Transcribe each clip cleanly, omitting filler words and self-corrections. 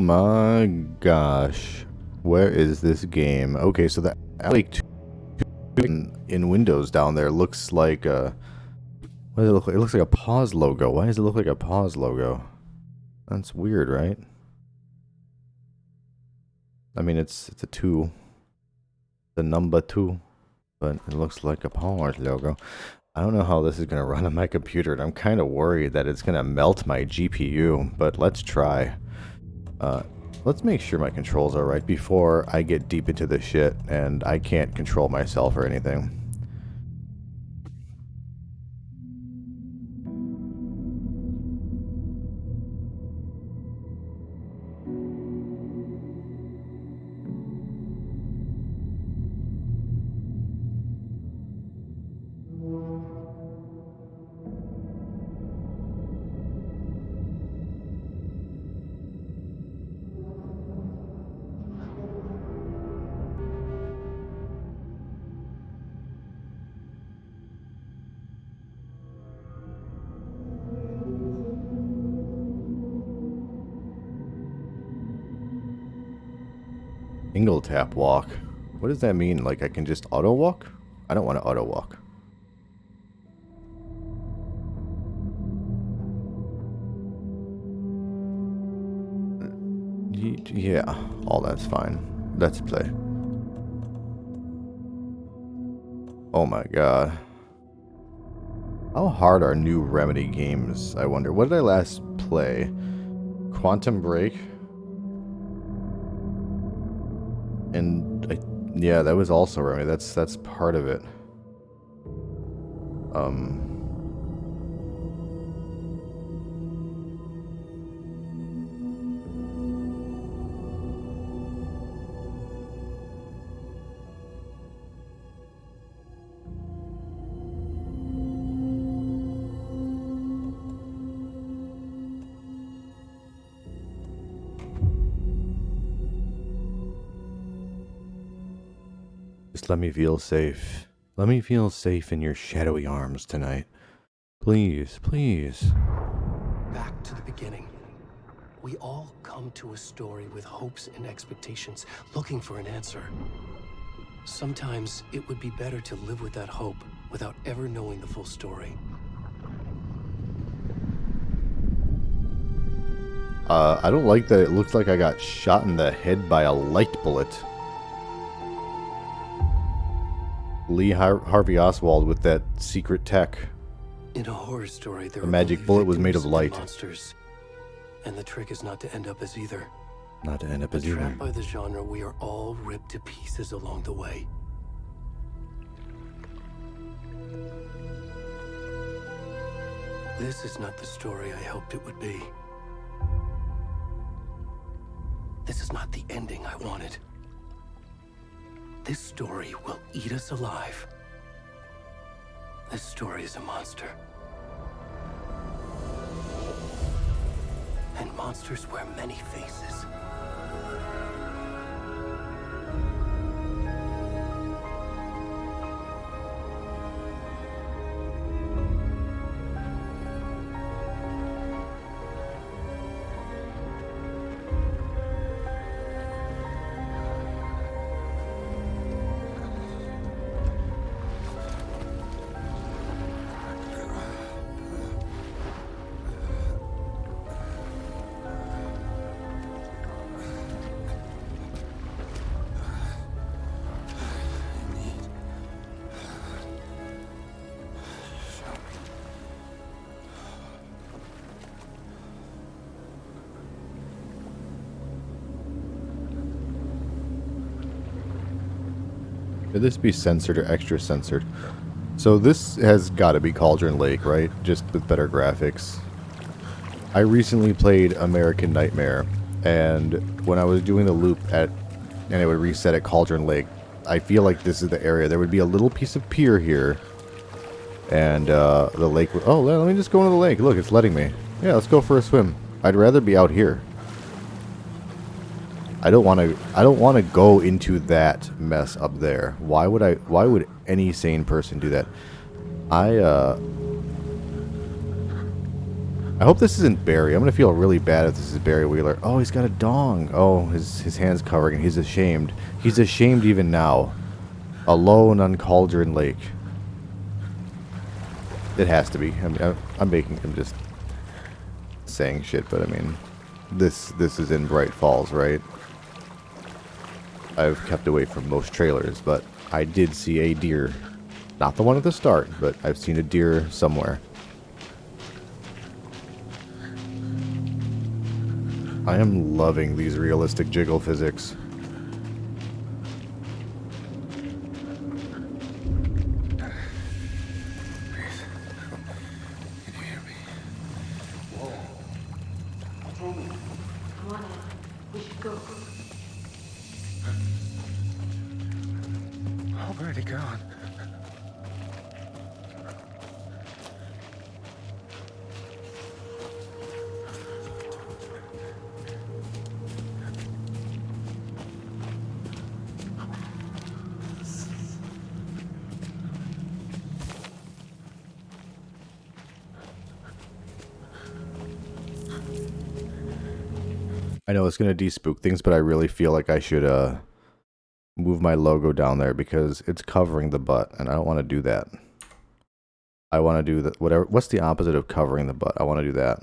my gosh. Where is this game? Okay, so the Lake 2 in Windows down there looks like a... What does it look like? It looks like a pause logo. Why does it look like a pause logo? That's weird, right? I mean, it's a 2. The number 2. But it looks like a pause logo. I don't know how this is going to run on my computer, and I'm kind of worried that it's going to melt my GPU, but let's try. Let's make sure my controls are right before I get deep into this shit and I can't control myself or anything. Single tap walk. What does that mean? Like I can just auto walk? I don't want to auto walk. Yeah, all that's fine. Let's play. Oh my god. How hard are new Remedy games, I wonder? What did I last play? Quantum Break? And yeah, that was also Remedy. That's part of it. Just let me feel safe. Let me feel safe in your shadowy arms tonight. Please, please. Back to the beginning. We all come to a story with hopes and expectations, looking for an answer. Sometimes it would be better to live with that hope without ever knowing the full story. I don't like that it looks like I got shot in the head by a light bullet. Lee Harvey Oswald with that secret tech. In a horror story, there the magic bullet was made of light. Monsters, and the trick is not to end up as either. Not to end up as either. Trapped by the genre, we are all ripped to pieces along the way. This is not the story I hoped it would be. This is not the ending I wanted. This story will eat us alive. This story is a monster. And monsters wear many faces. Could this be censored or extra censored? So this has got to be Cauldron Lake, right? Just with better graphics. I recently played American Nightmare, and when I was doing the loop and it would reset at Cauldron Lake, I feel like this is the area. There would be a little piece of pier here, and the lake would... Oh, let me just go into the lake. Look, it's letting me. Yeah, let's go for a swim. I'd rather be out here. I don't want to go into that mess up there. Why would any sane person do that? I hope this isn't Barry. I'm gonna feel really bad if this is Barry Wheeler. Oh, he's got a dong. Oh, his hand's covering and he's ashamed. He's ashamed even now. Alone on Cauldron Lake. It has to be. I'm just saying shit, but I mean, this is in Bright Falls, right? I've kept away from most trailers, but I did see a deer. Not the one at the start, but I've seen a deer somewhere. I am loving these realistic jiggle physics. Already gone. I know it's going to de-spook things, but I really feel like I should move my logo down there because it's covering the butt, and I don't want to do that. I want to do the whatever. What's the opposite of covering the butt? I want to do that.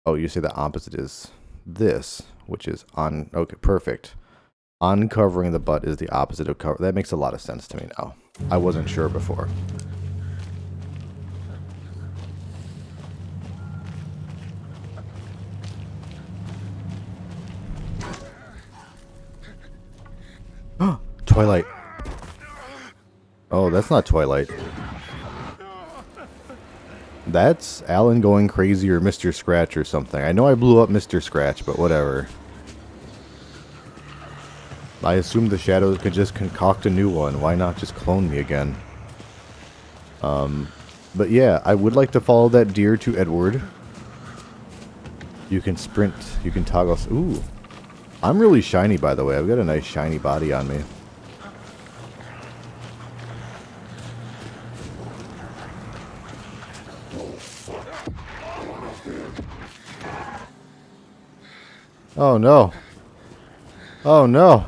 Oh, you say the opposite is this, which is on. Okay, perfect. Uncovering the butt is the opposite of cover. That makes a lot of sense to me now. I wasn't sure before. Twilight. Oh, that's not Twilight. That's Alan going crazy or Mr. Scratch or something. I know I blew up Mr. Scratch, but whatever. I assumed the Shadows could just concoct a new one. Why not just clone me again? But yeah, I would like to follow that deer to Edward. You can sprint. You can toggle. Ooh. I'm really shiny, by the way. I've got a nice shiny body on me. Oh no. Oh no.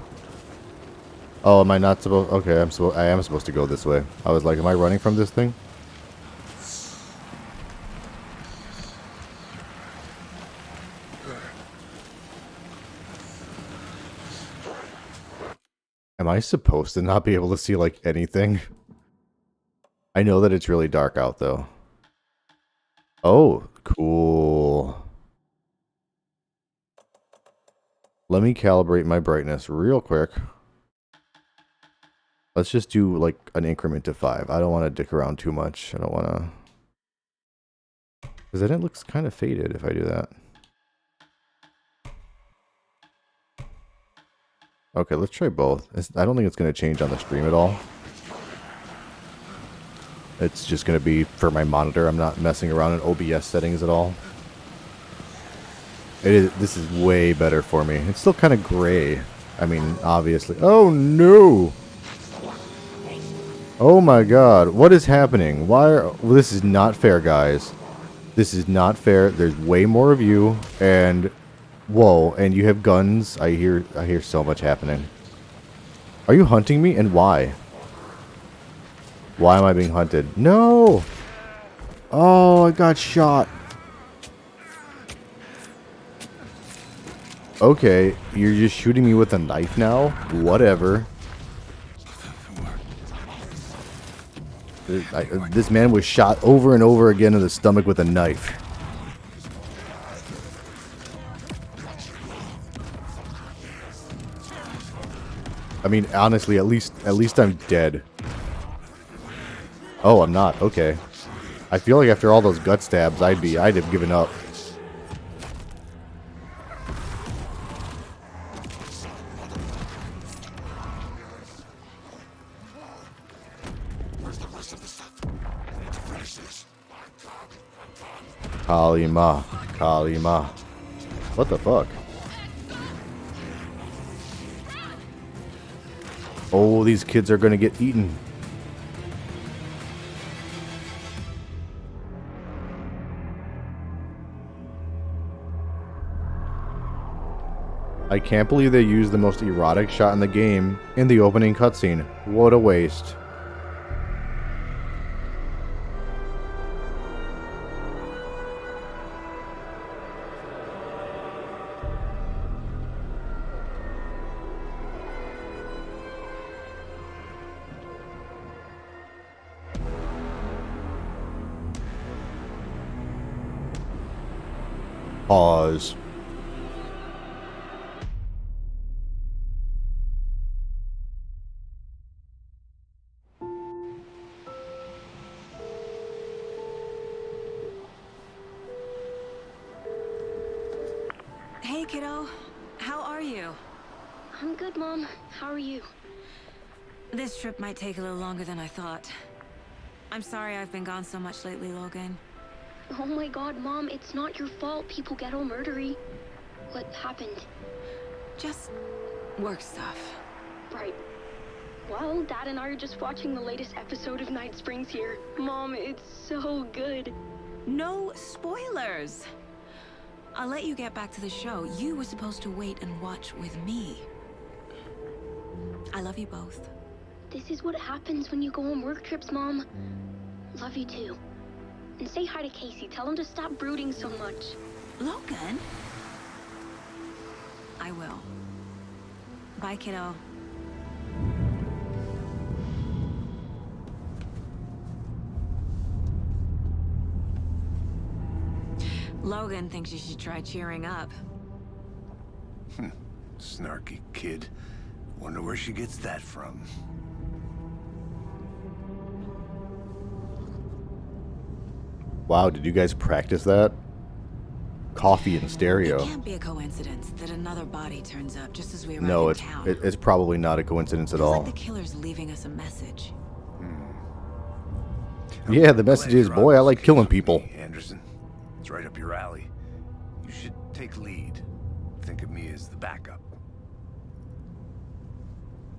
Oh, am I not supposed? Okay, I am supposed to go this way. I was like, am I running from this thing? Am I supposed to not be able to see like anything? I know that it's really dark out though. Oh, cool. Let me calibrate my brightness real quick. Let's just do like an increment of 5. I don't want to dick around too much. I don't want to... Because then it looks kind of faded if I do that. Okay, let's try both. I don't think it's going to change on the stream at all. It's just going to be for my monitor. I'm not messing around in OBS settings at all. This is way better for me. It's still kind of gray. I mean, obviously. Oh, no! Oh my god. What is happening? Well, this is not fair, guys. This is not fair. There's way more of you. And... Whoa, and you have guns. I hear so much happening. Are you hunting me? And why? Why am I being hunted? No! Oh, I got shot. Okay, you're just shooting me with a knife now? Whatever. This man was shot over and over again in the stomach with a knife. I mean, honestly, at least I'm dead. Oh, I'm not. Okay. I feel like after all those gut stabs, I'd have given up. Kalima. Kalima. What the fuck? Oh, these kids are gonna get eaten. I can't believe they used the most erotic shot in the game in the opening cutscene. What a waste. Pause. Hey, kiddo. How are you? I'm good, Mom. How are you? This trip might take a little longer than I thought. I'm sorry I've been gone so much lately, Logan. Oh my god, Mom, it's not your fault people get all murdery. What happened? Just work stuff. Right. Well, Dad and I are just watching the latest episode of Night Springs here. Mom, it's so good. No spoilers! I'll let you get back to the show. You were supposed to wait and watch with me. I love you both. This is what happens when you go on work trips, Mom. Love you too. And say hi to Casey. Tell him to stop brooding so much. Logan? I will. Bye, kiddo. Logan thinks you should try cheering up. Snarky kid. Wonder where she gets that from. Wow, did you guys practice that? Coffee and It stereo. can't be a coincidence that another body turns up just as we arrive No, in it's town. it's probably not a coincidence at Feels all. like the killer's leaving us a message. Yeah, the message is, boy, I like killing Case with people. me, Anderson. It's right up your alley. You should take lead. Think of me as the backup.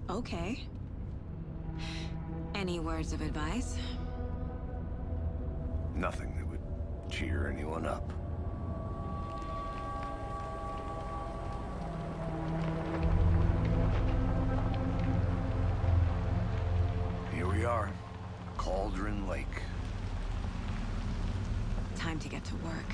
Okay. Any words of advice? Nothing that would cheer anyone up. Here we are. Cauldron Lake. Time to get to work.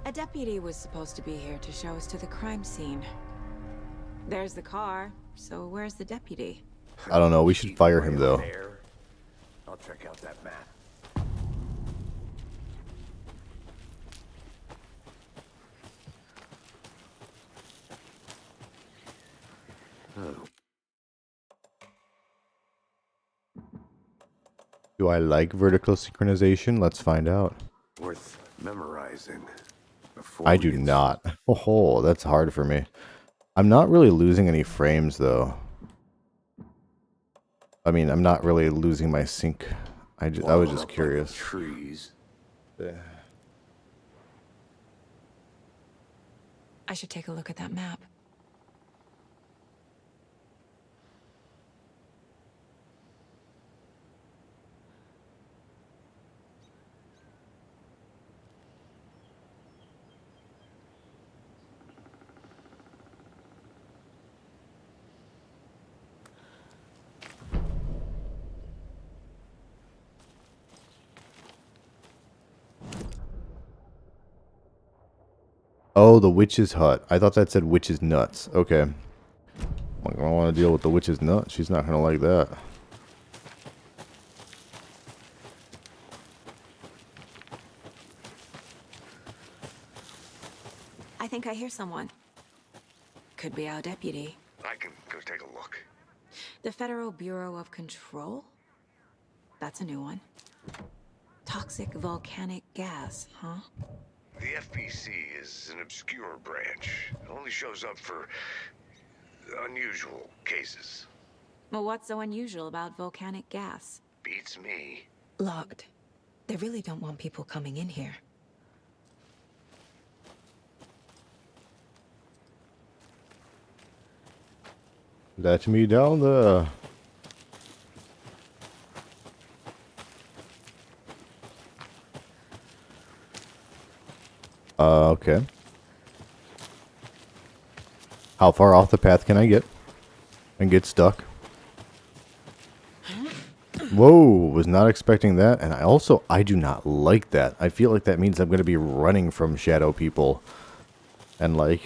A deputy was supposed to be here to show us to the crime scene. There's the car, so where's the deputy? I don't know, we should fire him though. There. I'll check out that map. Do I like vertical synchronization? Let's find out. Worth memorizing. Before I we do get not. Oh, that's hard for me. I'm not really losing any frames though. I mean, I'm not really losing my sync. I was Walled just up like curious. Trees. I should take a look at that map. Oh, the witch's hut. I thought that said witch's nuts. Okay. I don't want to deal with the witch's nut. She's not going to like that. I think I hear someone. Could be our deputy. I can go take a look. The Federal Bureau of Control? That's a new one. Toxic volcanic gas, huh? The FBC is an obscure branch. It only shows up for unusual cases. Well, what's so unusual about volcanic gas? Beats me. Locked. They really don't want people coming in here. Let me down there. Okay. How far off the path can I get? And get stuck? Whoa, was not expecting that. And I do not like that. I feel like that means I'm going to be running from shadow people. And like,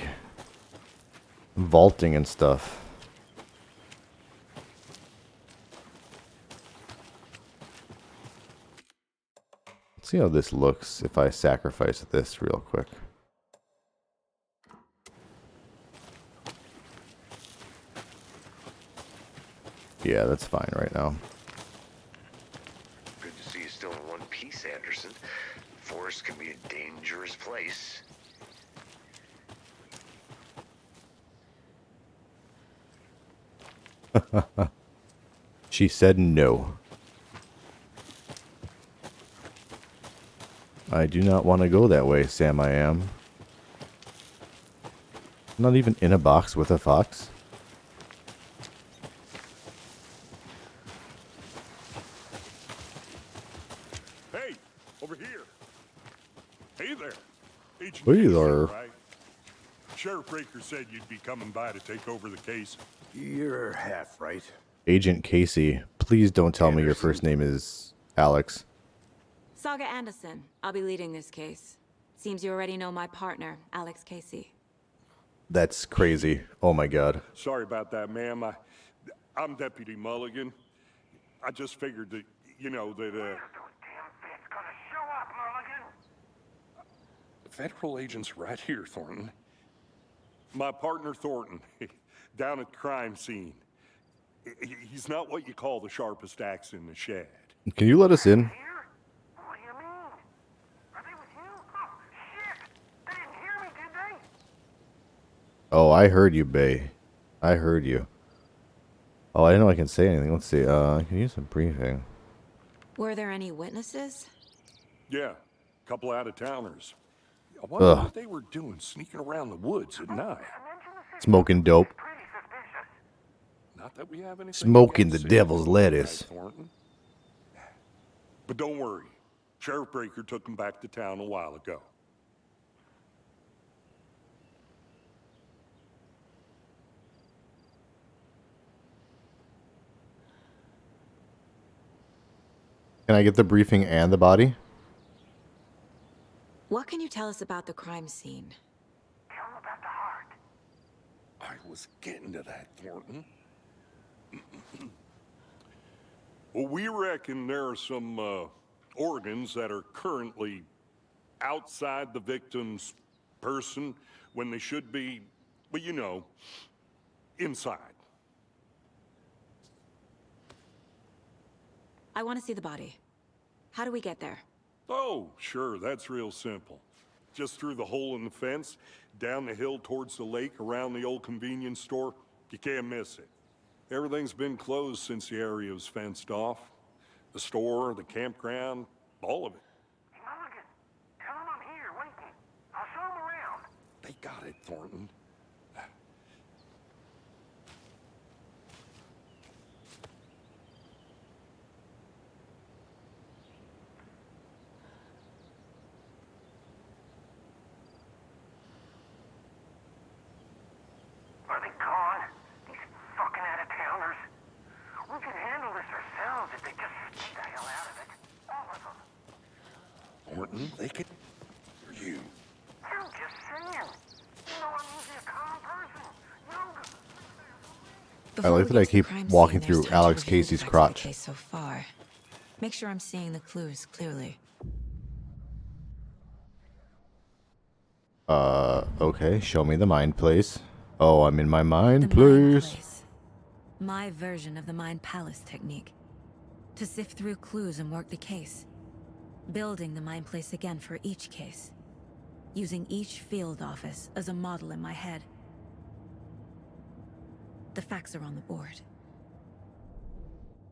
vaulting and stuff. Let's see how this looks if I sacrifice this real quick. Yeah, that's fine right now. Good to see you still in one piece, Anderson. Forest can be a dangerous place. She said no. I do not want to go that way, Sam I am. Not even in a box with a fox. Hey, over here. Hey there. Agent Hey Casey, there. right? Sheriff Raker said you'd be coming by to take over the case. You're half right. Agent Casey, please don't tell me your Anderson. first name is Alex. Saga Anderson. I'll be leading this case. Seems you already know my partner, Alex Casey. That's crazy. Oh my god. Sorry about that, ma'am. I'm Deputy Mulligan. I just figured that, you know, that, Federal agents right here, Thornton. My partner, Thornton, down at the crime scene. He's not what you call the sharpest axe in the shed. Can you let us in? What do you mean? Are they with you? Oh, shit! They didn't hear me, did they? Oh, I heard you, Bay. I heard you. Oh, I didn't know I can say anything. Let's see. I can use a briefing. Were there any witnesses? Yeah, a couple out-of-towners. I wonder Ugh. what they were doing sneaking around the woods at night. Smoking dope. Pretty suspicious. Not that we have anything Smoking against the Sam devil's Thornton, lettuce. right, Thornton? But don't worry. Sheriff Breaker took him back to town a while ago. Can I get the briefing and the body? What can you tell us about the crime scene? Tell them about the heart. I was getting to that, Thornton. Well, we reckon there are some organs that are currently outside the victim's person when they should be, well, you know, inside. I want to see the body. How do we get there? Oh, sure, that's real simple. Just through the hole in the fence, down the hill towards the lake, around the old convenience store. You can't miss it. Everything's been closed since the area was fenced off. The store, the campground, all of it. Hey, Mulligan, tell them I'm here, waiting. I'll show them around. They got it, Thornton. Are they gone? These fucking out-of-towners? We can handle this ourselves if they just stay the hell out of it. All of them. Thornton, they could... You. I'm just saying. You know I'm usually a calm person. Younger. I like that I keep walking through Alex Casey's crotch. Case so far. Make sure I'm seeing the clues clearly. Okay. Show me the mind place. Oh, I'm in my mind The Mind place. Place. My version of the Mind Palace technique. To sift through clues and work the case. Building the Mind Place again for each case. Using each field office as a model in my head. The facts are on the board.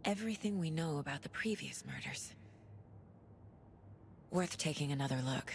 Everything we know about the previous murders. Worth taking another look.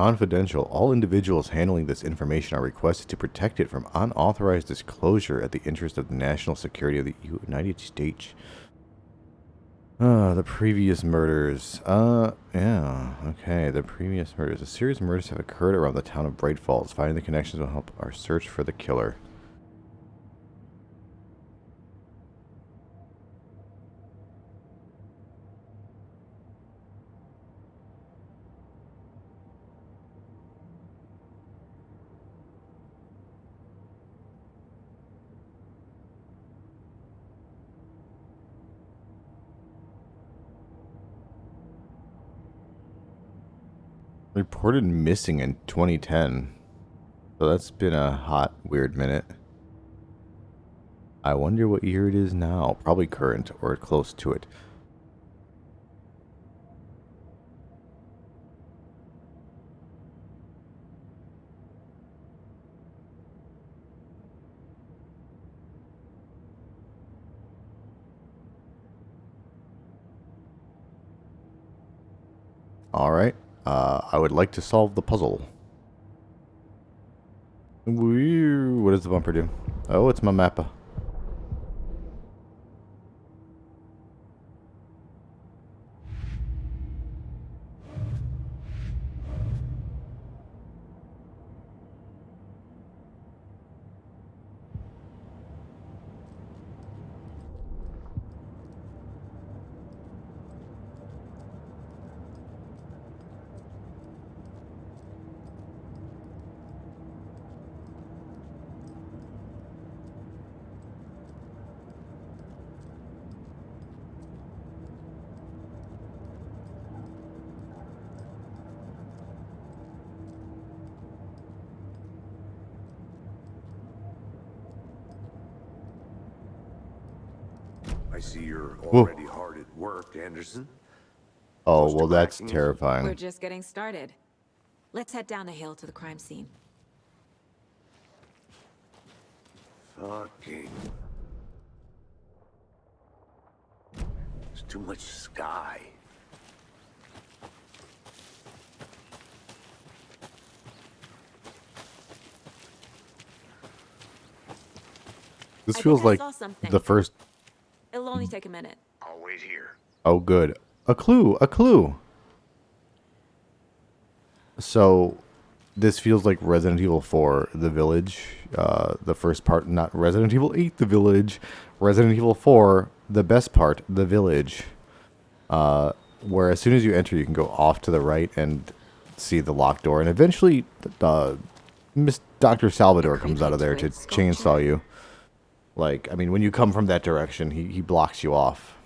Confidential. All individuals handling this information are requested to protect it from unauthorized disclosure at the interest of the national security of the United States. The previous murders. Yeah. Okay, the previous murders. A series of murders have occurred around the town of Bright Falls. Finding the connections will help our search for the killer. Reported missing in 2010. So that's been a hot, weird minute. I wonder what year it is now. Probably current or close to it. All right. I would like to solve the puzzle. What does the bumper do? Oh, it's my mappa. I see you're Whoa. already hard at work, Anderson. Oh, Close to well, that's cracking? We're terrifying. just getting started. Let's head down the hill to the crime scene. Fucking. There's too much sky. This I think feels I like saw something. the first. It'll only take a minute. I'll wait here. Oh, good. A clue. A clue. So, this feels like Resident Evil 4, The Village. The first part, not Resident Evil 8, The Village. Resident Evil 4, the best part, The Village. Where as soon as you enter, you can go off to the right and see the locked door. And eventually, Miss Dr. Salvador comes out of there to chainsaw you. Like, I mean, when you come from that direction, he blocks you off.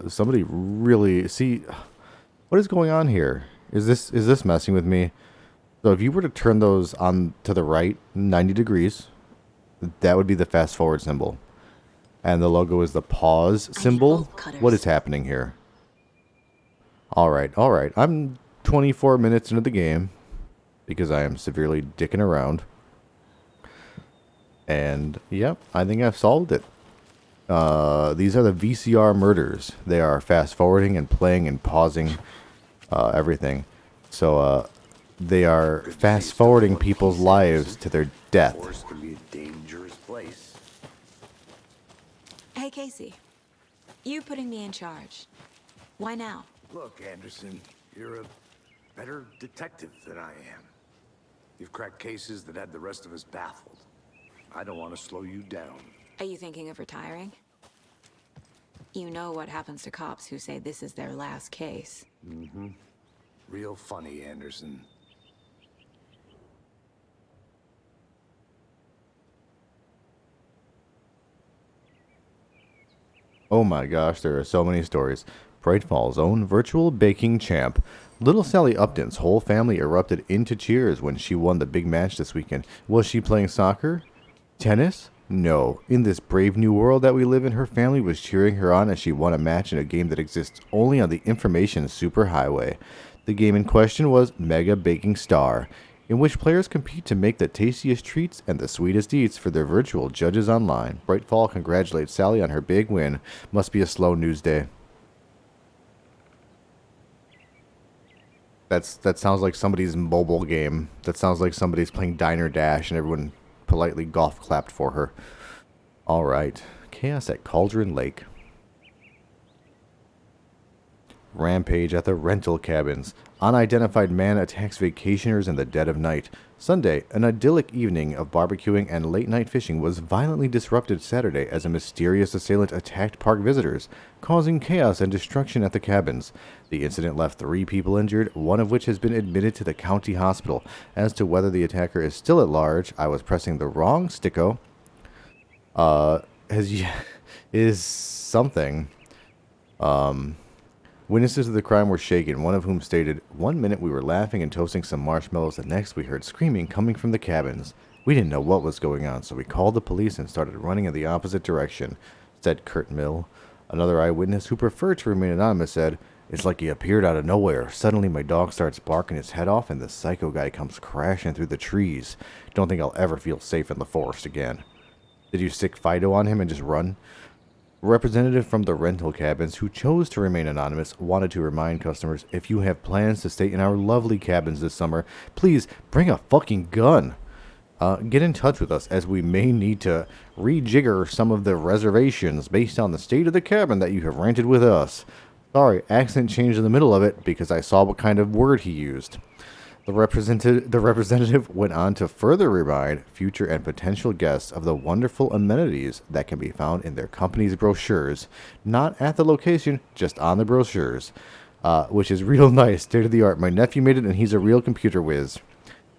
Somebody really... See, what is going on here? Is this messing with me? So if you were to turn those on to the right 90 degrees, that would be the fast forward symbol. And the logo is the pause symbol. bolt cutters. What is happening here? All right. I'm 24 minutes into the game because I am severely dicking around. And, yep, I think I've solved it. These are the VCR murders. They are fast forwarding and playing and pausing everything. So, they are fast forwarding people's lives to their death. Forest can be a dangerous place. Hey, Casey. You putting me in charge. Why now? Look, Anderson, you're a better detective than I am. You've cracked cases that had the rest of us baffled. I don't want to slow you down. Are you thinking of retiring? You know what happens to cops who say this is their last case. Mm-hmm. Real funny, Anderson. Oh my gosh, there are so many stories. Bright Falls' own virtual baking champ. Little Sally Upton's whole family erupted into cheers when she won the big match this weekend. Was she playing soccer? Tennis? No. In this brave new world that we live in, her family was cheering her on as she won a match in a game that exists only on the information superhighway. The game in question was Mega Baking Star, in which players compete to make the tastiest treats and the sweetest eats for their virtual judges online. Brightfall congratulates Sally on her big win. Must be a slow news day. That sounds like somebody's mobile game. That sounds like somebody's playing Diner Dash and everyone politely golf clapped for her. All right. Chaos at Cauldron Lake. Rampage at the rental cabins. Unidentified man attacks vacationers in the dead of night. Sunday, an idyllic evening of barbecuing and late-night fishing was violently disrupted Saturday as a mysterious assailant attacked park visitors, causing chaos and destruction at the cabins. The incident left 3 people injured, one of which has been admitted to the county hospital. As to whether the attacker is still at large, I was pressing the wrong sticko. Is something. Witnesses of the crime were shaken, one of whom stated, "One minute we were laughing and toasting some marshmallows, the next we heard screaming coming from the cabins. We didn't know what was going on, so we called the police and started running in the opposite direction," said Kurt Mill. Another eyewitness, who preferred to remain anonymous, said, "It's like he appeared out of nowhere. Suddenly my dog starts barking his head off and the psycho guy comes crashing through the trees. Don't think I'll ever feel safe in the forest again." Did you stick Fido on him and just run? A representative from the rental cabins, who chose to remain anonymous, wanted to remind customers, if you have plans to stay in our lovely cabins this summer, please bring a fucking gun. Get in touch with us, as we may need to rejigger some of the reservations based on the state of the cabin that you have rented with us. Sorry, accent changed in the middle of it because I saw what kind of word he used. The representative went on to further remind future and potential guests of the wonderful amenities that can be found in their company's brochures. Not at the location, just on the brochures. Which is real nice, state of the art. My nephew made it and he's a real computer whiz.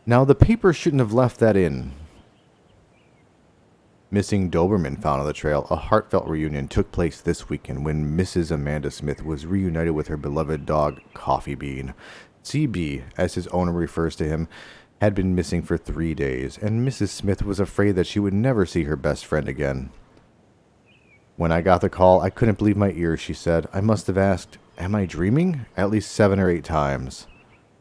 Now, the paper shouldn't have left that in. Missing Doberman found on the trail. A heartfelt reunion took place this weekend when Mrs. Amanda Smith was reunited with her beloved dog, Coffee Bean. CB, as his owner refers to him, had been missing for 3 days, and Mrs. Smith was afraid that she would never see her best friend again. When I got the call, I couldn't believe my ears, she said. I must have asked, "Am I dreaming?" at least 7 or 8 times.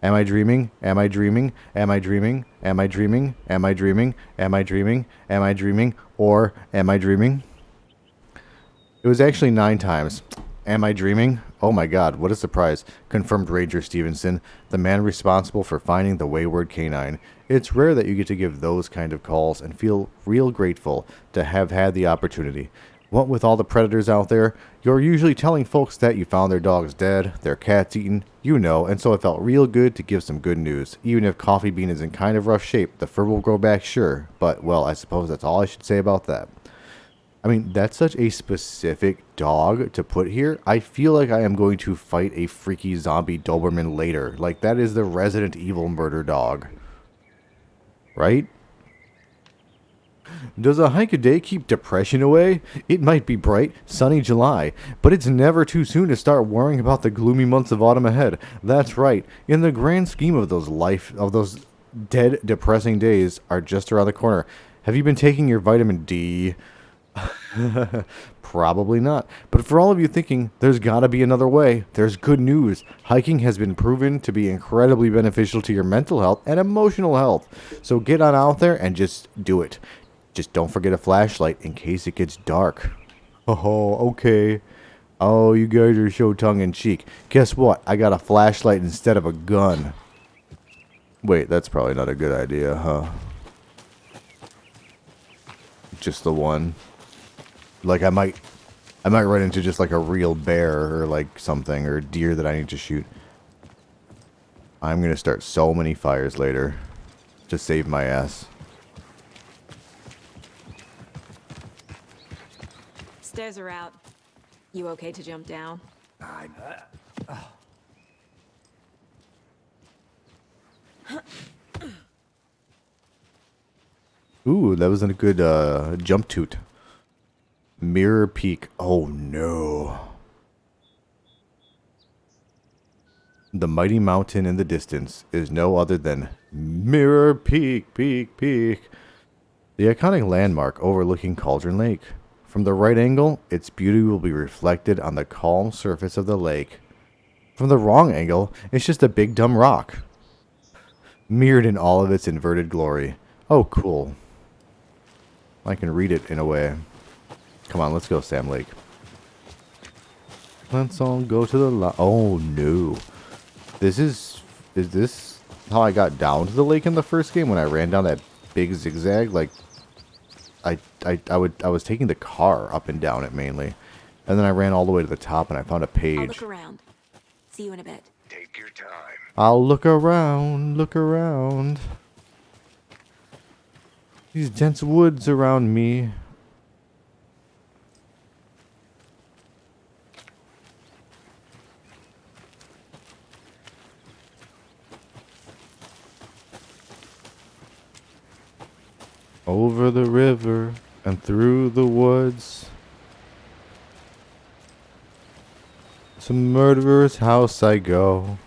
Am I dreaming? Am I dreaming? Am I dreaming? Am I dreaming? Am I dreaming? Am I dreaming? Am I dreaming? Or am I dreaming? It was actually 9 times. Am I dreaming? Oh my god, what a surprise, confirmed Ranger Stevenson, the man responsible for finding the wayward canine. It's rare that you get to give those kind of calls and feel real grateful to have had the opportunity. What with all the predators out there, you're usually telling folks that you found their dogs dead, their cats eaten, you know, and so it felt real good to give some good news. Even if Coffee Bean is in kind of rough shape, the fur will grow back, sure, but, well, I suppose that's all I should say about that. I mean, that's such a specific dog to put here. I feel like I am going to fight a freaky zombie Doberman later. Like, that is the Resident Evil murder dog. Right? Does a hike a day keep depression away? It might be bright, sunny July, but it's never too soon to start worrying about the gloomy months of autumn ahead. That's right. In the grand scheme of those dead, depressing days are just around the corner. Have you been taking your vitamin D? Probably not. But for all of you thinking, there's gotta be another way, there's good news. Hiking has been proven to be incredibly beneficial to your mental health and emotional health. So get on out there and just do it. Just don't forget a flashlight in case it gets dark. Oh, okay. Oh, you guys are so tongue-in-cheek. Guess what? I got a flashlight instead of a gun. Wait, that's probably not a good idea, huh? Just the one. Like, I might run into just like a real bear or like something, or deer that I need to shoot. I'm gonna start so many fires later to save my ass. Stairs are out. You okay to jump down? Ooh, that wasn't a good jump toot. Mirror Peak. Oh no. The mighty mountain in the distance is no other than Mirror Peak, Peak, Peak. The iconic landmark overlooking Cauldron Lake. From the right angle, its beauty will be reflected on the calm surface of the lake. From the wrong angle, it's just a big dumb rock, mirrored in all of its inverted glory. Oh, cool. I can read it in a way. Come on, let's go, Sam Lake. Let's all go to the oh no. This is Is this how I got down to the lake in the first game when I ran down that big zigzag? Like, I was taking the car up and down it mainly. And then I ran all the way to the top and I found a I'll page. look around. See you in a bit. Take your time. I'll look around, look around. These dense woods around me. Over the river and through the woods. To murderer's house I go.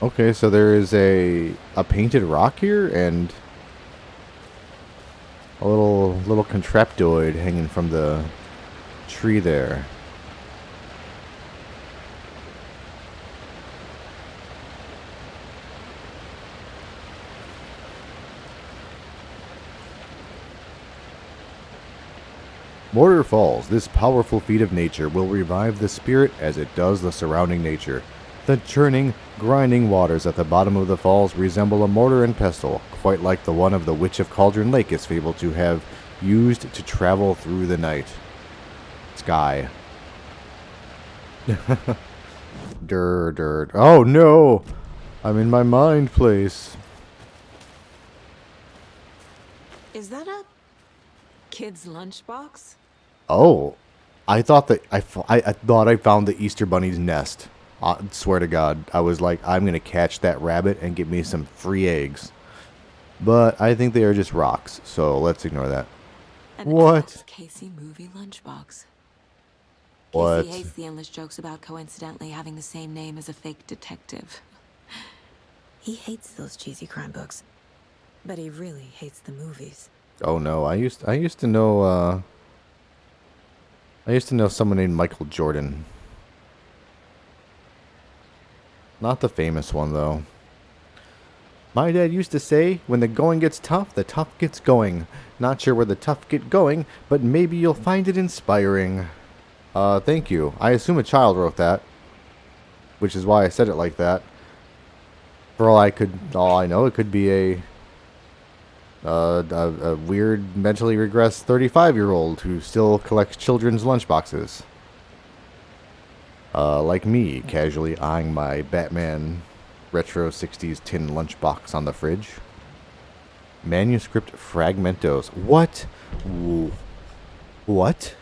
Okay, so there is a painted rock here and a little contraptoid hanging from the tree there. Mortar Falls. This powerful feat of nature will revive the spirit as it does the surrounding nature. The churning, grinding waters at the bottom of the falls resemble a mortar and pestle, quite like the one of the Witch of Cauldron Lake is fabled to have used to travel through the night sky. Dirt. Oh no! I'm in my mind place. Is that a kid's lunchbox? Oh, I thought that I thought I found the Easter Bunny's nest. I swear to God, I was like, I'm gonna catch that rabbit and get me some free eggs. But I think they are just rocks, so let's ignore that. An What? Alex Casey movie lunchbox. What? Casey hates the endless jokes about coincidentally having the same name as a fake detective. He hates those cheesy crime books, but he really hates the movies. Oh no, I used to know someone named Michael Jordan. Not the famous one though. My dad used to say, when the going gets tough, the tough gets going. Not sure where the tough get going, but maybe you'll find it inspiring. Thank you. I assume a child wrote that, which is why I said it like that. For all I know, it could be a weird, mentally regressed 35-year-old who still collects children's lunchboxes. Like me, casually eyeing my Batman retro 60s tin lunchbox on the fridge. Manuscript fragmentos. What? What?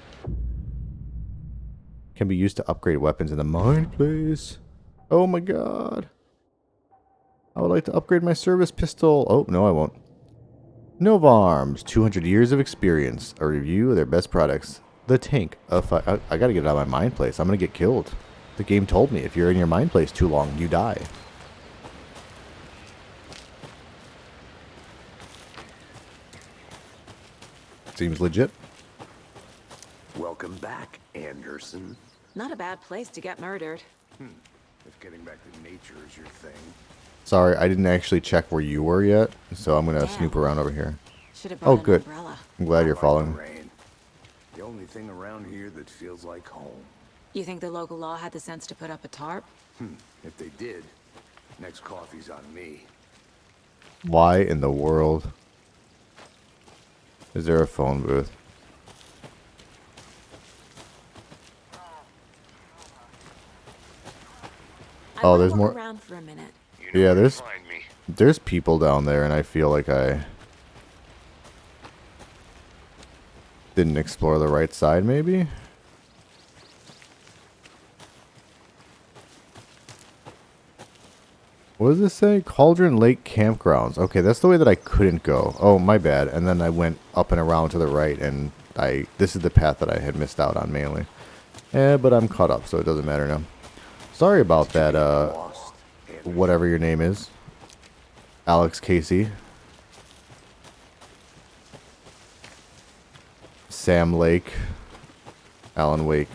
Can be used to upgrade weapons in the mine place. Oh my god. I would like to upgrade my service pistol. Oh, no I won't. Novarms, 200 years of experience. A review of their best products. The tank of I gotta get out of my mine place. I'm gonna get killed. The game told me if you're in your mine place too long, you die. Seems legit. Welcome back, Anderson. Not a bad place to get murdered. If getting back to nature is your thing. Sorry, I didn't actually check where you were yet, so I'm gonna Damn. snoop around over here. Should have brought Oh, an good. umbrella. I'm glad you're I like following. the rain. The only thing around here that feels like home. You think the local law had the sense to put up a tarp? If they did, next coffee's on me. Why in the world? Is there a phone booth? I Oh, wanna there's walk more- around for a minute. You know Yeah, where to there's find me. there's people down there, and I feel like I didn't explore the right side, maybe? What does this say? Cauldron Lake Campgrounds. Okay, that's the way that I couldn't go. Oh, my bad. And then I went up and around to the right, and this is the path that I had missed out on mainly. But I'm caught up, so it doesn't matter now. Sorry about that, Lost. And whatever your name is. Alex Casey. Sam Lake. Alan Wake.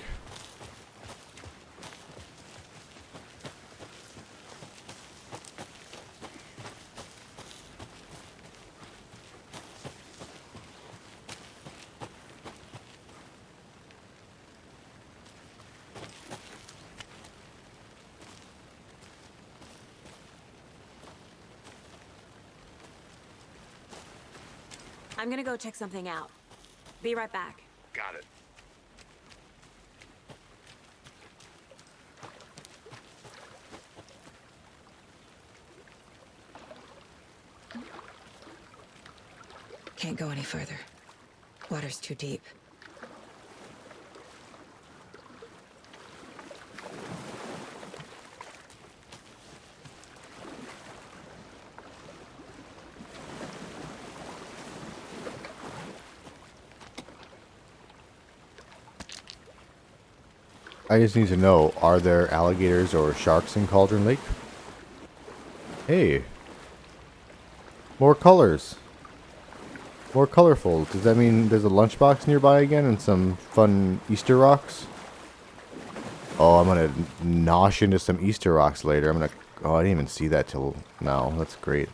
I'm gonna go check something out. Be right back. Got it. Can't go any further. Water's too deep. I just need to know, are there alligators or sharks in Cauldron Lake? Hey. More colors. More colorful. Does that mean there's a lunchbox nearby again and some fun Easter rocks? Oh, I'm gonna nosh into some Easter rocks later. I'm gonna... Oh, I didn't even see that till now. That's great.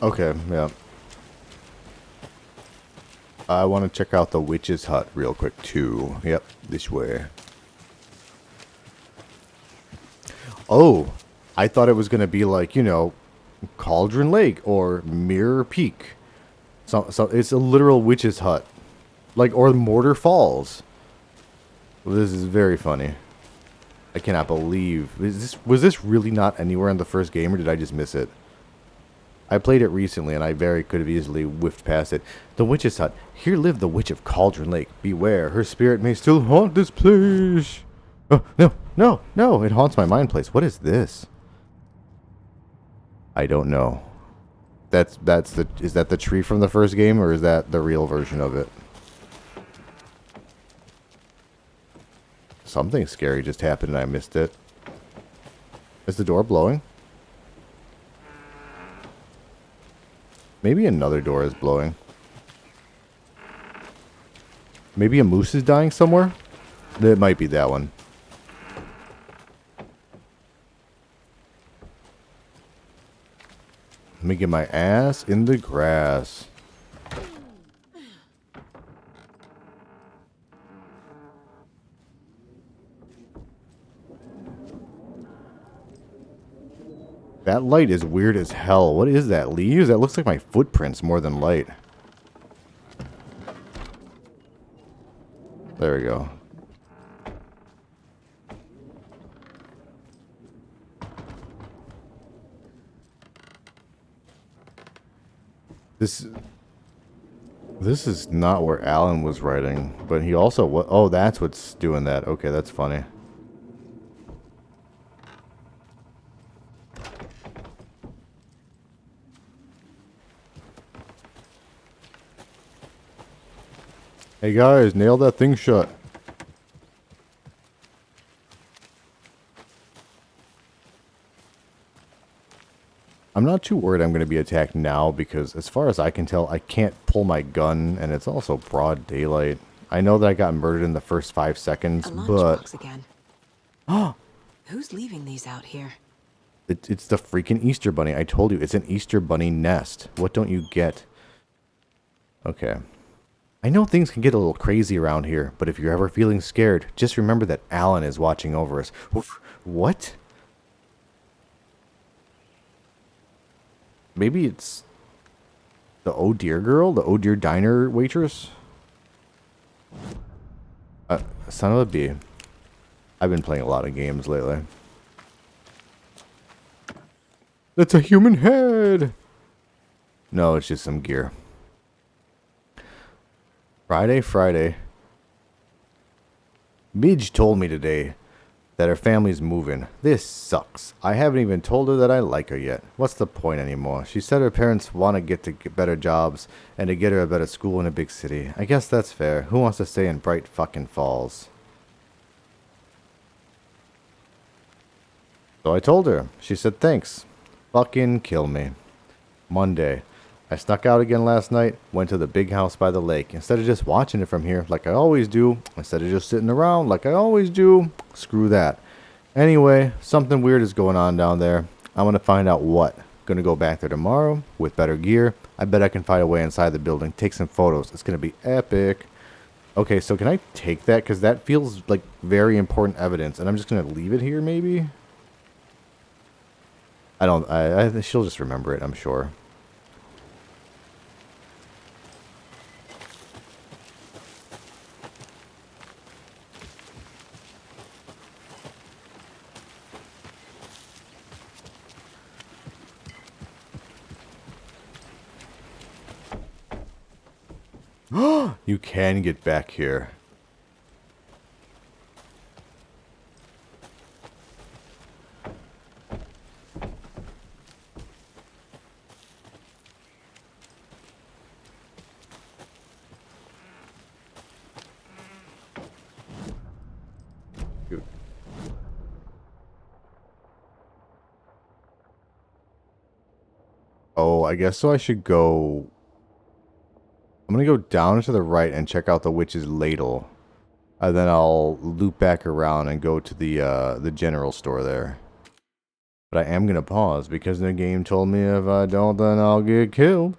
Okay, yeah. I want to check out the witch's hut real quick too. Yep, this way. Oh, I thought it was going to be like, you know, Cauldron Lake or Mirror Peak. So it's a literal witch's hut. Like, or Mortar Falls. Well, this is very funny. I cannot believe. Was this really not anywhere in the first game, or did I just miss it? I played it recently, and I very could have easily whiffed past it. The witch's hut. Here lived the witch of Cauldron Lake. Beware, her spirit may still haunt this place. Oh, no, no, no, it haunts my mind place. What is this? I don't know. Is that the tree from the first game, or is that the real version of it? Something scary just happened and I missed it. Is the door blowing? Maybe another door is blowing. Maybe a moose is dying somewhere? It might be that one. Let me get my ass in the grass. That light is weird as hell. What is that? Leaves? That looks like my footprints more than light. There we go. This is not where Alan was writing, but he also... Oh, that's what's doing that. Okay, that's funny. Hey guys, nail that thing shut. I'm not too worried I'm going to be attacked now because as far as I can tell, I can't pull my gun and it's also broad daylight. I know that I got murdered in the first 5 seconds, A but... lunchbox again. Who's leaving these out here? It's the freaking Easter Bunny. I told you, it's an Easter Bunny nest. What don't you get? Okay. I know things can get a little crazy around here, but if you're ever feeling scared, just remember that Alan is watching over us. Oof. What? Maybe it's the Oh Dear girl? The Oh Dear Diner waitress? Son of a bee. I've been playing a lot of games lately. That's a human head. No, it's just some gear. Friday. Midge told me today that her family's moving. This sucks. I haven't even told her that I like her yet. What's the point anymore? She said her parents want to get better jobs and to get her a better school in a big city. I guess that's fair. Who wants to stay in Bright fucking Falls? So I told her. She said thanks. Fucking kill me. Monday. I snuck out again last night, went to the big house by the lake. Instead of just watching it from here like I always do, instead of just sitting around like I always do, screw that. Anyway, something weird is going on down there. I'm going to find out what. Gonna go back there tomorrow with better gear. I bet I can find a way inside the building, take some photos. It's going to be epic. Okay, so can I take that? Because that feels like very important evidence. And I'm just going to leave it here, maybe? She'll just remember it, I'm sure. You can get back here. Dude. Oh, I guess so I should go... I'm gonna go down to the right and check out the witch's ladle. And then I'll loop back around and go to the general store there. But I am gonna pause because the game told me if I don't, then I'll get killed.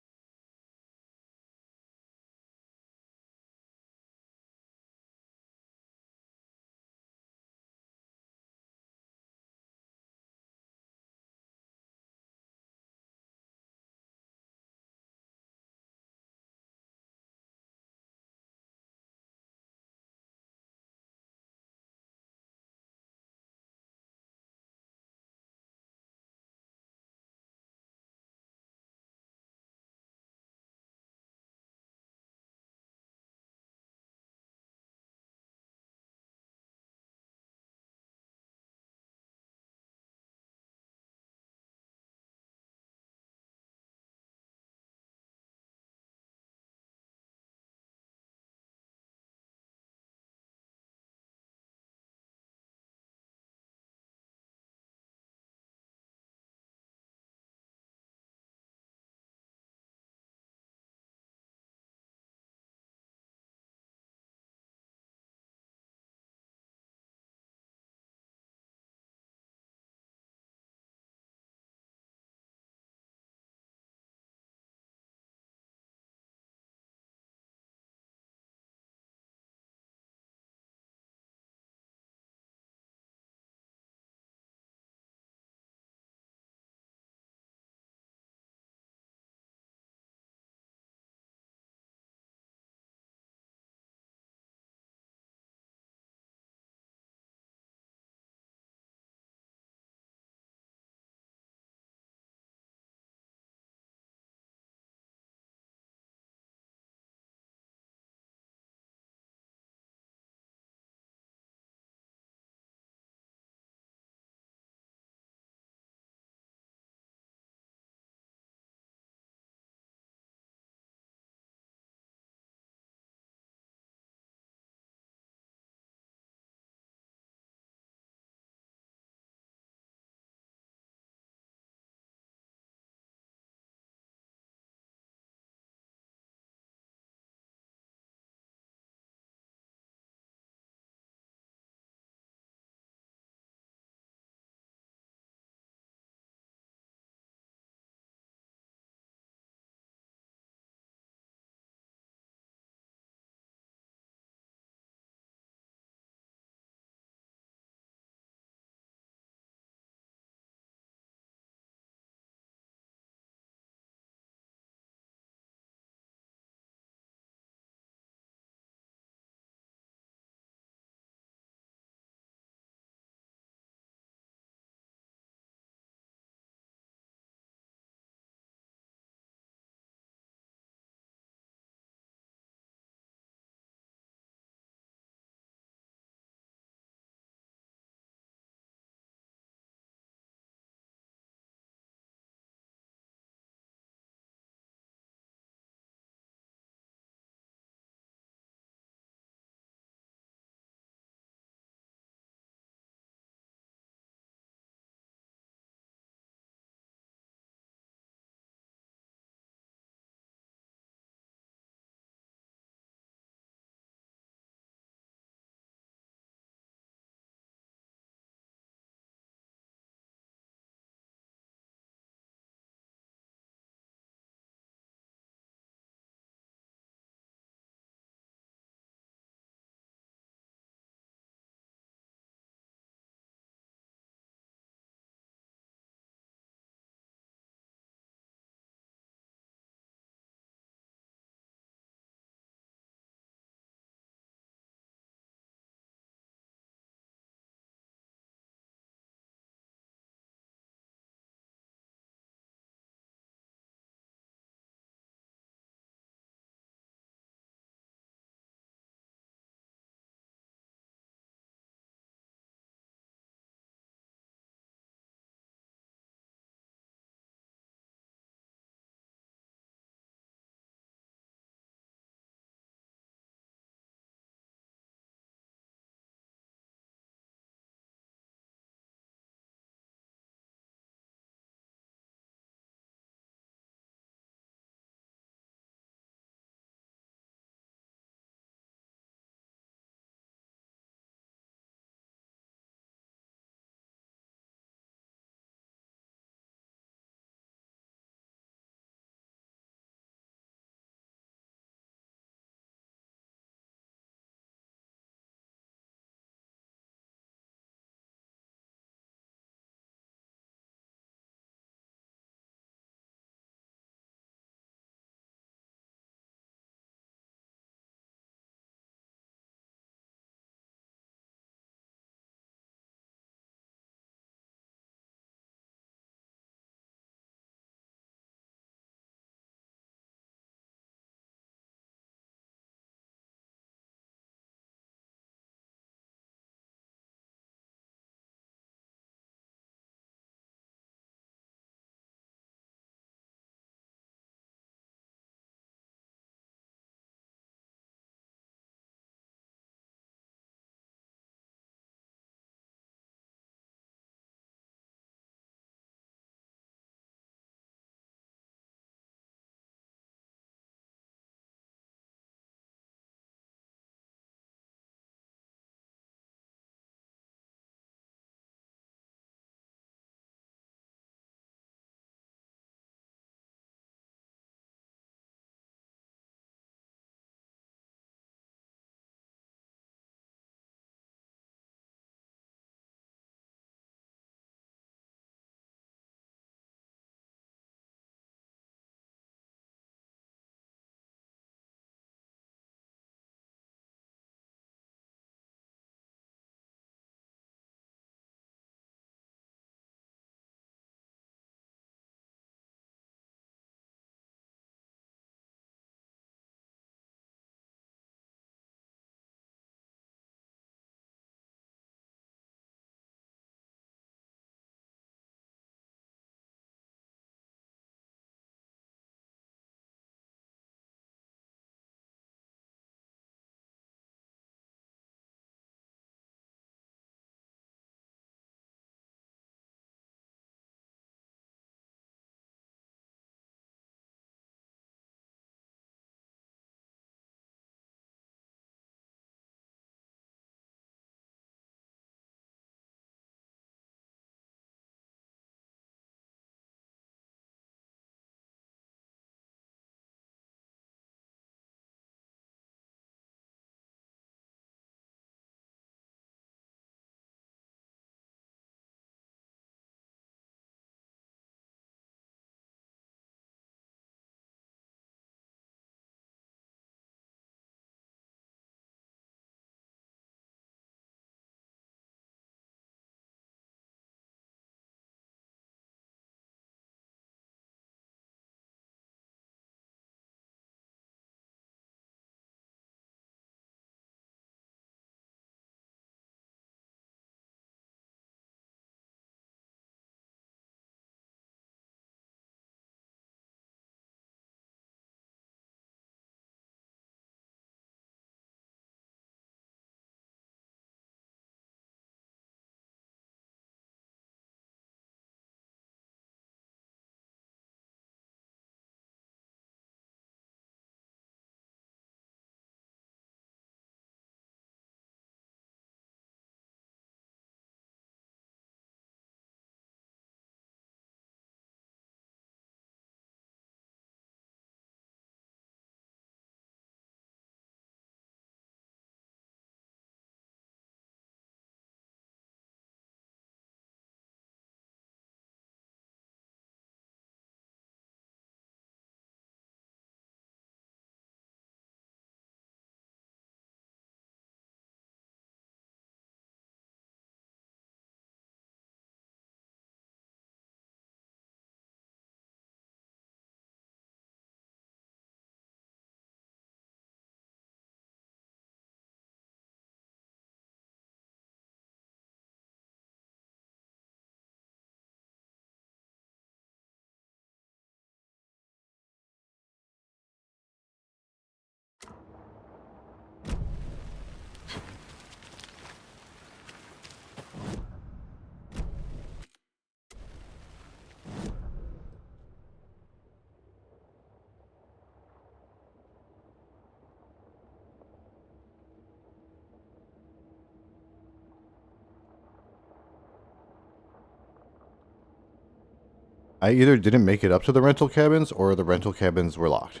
I either didn't make it up to the rental cabins or the rental cabins were locked.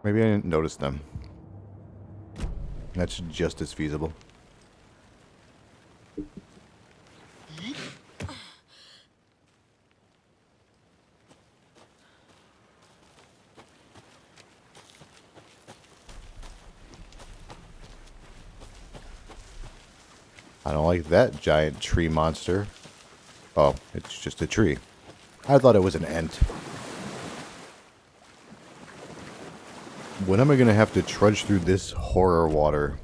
Maybe I didn't notice them. That's just as feasible. I don't like that giant tree monster. Oh, it's just a tree. I thought it was an ant. When am I going to have to trudge through this horror water?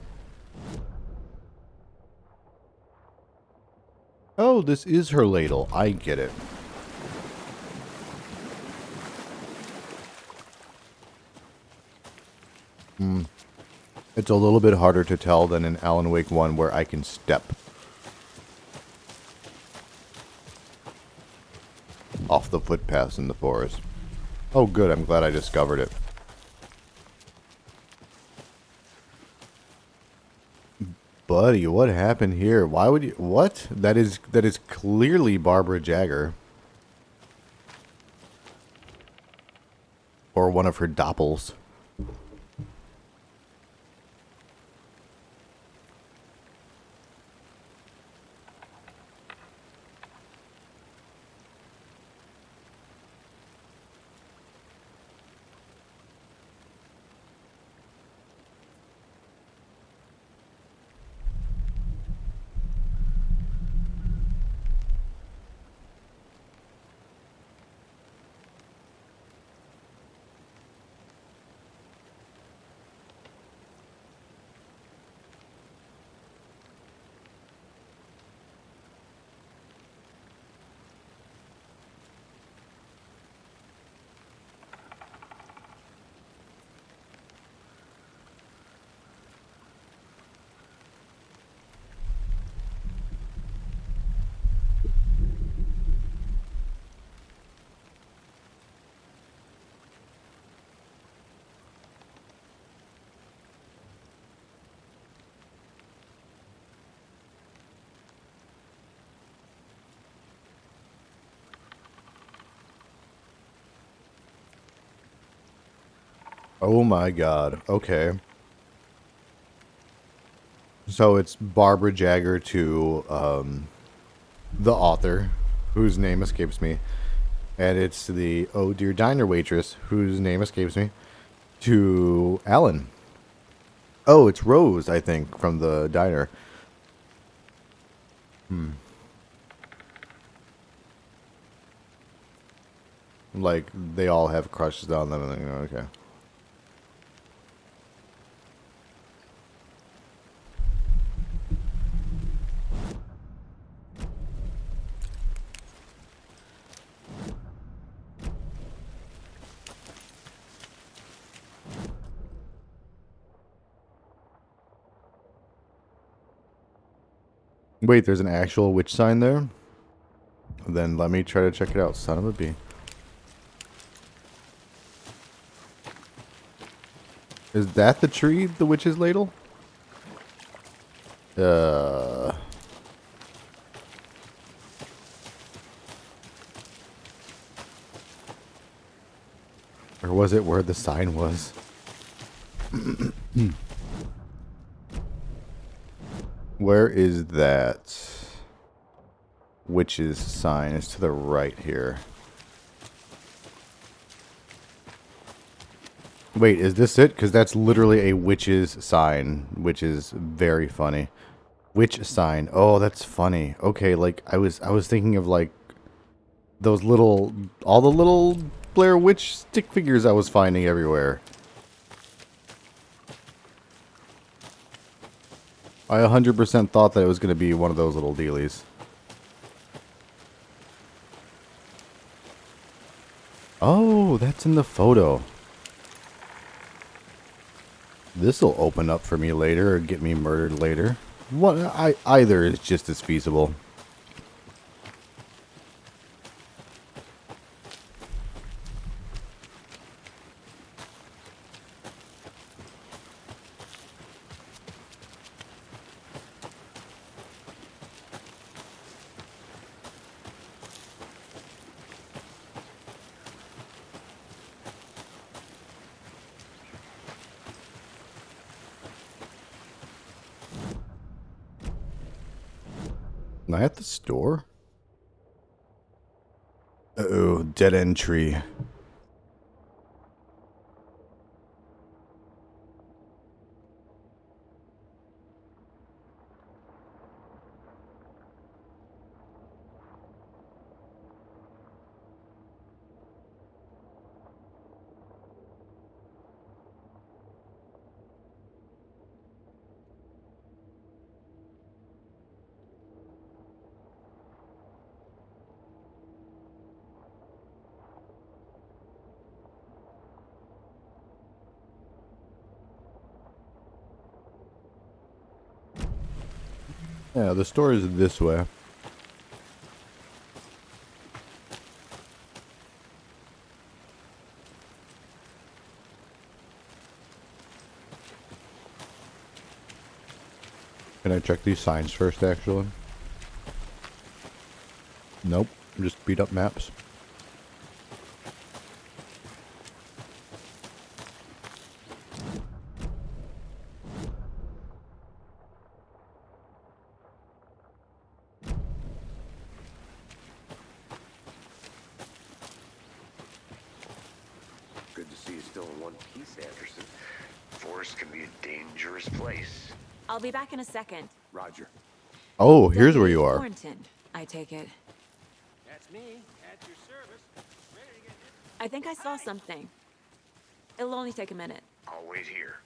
Oh, this is her ladle. I get it. It's a little bit harder to tell than in Alan Wake 1 where I can step off the footpaths in the forest. Oh good, I'm glad I discovered it. Buddy, what happened here? Why would you... What? That is clearly Barbara Jagger. Or one of her doppels. Oh my god. Okay. So it's Barbara Jagger to the author, whose name escapes me. And it's the Oh Dear Diner waitress, whose name escapes me, to Alan. Oh, it's Rose, I think, from the diner. Like, they all have crushes on them. And okay. Wait, there's an actual witch sign there? Then let me try to check it out, son of a bee. Is that the tree, the witch's ladle? Or was it where the sign was? Where is that witch's sign? It's to the right here. Wait, is this it? Because that's literally a witch's sign, which is very funny. Witch sign. Oh, that's funny. Okay, like I was thinking of like those little, all the little Blair Witch stick figures I was finding everywhere. I 100% thought that it was going to be one of those little dealies. Oh, that's in the photo. This'll open up for me later or get me murdered later. Either is just as feasible. Am I at the store? Uh-oh, dead end tree. Yeah, the store is this way. Can I check these signs first, actually? Nope, just beat up maps. Good to see you still in one piece, Anderson. Forest can be a dangerous place. I'll be back in a second. Roger. Oh, here's where you are. Thornton, I take it. That's me, at your service. Ready to get I think I saw something. It'll only take a minute. I'll wait here.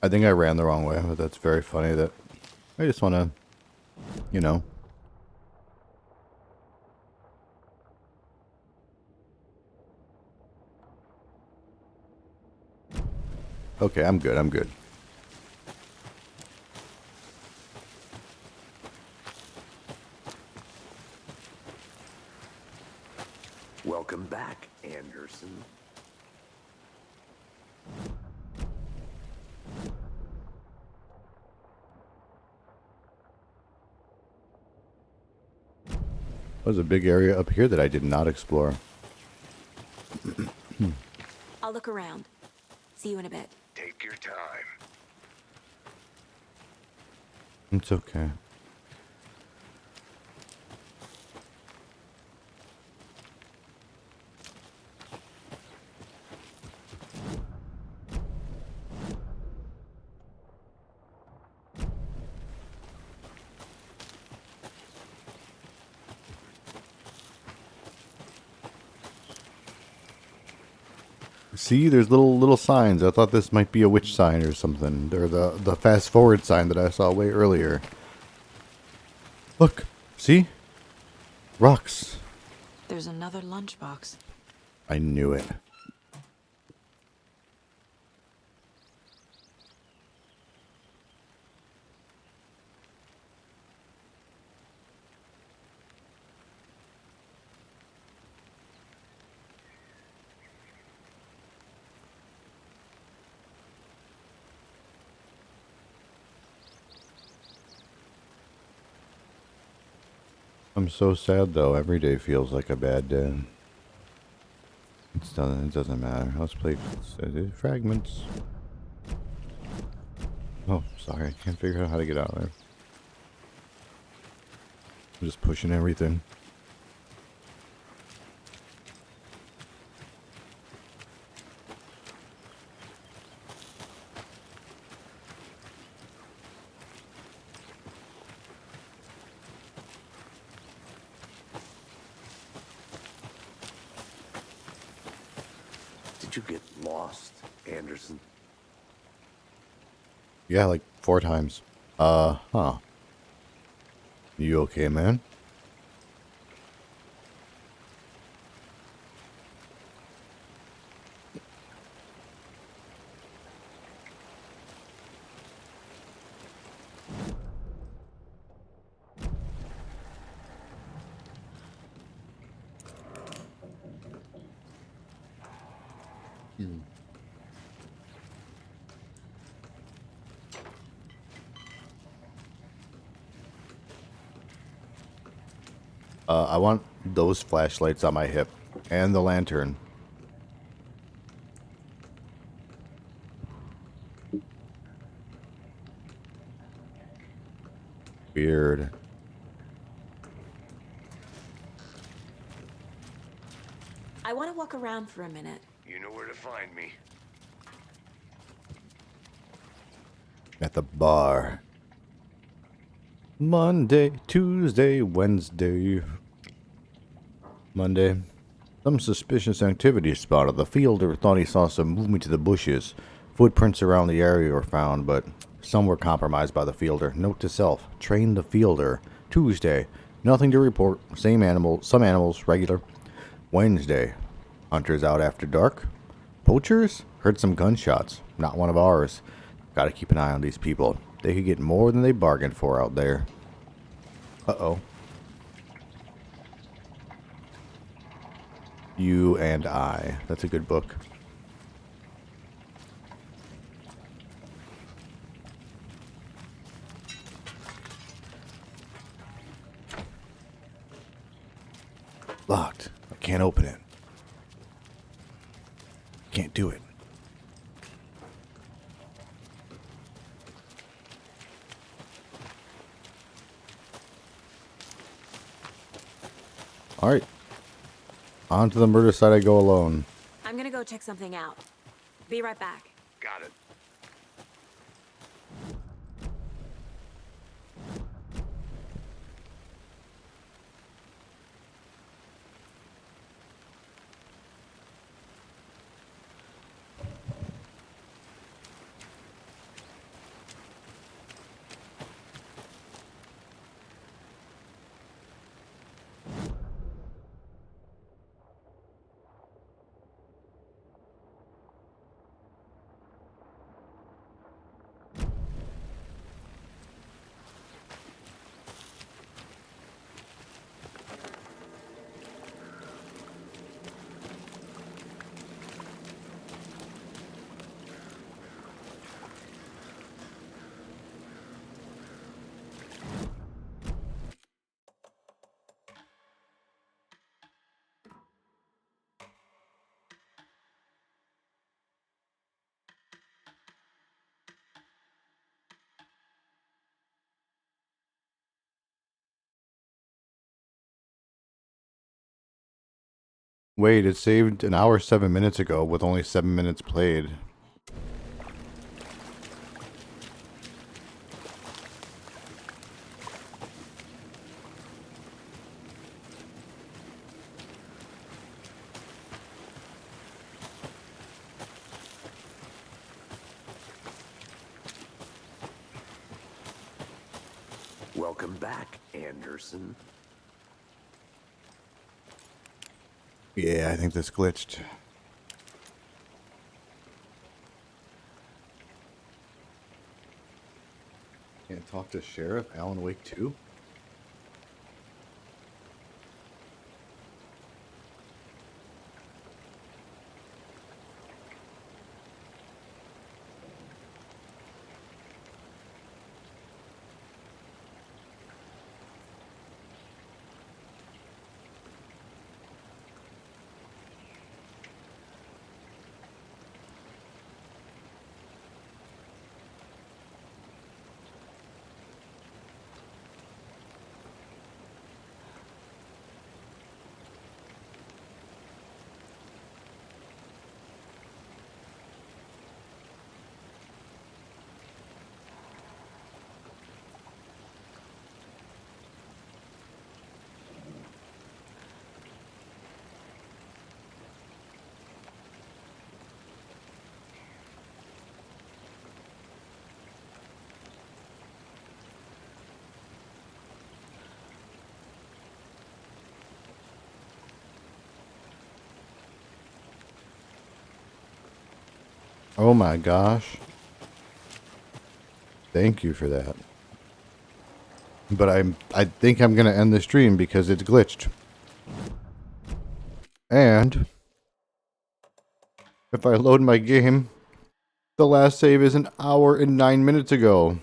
I think I ran the wrong way, but that's very funny that I just want to, you know. Okay, I'm good, I'm good. Welcome back, Anderson. There's a big area up here that I did not explore. I'll look around. See you in a bit. Take your time. It's okay. See, there's little signs. I thought this might be a witch sign or something. Or the fast forward sign that I saw way earlier. Look, see? Rocks. There's another lunchbox. I knew it. I'm so sad though. Every day feels like a bad day. It doesn't matter. Let's play fragments. Oh, sorry. I can't figure out how to get out of there. I'm just pushing everything. Did you get lost, Anderson? Yeah, like 4 times. Huh. You okay, man? I want those flashlights on my hip. And the lantern. Weird. I want to walk around for a minute. You know where to find me. At the bar. Monday, Tuesday, Wednesday. Monday. Some suspicious activity spotted. The fielder thought he saw some movement to the bushes. Footprints around the area were found, but some were compromised by the fielder. Note to self, train the fielder. Tuesday, nothing to report. Some animals, regular. Wednesday, hunters out after dark. Poachers? Heard some gunshots. Not one of ours. Gotta keep an eye on these people. They could get more than they bargained for out there. Uh-oh. You and I. That's a good book. Locked. I can't open it. Can't do it. Alright. On to the murder site I go alone. I'm gonna go check something out. Be right back. Got it. Wait, it saved an hour 7 minutes ago with only 7 minutes played. Welcome back, Anderson. Yeah, I think this glitched. Can't talk to Sheriff Alan Wake 2? Oh my gosh. Thank you for that. But I think I'm gonna end the stream because it's glitched. And if I load my game, the last save is an hour and 9 minutes ago.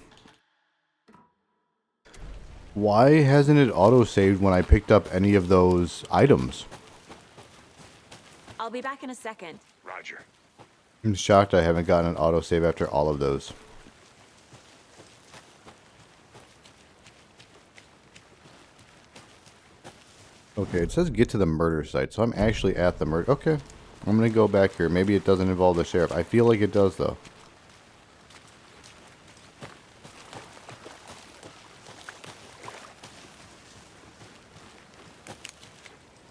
Why hasn't it auto-saved when I picked up any of those items? I'll be back in a second. Roger. I'm shocked I haven't gotten an autosave after all of those. Okay, it says get to the murder site, so I'm actually at the murder. Okay, I'm gonna go back here. Maybe it doesn't involve the sheriff. I feel like it does, though.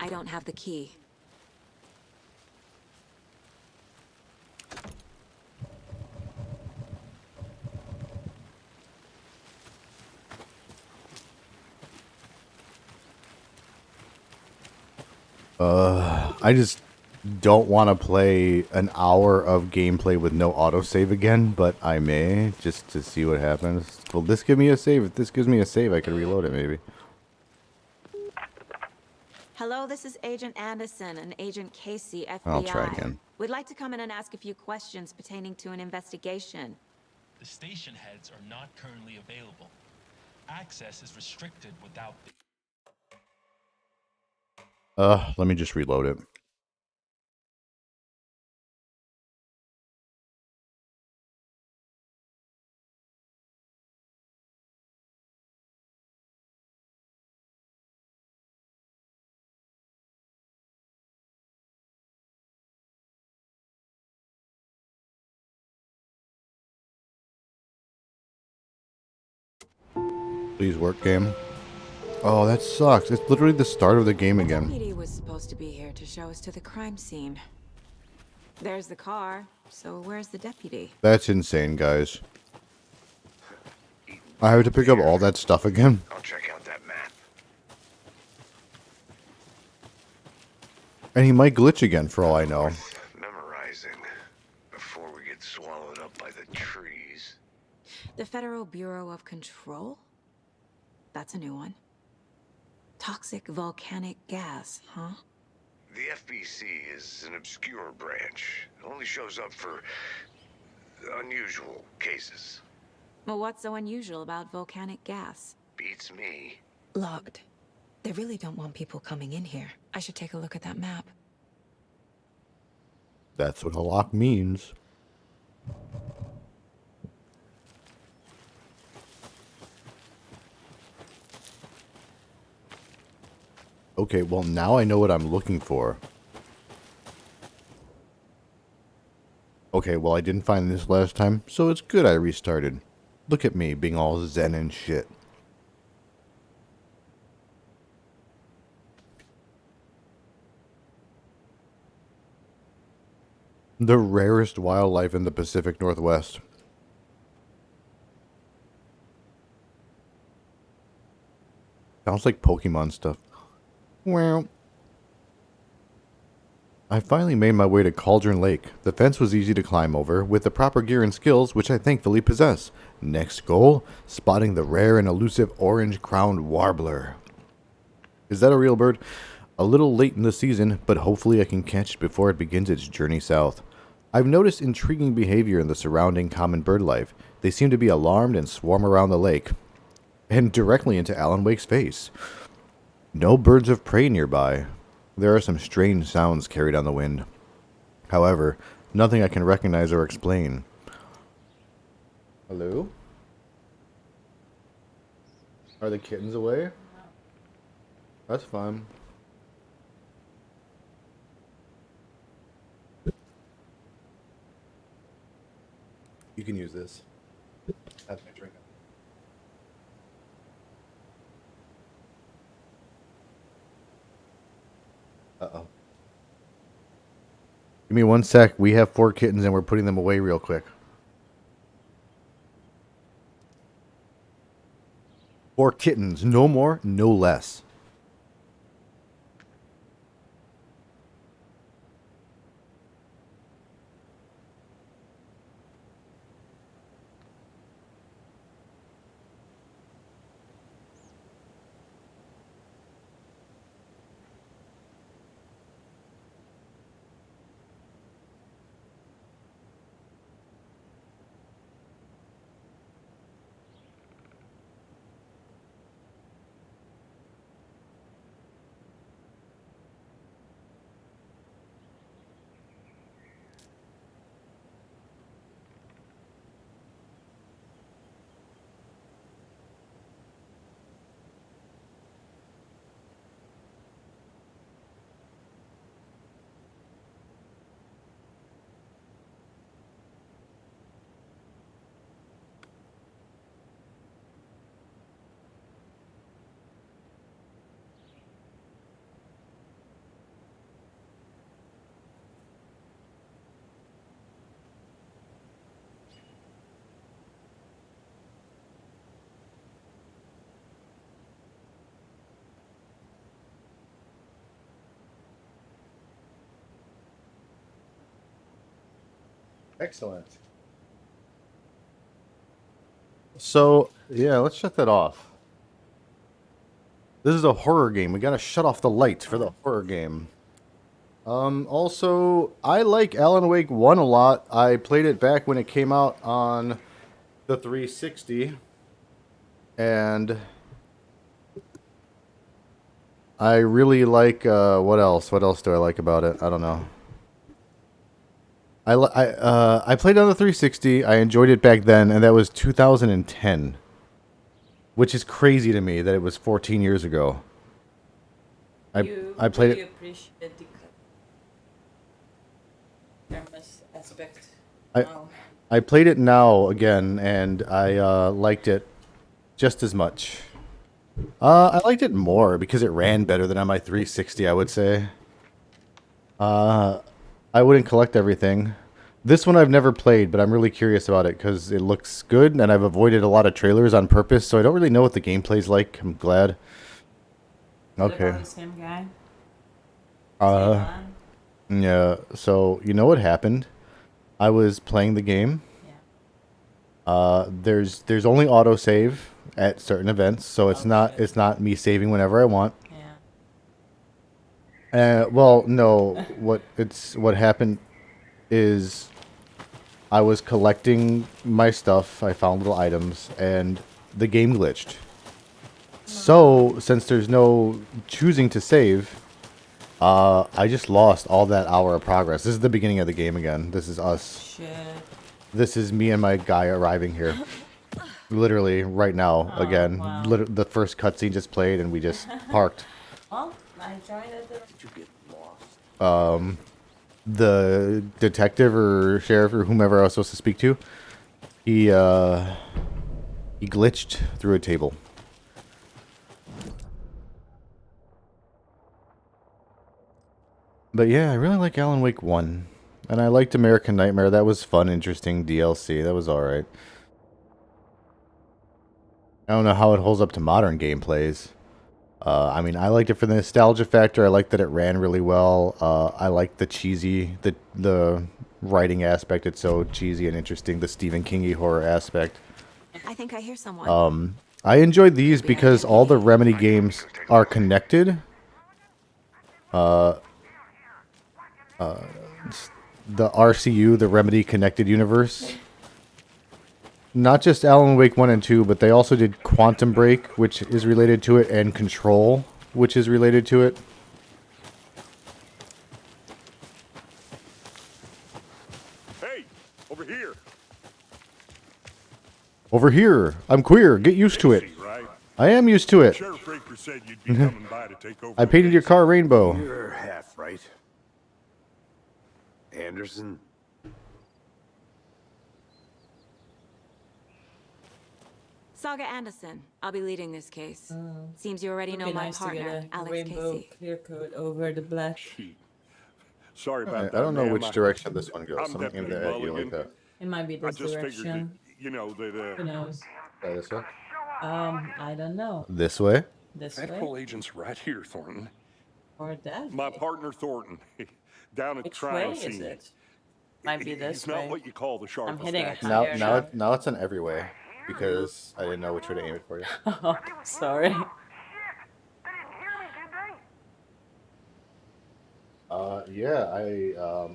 I don't have the key. I just don't want to play an hour of gameplay with no autosave again, but I may, just to see what happens. Will this give me a save? If this gives me a save, I can reload it, maybe. Hello, this is Agent Anderson and Agent Casey, FBI. I'll try again. We'd like to come in and ask a few questions pertaining to an investigation. The station heads are not currently available. Access is restricted without the... Let me just reload it. Please work, game. Oh, that sucks. It's literally the start of the game again. Deputy was supposed to be here to show us to the crime scene. There's the car, so where's the deputy? That's insane, guys. I have to pick up all that stuff again. I'll check out that map. And he might glitch again, for all I know. Memorizing before we get swallowed up by the trees. The Federal Bureau of Control? That's a new one. Toxic volcanic gas, huh? The FBC is an obscure branch. It only shows up for unusual cases. Well, what's so unusual about volcanic gas? Beats me. Locked. They really don't want people coming in here. I should take a look at that map. That's what a lock means. Okay, well now I know what I'm looking for. Okay, well I didn't find this last time, so it's good I restarted. Look at me being all zen and shit. The rarest wildlife in the Pacific Northwest. Sounds like Pokemon stuff. Well, I finally made my way to Cauldron Lake. The fence was easy to climb over, with the proper gear and skills, which I thankfully possess. Next goal, spotting the rare and elusive orange-crowned warbler. Is that a real bird? A little late in the season, but hopefully I can catch it before it begins its journey south. I've noticed intriguing behavior in the surrounding common bird life. They seem to be alarmed and swarm around the lake, and directly into Alan Wake's face. No birds of prey nearby. There are some strange sounds carried on the wind. However, nothing I can recognize or explain. Hello? Are the kittens away? That's fine. You can use this. That's my drink. Uh-oh. Give me 1 sec. We have 4 kittens and we're putting them away real quick. 4 kittens. No more, no less. Excellent. So, yeah, let's shut that off. This is a horror game. We gotta shut off the light for the horror game. Also, I like Alan Wake 1 a lot. I played it back when it came out on the 360. And I really like, what else? What else do I like about it? I don't know. I played it on the 360. I enjoyed it back then, and that was 2010. Which is crazy to me that it was 14 years ago. I played really it. appreciate the cameras aspect. I now. I played it now again, and I liked it just as much. I liked it more because it ran better than on my 360, I would say. I wouldn't collect everything. This one I've never played, but I'm really curious about it because it looks good, and I've avoided a lot of trailers on purpose, so I don't really know what the gameplay's like. I'm glad. Is it Okay. about the same guy? Uh, Same man? yeah, so you know what happened? I was playing the game. Yeah. There's only autosave at certain events, so it's not me saving whenever I want. Yeah. Well, no, what happened is I was collecting my stuff. I found little items, and the game glitched. So, since there's no choosing to save, I just lost all that hour of progress. This is the beginning of the game again. This is us. Shit. This is me and my guy arriving here. Literally, right now, Oh, again. wow. The first cutscene just played, and we just parked. Well, I joined it. Did you get lost? The detective or sheriff or whomever I was supposed to speak to, he glitched through a table. But yeah, I really like Alan Wake 1. And I liked American Nightmare. That was fun, interesting DLC. That was alright. I don't know how it holds up to modern gameplays. I mean, I liked it for the nostalgia factor. I liked that it ran really well. I liked the cheesy, the writing aspect. It's so cheesy and interesting. The Stephen Kingy horror aspect. I think I hear someone. I enjoyed these because all the Remedy games are connected. The RCU, the Remedy Connected Universe. Not just Alan Wake 1 and 2, but they also did Quantum Break, which is related to it, and Control, which is related to it. Hey, over here. Over here, I'm queer. Get used to it. Casey, right? I am used to it. Sheriff Raker said you'd be coming by to take over. I the painted your case. car rainbow. You're half right. Anderson? Saga Anderson. I'll be leading this case. Seems you already Would know be my nice to partner, get a Alex rainbow Casey. clear coat over the black. Gee. Sorry about Alright, that. I don't know ma'am. which direction this one goes. I'm I'm aiming Deputy it at you Mulligan. like that. It might be I this just figured that, direction. you know, that Who knows? This way? I don't know. This way? This federal way agents right here, Thornton. or that My way? partner Thornton, down at Which crime way is scene. it? Might be this He's not way. what you call the sharpest. hitting a axe. Now, There, now, now. now it's on every way because I didn't know which way to aim it for you. Oh, sorry. Shit! They didn't hear me, did they? Yeah,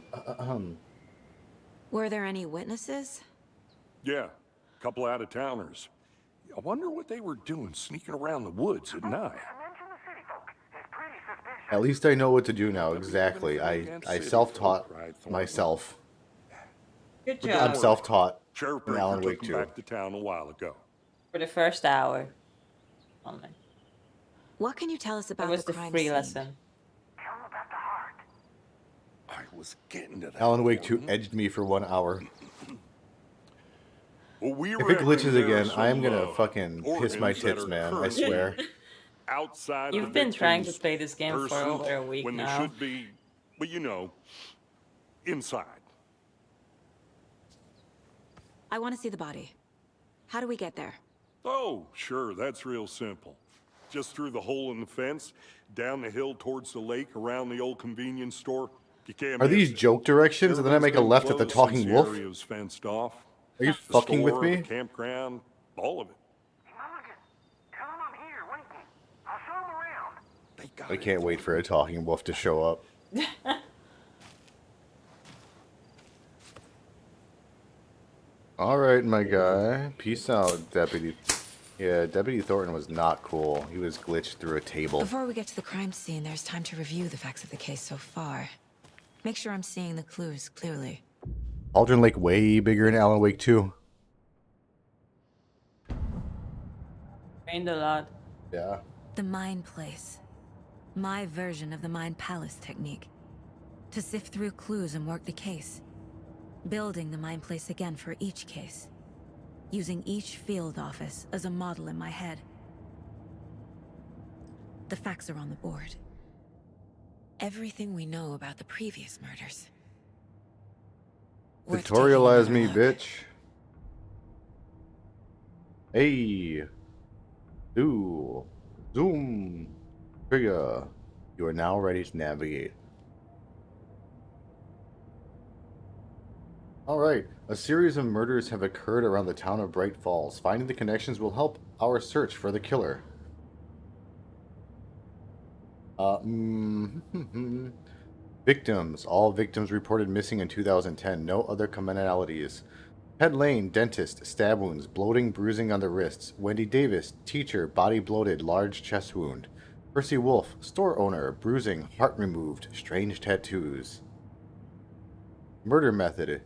Were there any witnesses? Yeah, a couple out of towners. I wonder what they were doing sneaking around the woods at night. Mention the city folk. It's pretty suspicious. At least I know what to do now. Exactly. I City self-taught folk, right, Thornton? myself. Good I'm job. self-taught. Sheriff in Baker Alan took Wake him 2. back to town a while ago. For the first hour. Only. What can you tell us That about was the the crime free scene? lesson. Tell them about the heart. I was getting to that. Alan Wake 2 Thornton. edged me for 1 hour. Well, we If it reckon glitches there again, are I am some, gonna fucking piss my organs that tits, are man. I currently swear. outside You've the been trying to victim's play this game for person over a week when now. they should be, but you know, inside. I want to see the body. How do we get there? Oh, sure, that's real simple. Just through the hole in the fence, down the hill towards the lake, around the old convenience store. You can't Are miss these it. joke directions, and then I make a Everything's left been at the closed talking since wolf? the area was fenced off. Are you The fucking with store, me? The campground, all of it. Mulligan, tell him I'm here, waiting. I'll show him around. They got I it. can't wait for a talking wolf to show up. Alright, my guy. Peace out, Deputy. Yeah, Deputy Thornton was not cool. He was glitched through a table. Before we get to the crime scene, there's time to review the facts of the case so far. Make sure I'm seeing the clues clearly. Cauldron Lake way bigger in Alan Wake 2. Trained a lot. Yeah. The Mind Place. My version of the Mind Palace technique. To sift through clues and work the case. Building the Mind Place again for each case. Using each field office as a model in my head. The facts are on the board. Everything we know about the previous murders. Worth taking Tutorialize another me, look. bitch. Hey. Do. Zoom. Trigger. You are now ready to navigate. Alright. A series of murders have occurred around the town of Bright Falls. Finding the connections will help our search for the killer. Victims. All victims reported missing in 2010. No other commonalities. Ted Lane, dentist, stab wounds, bloating, bruising on the wrists. Wendy Davis, teacher, body bloated, large chest wound. Percy Wolf, store owner, bruising, heart removed, strange tattoos. Murder method.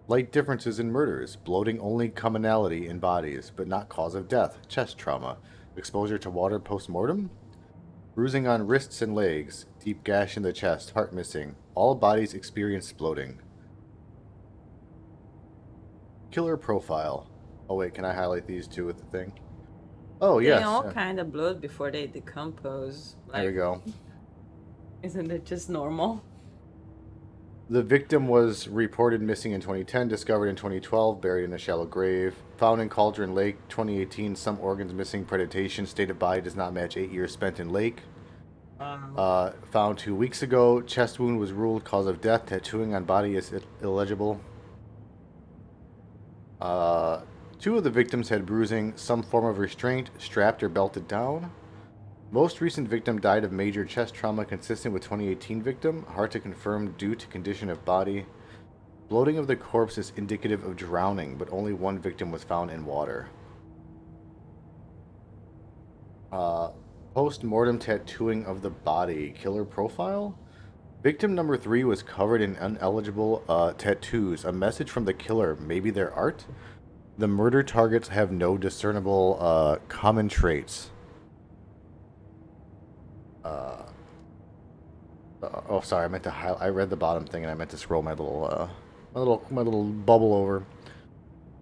Slight differences in murders. Bloating only commonality in bodies, but not cause of death. Chest trauma. Exposure to water post-mortem. Bruising on wrists and legs. Deep gash in the chest. Heart missing. All bodies experience bloating. Killer profile. Oh wait, can I highlight these two with the thing? Oh They yes. all kind of bloat before they decompose. Like, There we go. Isn't it just normal? The victim was reported missing in 2010, discovered in 2012, buried in a shallow grave. Found in Cauldron Lake, 2018, some organs missing, predation, state of body does not match 8 years spent in lake. Found 2 weeks ago, chest wound was ruled cause of death, tattooing on body is illegible. 2 of the victims had bruising, some form of restraint, strapped or belted down. Most recent victim died of major chest trauma consistent with 2018 victim. Hard to confirm due to condition of body. Bloating of the corpse is indicative of drowning, but only 1 victim was found in water. Post-mortem tattooing of the body. Killer profile? Victim number 3 was covered in ineligible tattoos. A message from the killer. Maybe their art? The murder targets have no discernible common traits. Oh, sorry. I meant to highlight. I read the bottom thing and I meant to scroll my little bubble over.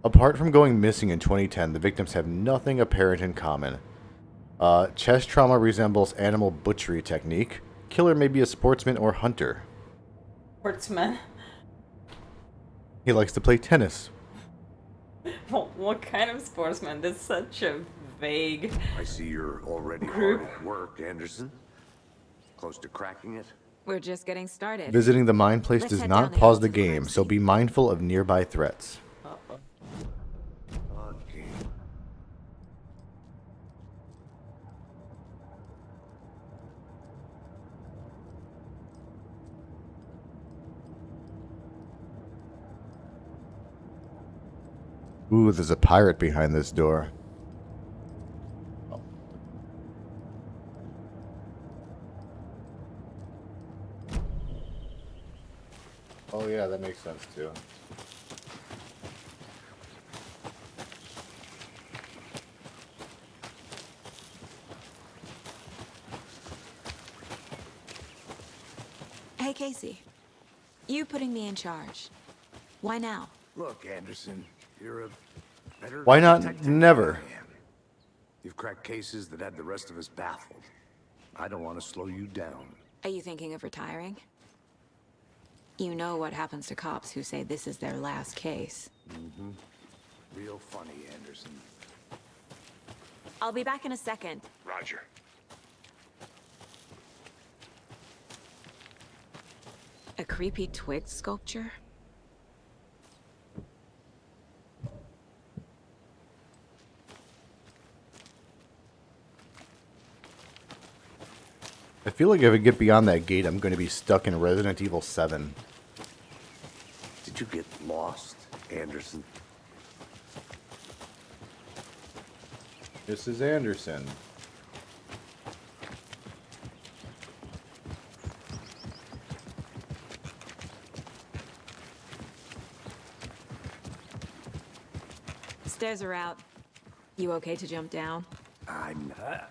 Apart from going missing in 2010, the victims have nothing apparent in common. Chest trauma resembles animal butchery technique. Killer may be a sportsman or hunter. Sportsman. He likes to play tennis. What kind of sportsman? That's such a vague. I see you're already Group. hard at work, Anderson. Close to cracking it. We're just getting started. Visiting the Mind Place Let's does head not down the pause hill the to the crime game, so scene. be mindful of nearby threats. Uh-oh. Okay. Ooh, there's a pirate behind this door. Oh yeah, that makes sense too. Hey, Casey. You putting me in charge. Why now? Look, Anderson, you're a better Why not detective never? than I am. You've cracked cases that had the rest of us baffled. I don't want to slow you down. Are you thinking of retiring? You know what happens to cops who say this is their last case. Real funny, Anderson. I'll be back in a second. Roger. A creepy twig sculpture? I feel like if I get beyond that gate, I'm going to be stuck in Resident Evil 7. Did you get lost, Anderson? This is Anderson. Stairs are out. You okay to jump down? I'm not.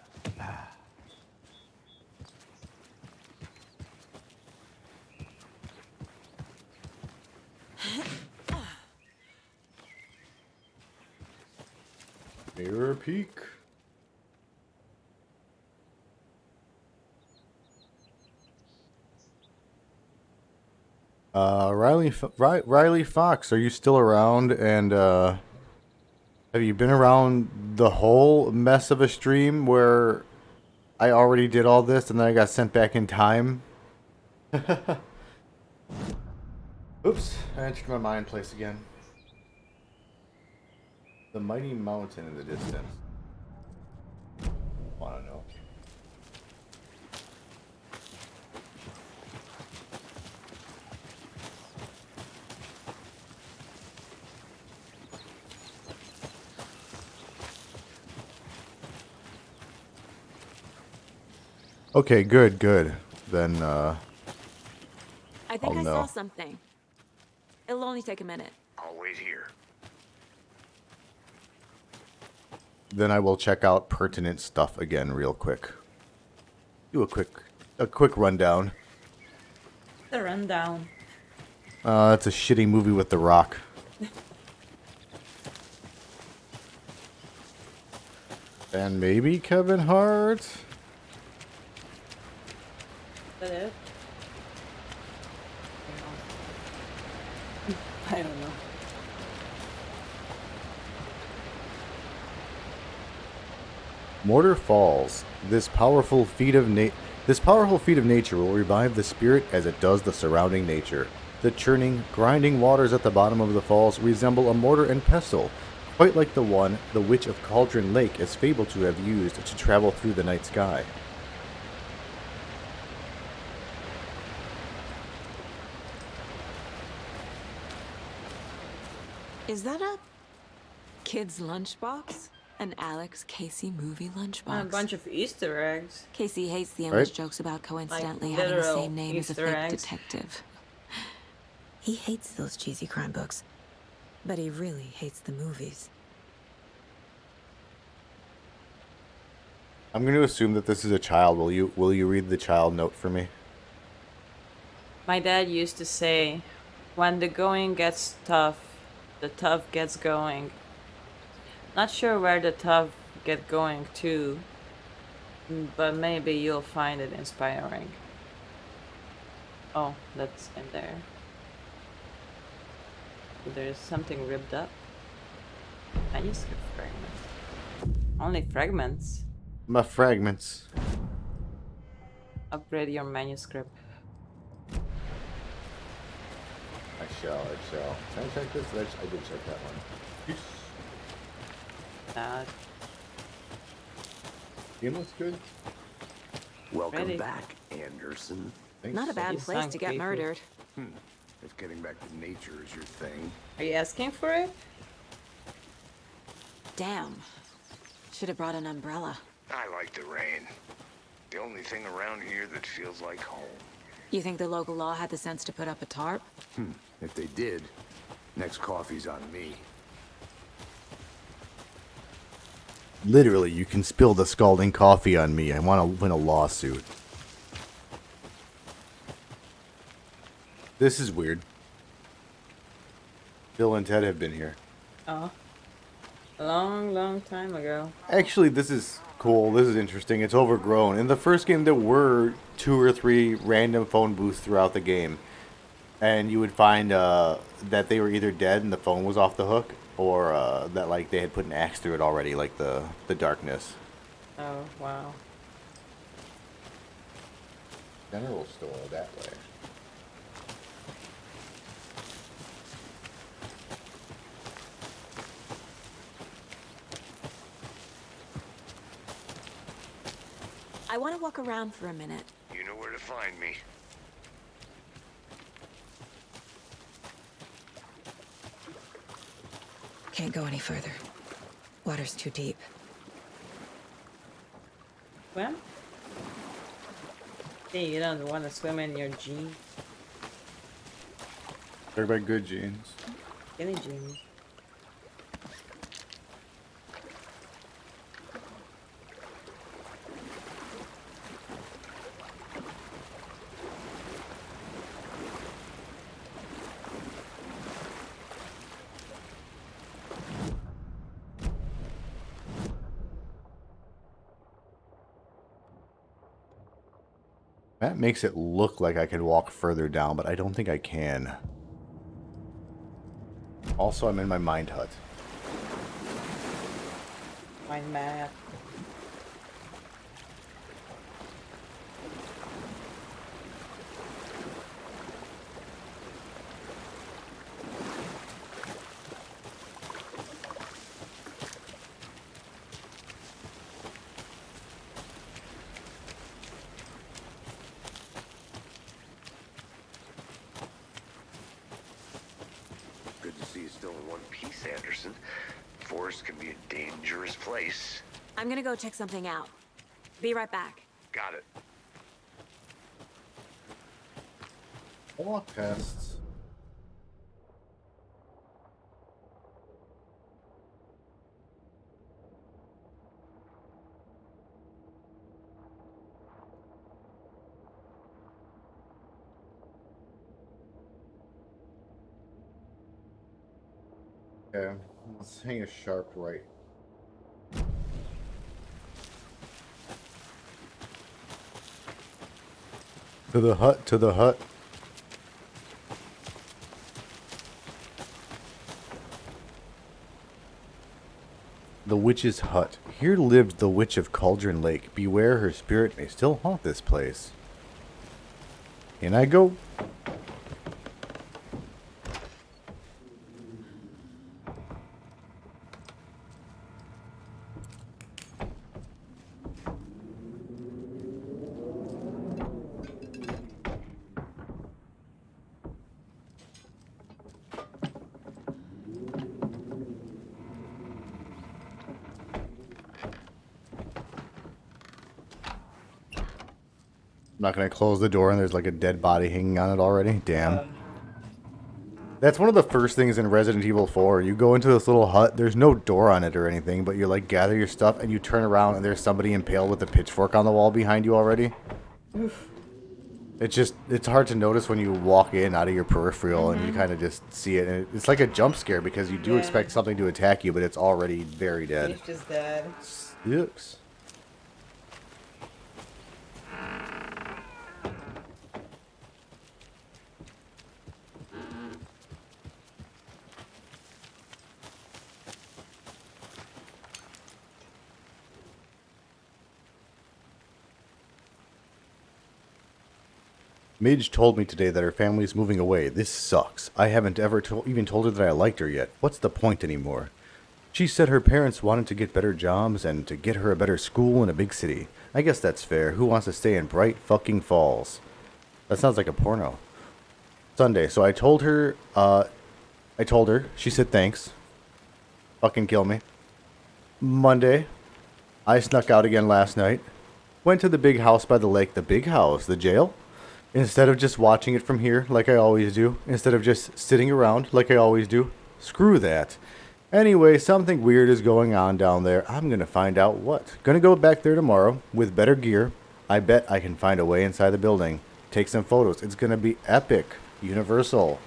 Mirror peek. Riley Fox, are you still around? And have you been around the whole mess of a stream where I already did all this and then I got sent back in time? Oops, I entered my mind place again. The mighty mountain in the distance. Wanna know? Okay, good. Then, I think I'll I know. saw something. It'll only take a minute. I'll wait here. Then I will check out pertinent stuff again real quick. Do a quick rundown. The rundown. It's a shitty movie with The Rock. And maybe Kevin Hart? That it? I don't know. Mortar Falls. This powerful feat of nature will revive the spirit as it does the surrounding nature. The churning, grinding waters at the bottom of the falls resemble a mortar and pestle, quite like the one the Witch of Cauldron Lake is fabled to have used to travel through the night sky. Is that a kid's lunchbox? An Alex Casey movie lunchbox? A bunch of Easter eggs. Casey hates the endless Right. jokes about coincidentally Like having the literal same name as a Easter fake eggs. detective. He hates those cheesy crime books, but he really hates the movies. I'm going to assume that this is a child. Will you read the child note for me? My dad used to say, when the going gets tough, the tough gets going. Not sure where the tough get going to, but maybe you'll find it inspiring. Oh, that's in there. There's something ripped up. Manuscript fragments. Only fragments. My fragments. Upgrade your manuscript. I shall. Can I check this? I did check that one. Yes. Game looks good. Welcome Ready. back, Anderson. Thanks. Not a bad You place sound to get creepy. murdered. If getting back to nature is your thing. Are you asking for it? Damn. Should have brought an umbrella. I like the rain. The only thing around here that feels like home. You think the local law had the sense to put up a tarp? If they did, next coffee's on me. Literally, you can spill the scalding coffee on me. I want to win a lawsuit. This is weird. Bill and Ted have been here. Oh. A long time ago. Actually, this is cool. This is interesting. It's overgrown. In the first game, there were 2 or 3 random phone booths throughout the game. And you would find that they were either dead and the phone was off the hook, or that like they had put an axe through it already, like the darkness. Oh, wow. General store that way. I want to walk around for a minute. You know where to find me. Can't go any further. Water's too deep. Swim? Hey, you don't want to swim in your jeans? Talk about good jeans. Skinny jeans. That makes it look like I can walk further down, but I don't think I can. Also, I'm in my mind hut. Mind map. Good to see you still in one piece, Anderson. Forest can be a dangerous place. I'm gonna go check something out. Be right back. Got it. Walk tests. Okay, let's hang a sharp right. To the hut, to the hut. The witch's hut. Here lived the witch of Cauldron Lake. Beware, her spirit may still haunt this place. In I go. I'm not gonna close the door and there's like a dead body hanging on it already. Damn. That's one of the first things in Resident Evil 4. You go into this little hut, there's no door on it or anything, but you like gather your stuff and you turn around and there's somebody impaled with a pitchfork on the wall behind you already. Oof. It's hard to notice when you walk in out of your peripheral and you kind of just see it. And it's like a jump scare because you do expect something to attack you, but it's already very dead. It's just dead. Yucks. Midge told me today that her family's moving away. This sucks. I haven't ever even told her that I liked her yet. What's the point anymore? She said her parents wanted to get better jobs and to get her a better school in a big city. I guess that's fair. Who wants to stay in Bright fucking Falls? That sounds like a porno. Sunday. So I told her, she said thanks. Fucking kill me. Monday. I snuck out again last night. Went to the big house by the lake. The big house? The jail? Instead of just watching it from here, like I always do. Instead of just sitting around, like I always do. Screw that. Anyway, something weird is going on down there. I'm gonna find out what. Gonna go back there tomorrow with better gear. I bet I can find a way inside the building. Take some photos. It's gonna be epic. Universal.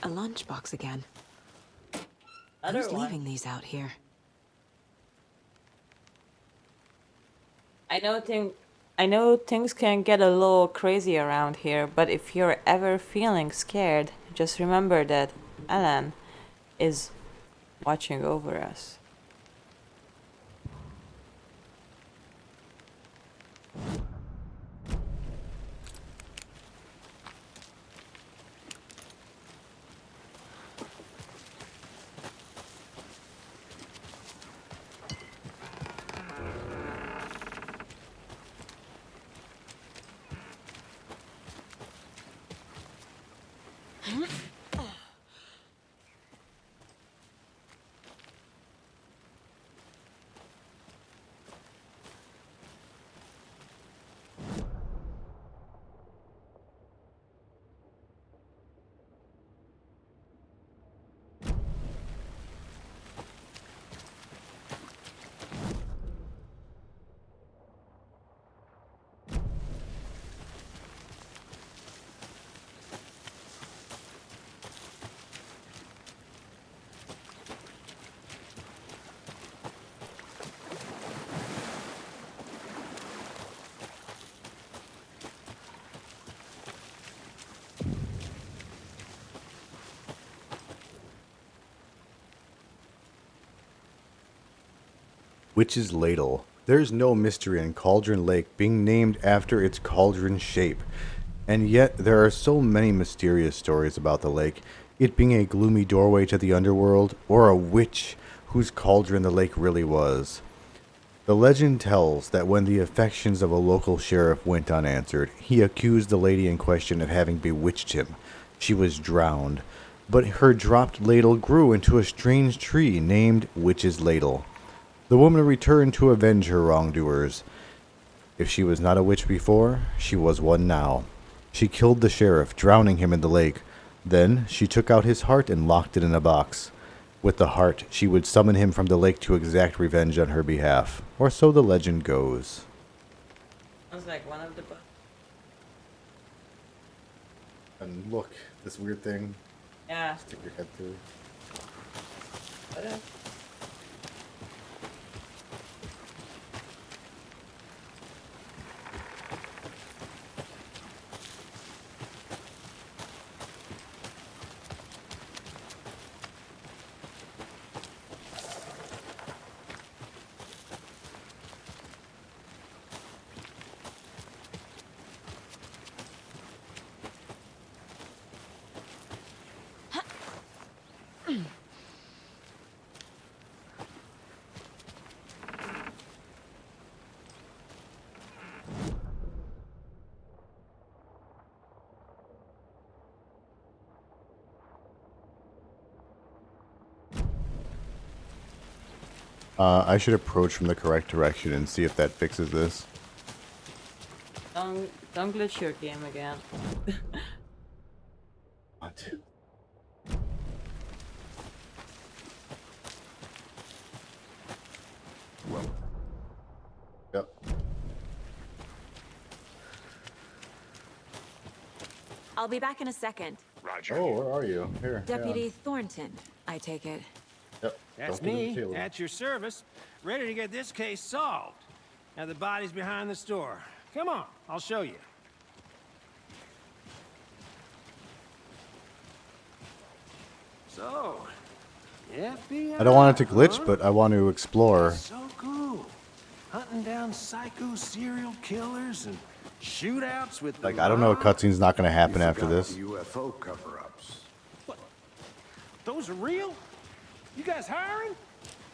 A lunchbox again. Other Who's one. leaving these out here? I know things can get a little crazy around here, but if you're ever feeling scared, just remember that Alan is watching over us. Witch's Ladle. There's no mystery in Cauldron Lake being named after its cauldron shape. And yet, there are so many mysterious stories about the lake, it being a gloomy doorway to the underworld, or a witch whose cauldron the lake really was. The legend tells that when the affections of a local sheriff went unanswered, he accused the lady in question of having bewitched him. She was drowned, but her dropped ladle grew into a strange tree named Witch's Ladle. The woman returned to avenge her wrongdoers. If she was not a witch before, she was one now. She killed the sheriff, drowning him in the lake. Then she took out his heart and locked it in a box. With the heart, she would summon him from the lake to exact revenge on her behalf. Or so the legend goes. Sounds like one of the books. And look, this weird thing. Yeah. Stick your head through. What I should approach from the correct direction and see if that fixes this. Don't glitch your game again. What? Yep. I'll be back in a second. Roger. Oh, where are you? Here. Deputy Thornton, I take it. Yep. That's Don't give me, the tail. at your service, ready to get this case solved. Now the body's behind the store. Come on, I'll show you. So, FBI. I don't want it to glitch, but I want to explore. So cool. Hunting down psycho serial killers and shootouts with the Like, I don't know, a mob. cutscene's not going to happen You after forgot this. the UFO cover-ups. What? Those are real? You guys hiring?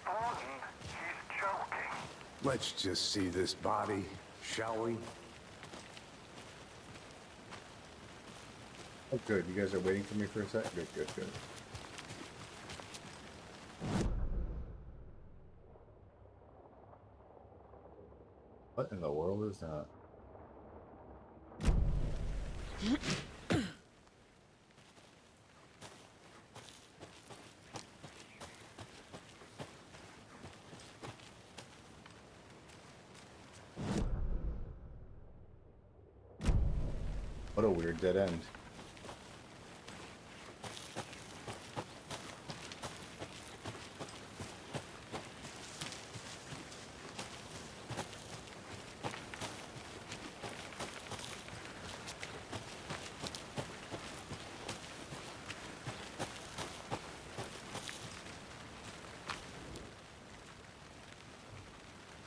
Thornton, he's joking. Let's just see this body, shall we? Oh, good. You guys are waiting for me for a sec? Good, good, good. What in the world is that? What a weird dead end.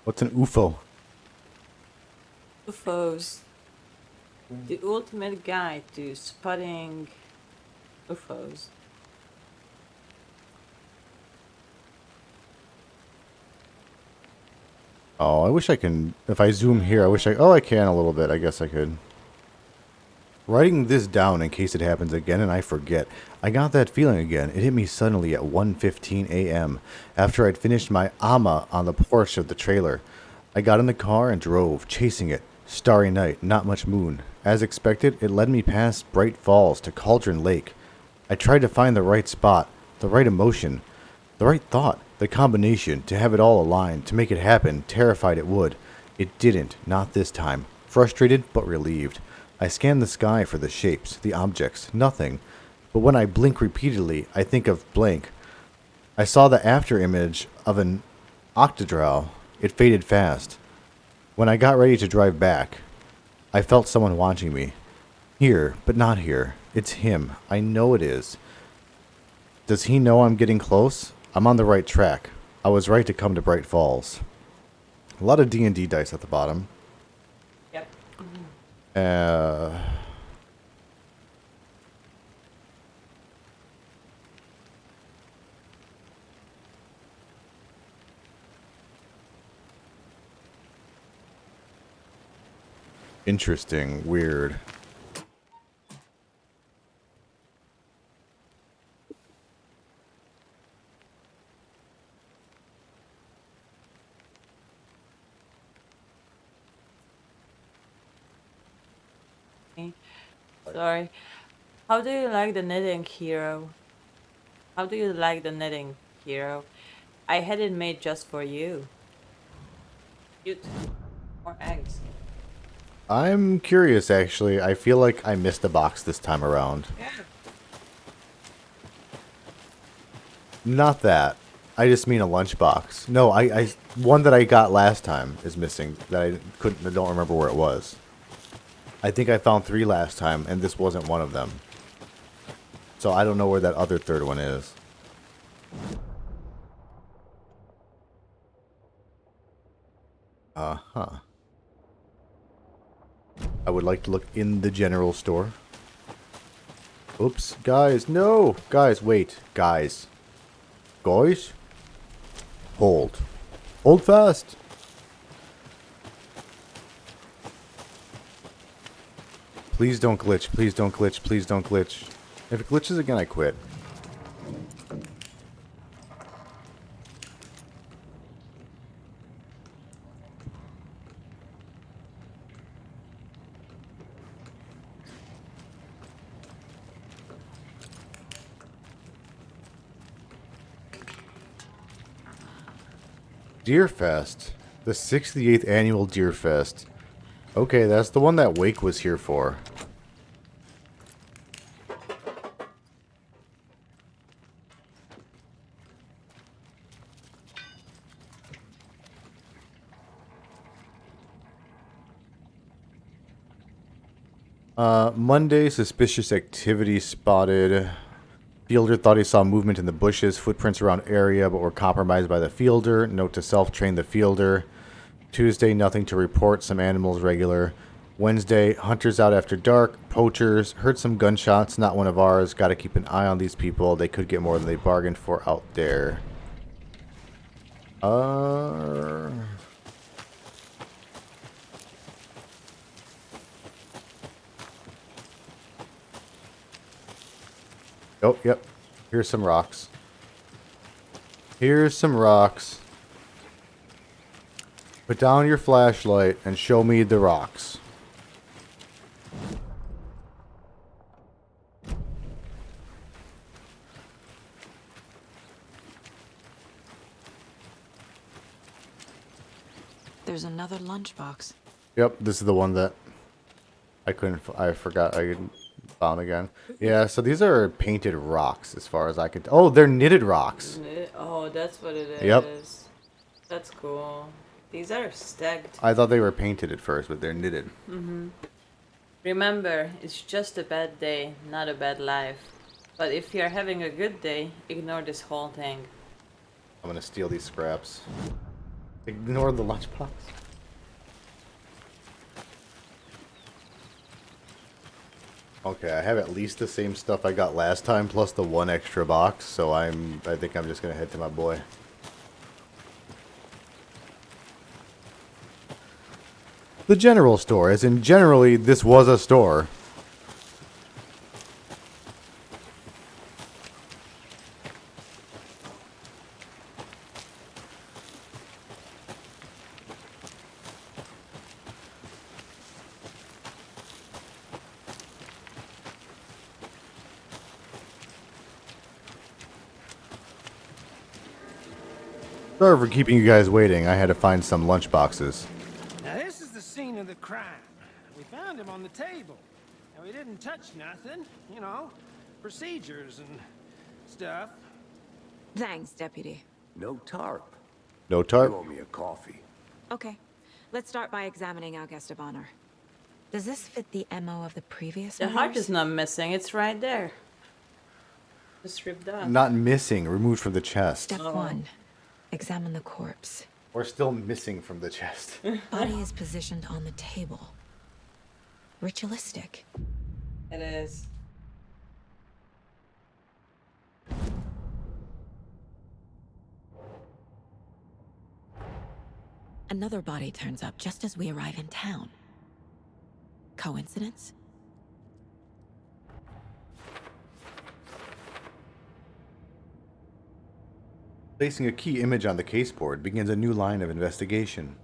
What's an UFO? UFOs. The ultimate guide to spotting UFOs. Oh, I wish I can. If I zoom here, I wish I. Oh, I can a little bit. I guess I could. Writing this down in case it happens again and I forget. I got that feeling again. It hit me suddenly at 1:15 a.m. after I'd finished my AMA on the porch of the trailer. I got in the car and drove, chasing it. Starry night, not much moon. As expected, it led me past Bright Falls to Cauldron Lake. I tried to find the right spot, the right emotion, the right thought, the combination, to have it all aligned, to make it happen, terrified it would. It didn't, not this time. Frustrated, but relieved. I scanned the sky for the shapes, the objects, nothing. But when I blink repeatedly, I think of blank. I saw the after image of an octodral. It faded fast. When I got ready to drive back, I felt someone watching me. Here, but not here. It's him. I know it is. Does he know I'm getting close? I'm on the right track. I was right to come to Bright Falls. A lot of D&D dice at the bottom. Yep. Interesting. Weird. Sorry. How do you like the knitting, hero? How do you like the knitting, hero? I had it made just for you. Cute. More eggs. I'm curious, actually. I feel like I missed a box this time around. Yeah. Not that. I just mean a lunchbox. No, I one that I got last time is missing. That I don't remember where it was. I think I found 3 last time, and this wasn't one of them. So I don't know where that other third one is. Uh-huh. I would like to look in the general store. Oops, guys, no! Guys, wait. Guys. Guys? Hold. Hold fast! Please don't glitch, please don't glitch, please don't glitch. If it glitches again, I quit. Deerfest. The 68th annual Deerfest. Okay, that's the one that Wake was here for. Monday, suspicious activity spotted. Fielder thought he saw movement in the bushes, footprints around area, but were compromised by the fielder. Note to self, train the fielder. Tuesday, nothing to report, some animals regular. Wednesday, hunters out after dark, poachers, heard some gunshots, not one of ours. Gotta keep an eye on these people, they could get more than they bargained for out there. Oh, yep. Here's some rocks. Here's some rocks. Put down your flashlight and show me the rocks. There's another lunchbox. Yep, this is the one that I forgot I found again. Yeah, so these are painted rocks as far as I could. Oh, they're knitted rocks. Oh, that's what it is. Yep. That's cool. These are stacked. I thought they were painted at first, but they're knitted. Remember, it's just a bad day, not a bad life. But if you're having a good day, ignore this whole thing. I'm gonna steal these scraps. Ignore the lunchbox. Okay, I have at least the same stuff I got last time, plus the 1 extra box, so I think I'm just gonna head to my boy. The general store, as in generally this was a store. Sorry for keeping you guys waiting. I had to find some lunch boxes. Now this is the scene of the crime. We found him on the table. And we didn't touch nothing, you know, procedures and stuff. Thanks, Deputy. No tarp. No tarp? You owe me a coffee. Okay, let's start by examining our guest of honor. Does this fit the MO of the previous The heart murders? is not missing, it's right there. Just ripped off. Not missing, removed from the chest. Step 1. Examine the corpse. Or still missing from the chest. Body is positioned on the table. Ritualistic. It is. Another body turns up just as we arrive in town. Coincidence? Placing a key image on the case board begins a new line of investigation.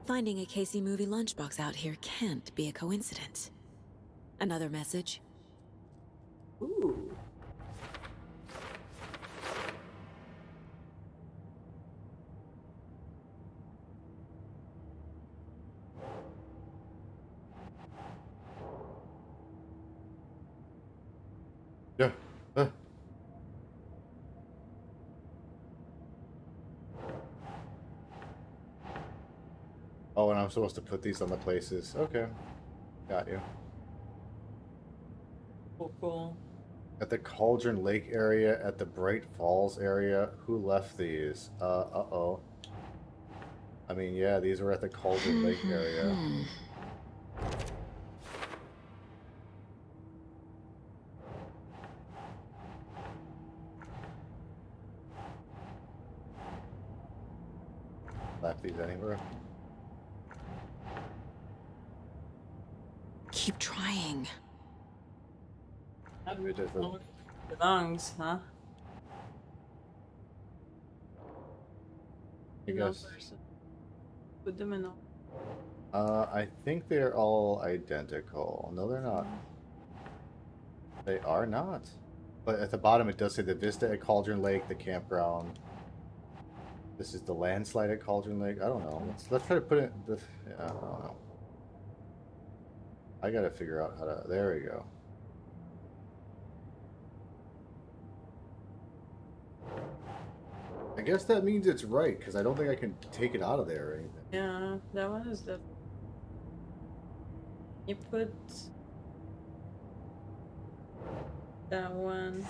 Finding a Casey movie lunchbox out here can't be a coincidence. Another message? Ooh. Yeah. Oh, and I'm supposed to put these on the places. Okay. Got you. Cool. At the Cauldron Lake area, at the Bright Falls area, who left these? Uh-oh. I mean, yeah, these were at the Cauldron Lake area. Left these anywhere? Keep trying. Maybe it doesn't. Belongs, huh? I guess. Put them in. I think they're all identical. No, they're not. They are not. But at the bottom it does say the vista at Cauldron Lake, the campground. This is the landslide at Cauldron Lake. I don't know. Let's try to put it. Yeah, I don't know. I gotta figure out how to. There we go. I guess that means it's right because I don't think I can take it out of there or anything. Yeah, that one is the. You put that one.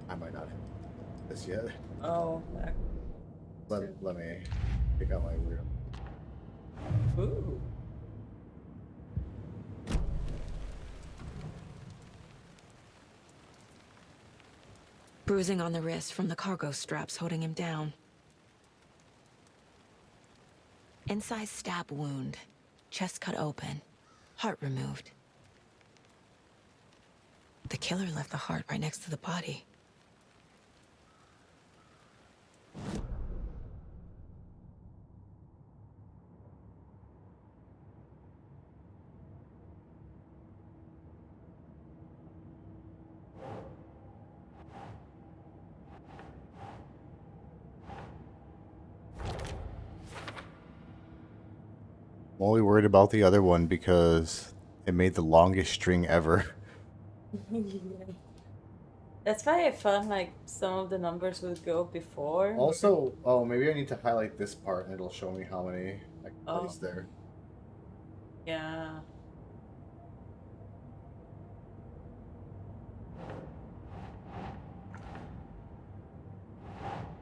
I might not have this yet. Oh, that. Let me pick out my weird. Ooh. Bruising on the wrist from the cargo straps holding him down. Inside stab wound. Chest cut open. Heart removed. The killer left the heart right next to the body. I'm only worried about the other one because it made the longest string ever. That's why I thought like some of the numbers would go before. Also, oh, maybe I need to highlight this part and it'll show me how many I can place there. Yeah.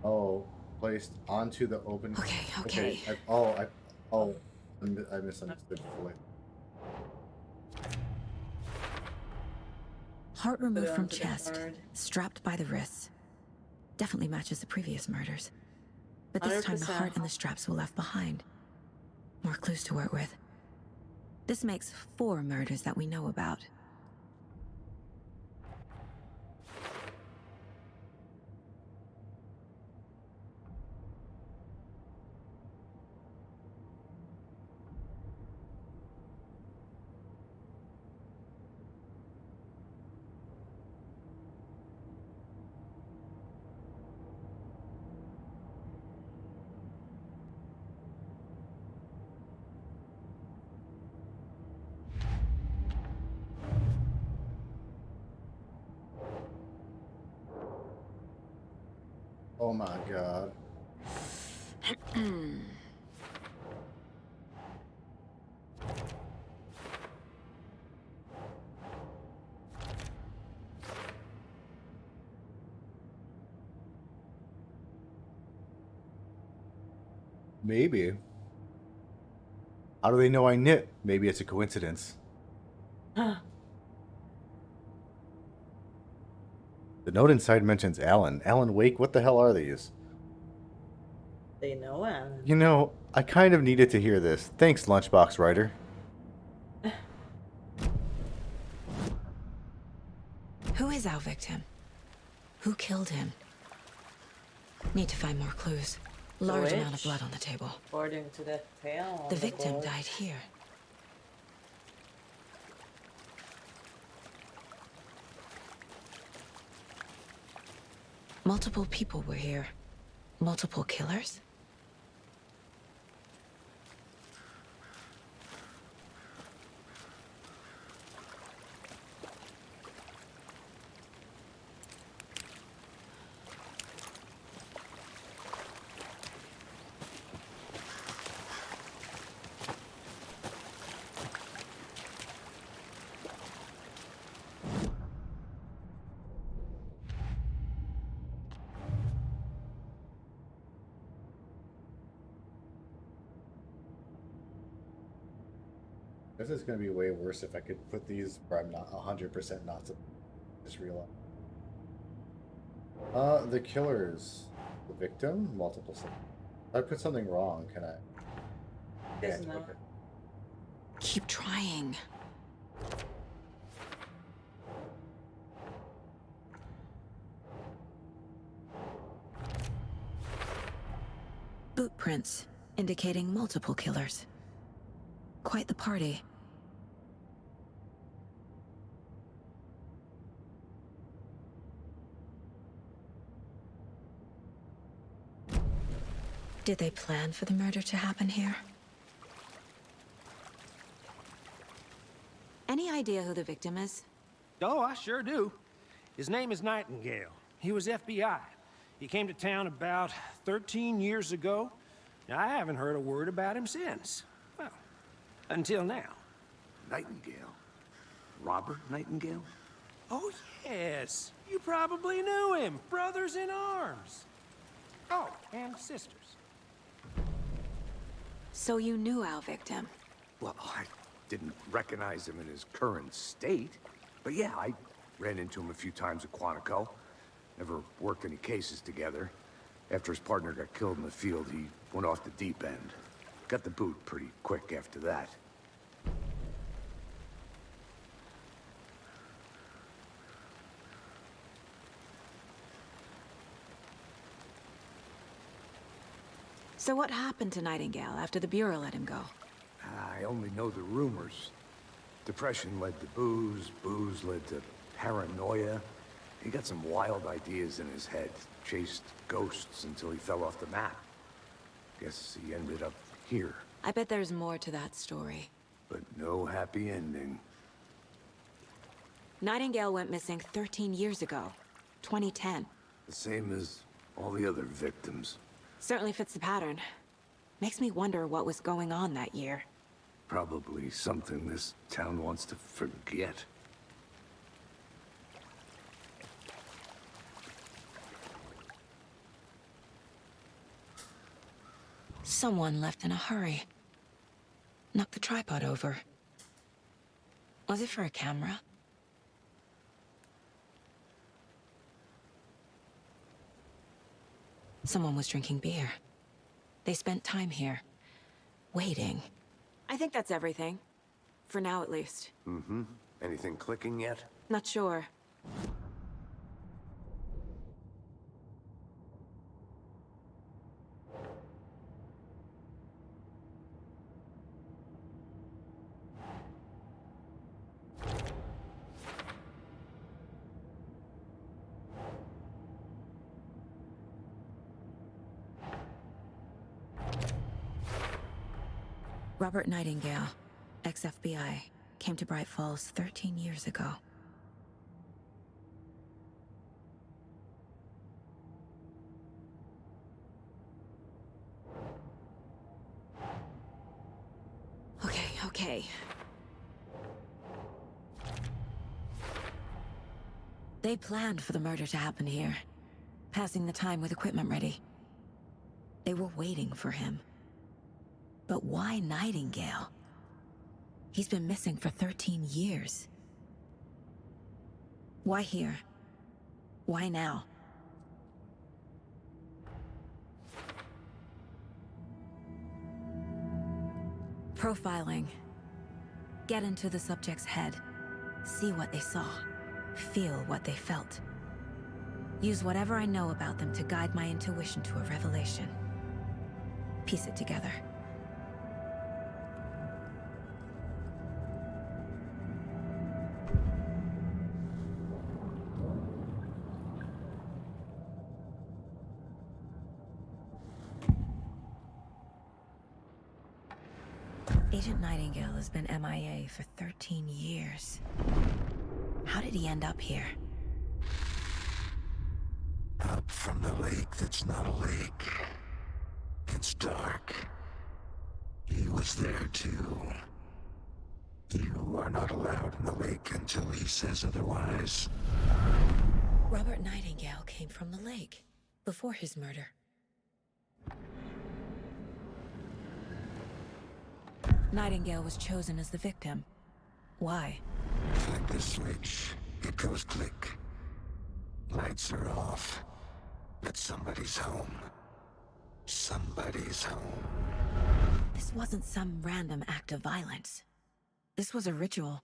Oh, placed onto the open. Okay. Oh, I misunderstood fully. Heart Put it removed from onto the chest, card. strapped by the wrists. Definitely matches the previous murders. But this time the 100%. heart and the straps were left behind. More clues to work with. This makes 4 murders that we know about. Oh my god. Maybe. How do they know I knit? Maybe it's a coincidence. The note inside mentions Alan. Alan Wake, what the hell are these? They know Alan. You know, I kind of needed to hear this. Thanks, Lunchbox Writer. Who is our victim? Who killed him? Need to find more clues. Large amount of witch. blood on the table. According to that tale. on The victim board. died here. Multiple people were here. Multiple killers? This is going to be way worse if I could put these where I'm not 100% not to just realize. The killers. The victim? Multiple. If I put something wrong, can I? Doesn't Can't, know. okay. Keep trying. Boot prints, indicating multiple killers. Quite the party. Did they plan for the murder to happen here? Any idea who the victim is? Oh, I sure do. His name is Nightingale. He was FBI. He came to town about 13 years ago. Now, I haven't heard a word about him since. Well, until now. Nightingale? Robert Nightingale? Oh, yes. You probably knew him. Brothers in arms. Oh, and sisters. So you knew our victim? Well, I didn't recognize him in his current state. But yeah, I ran into him a few times at Quantico. Never worked any cases together. After his partner got killed in the field, he went off the deep end. Got the boot pretty quick after that. So what happened to Nightingale after the Bureau let him go? I only know the rumors. Depression led to booze, booze led to paranoia. He got some wild ideas in his head, chased ghosts until he fell off the map. Guess he ended up here, I bet there's more to that story. but no happy ending. Nightingale went missing 13 years ago. 2010. The same as all the other victims. Certainly fits the pattern. Makes me wonder what was going on that year. Probably something this town wants to forget. Someone left in a hurry. Knocked the tripod over. Was it for a camera? Someone was drinking beer. They spent time here, waiting. I think that's everything. For now, at least. Mm-hmm. Anything clicking yet? Not sure. Robert Nightingale, ex-FBI, came to Bright Falls 13 years ago. Okay. They planned for the murder to happen here, passing the time with equipment ready. They were waiting for him. But why Nightingale? He's been missing for 13 years. Why here? Why now? Profiling. Get into the subject's head. See what they saw. Feel what they felt. Use whatever I know about them to guide my intuition to a revelation. Piece it together. Agent Nightingale has been MIA for 13 years. How did he end up here? Up from the lake that's not a lake. It's dark. He was there too. You are not allowed in the lake until he says otherwise. Robert Nightingale came from the lake, before his murder. Nightingale was chosen as the victim. Why? Flick the switch. It goes click. Lights are off. But somebody's home. Somebody's home. This wasn't some random act of violence. This was a ritual.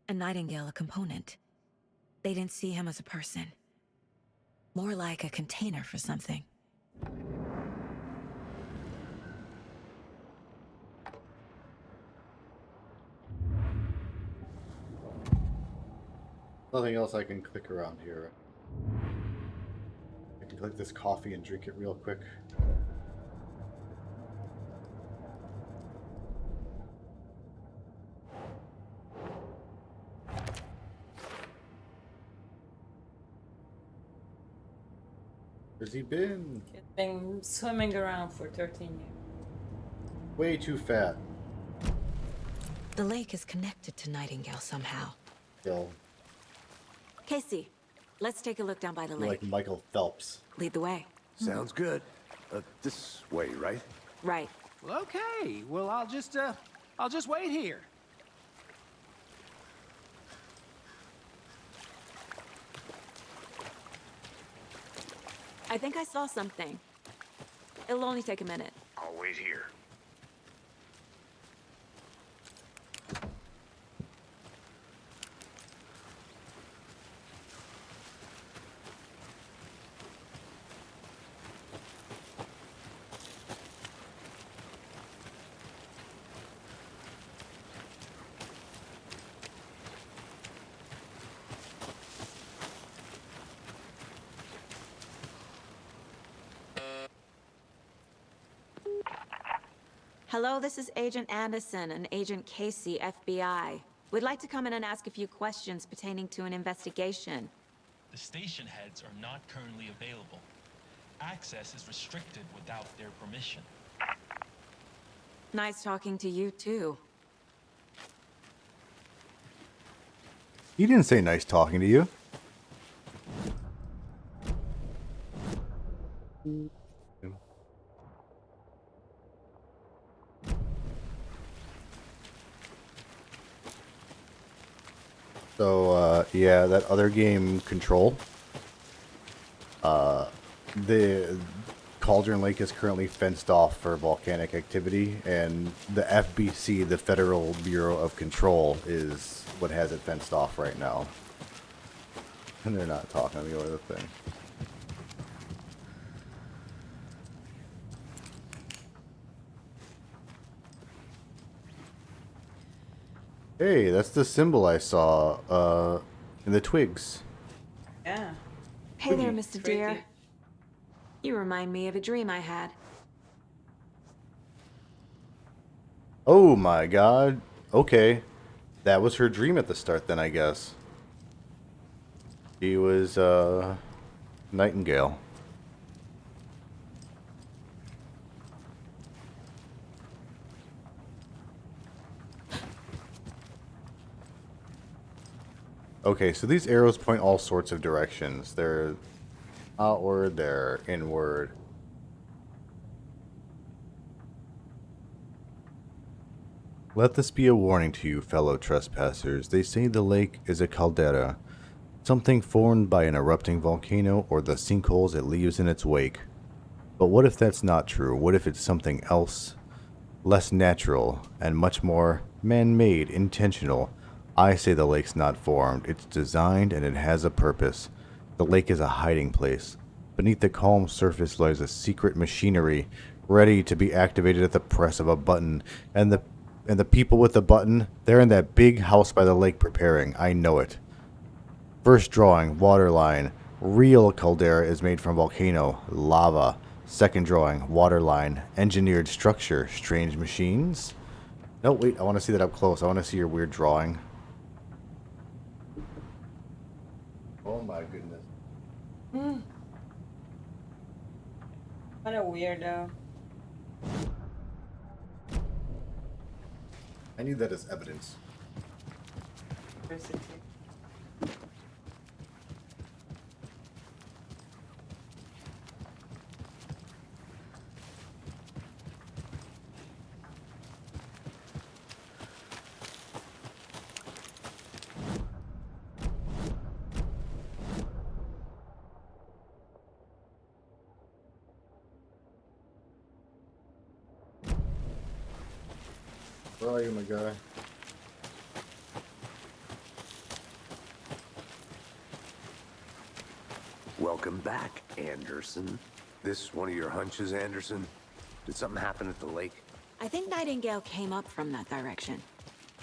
And Nightingale a component. They didn't see him as a person. More like a container for something. Nothing else I can click around here. I can click this coffee and drink it real quick. Where's he been? He's been swimming around for 13 years. Way too fat. The lake is connected to Nightingale somehow. Still. Casey, let's take a look down by the lake. Like Michael Phelps. Lead the way. Sounds good. This way, right? Right. Well, okay. Well, I'll just wait here. I think I saw something. It'll only take a minute. I'll wait here. Hello, this is Agent Anderson and Agent Casey, FBI. We'd like to come in and ask a few questions pertaining to an investigation. The station heads are not currently available. Access is restricted without their permission. Nice talking to you, too. He didn't say nice talking to you. So, yeah, that other game, Control, the Cauldron Lake is currently fenced off for volcanic activity, and the FBC, the Federal Bureau of Control, is what has it fenced off right now. And they're not talking to me over the thing. Hey, that's the symbol I saw, in the twigs. Yeah. Hey there, Mr. Creepy. Deer. You remind me of a dream I had. Oh my god. Okay. That was her dream at the start then, I guess. She was, Nightingale. Okay, so these arrows point all sorts of directions. They're outward, they're inward. Let this be a warning to you, fellow trespassers. They say the lake is a caldera, something formed by an erupting volcano or the sinkholes it leaves in its wake. But what if that's not true? What if it's something else? Less natural and much more man-made, intentional. I say the lake's not formed. It's designed and it has a purpose. The lake is a hiding place. Beneath the calm surface lies a secret machinery, ready to be activated at the press of a button. And the people with the button, they're in that big house by the lake preparing. I know it. First drawing, waterline. Real caldera is made from volcano, lava. Second drawing, waterline. Engineered structure, strange machines. No, wait, I want to see that up close. I want to see your weird drawing. Oh my goodness. What a weirdo. I need that as evidence. Where are you, my guy? Welcome back, Anderson. This one of your hunches, Anderson? Did something happen at the lake? I think Nightingale came up from that direction.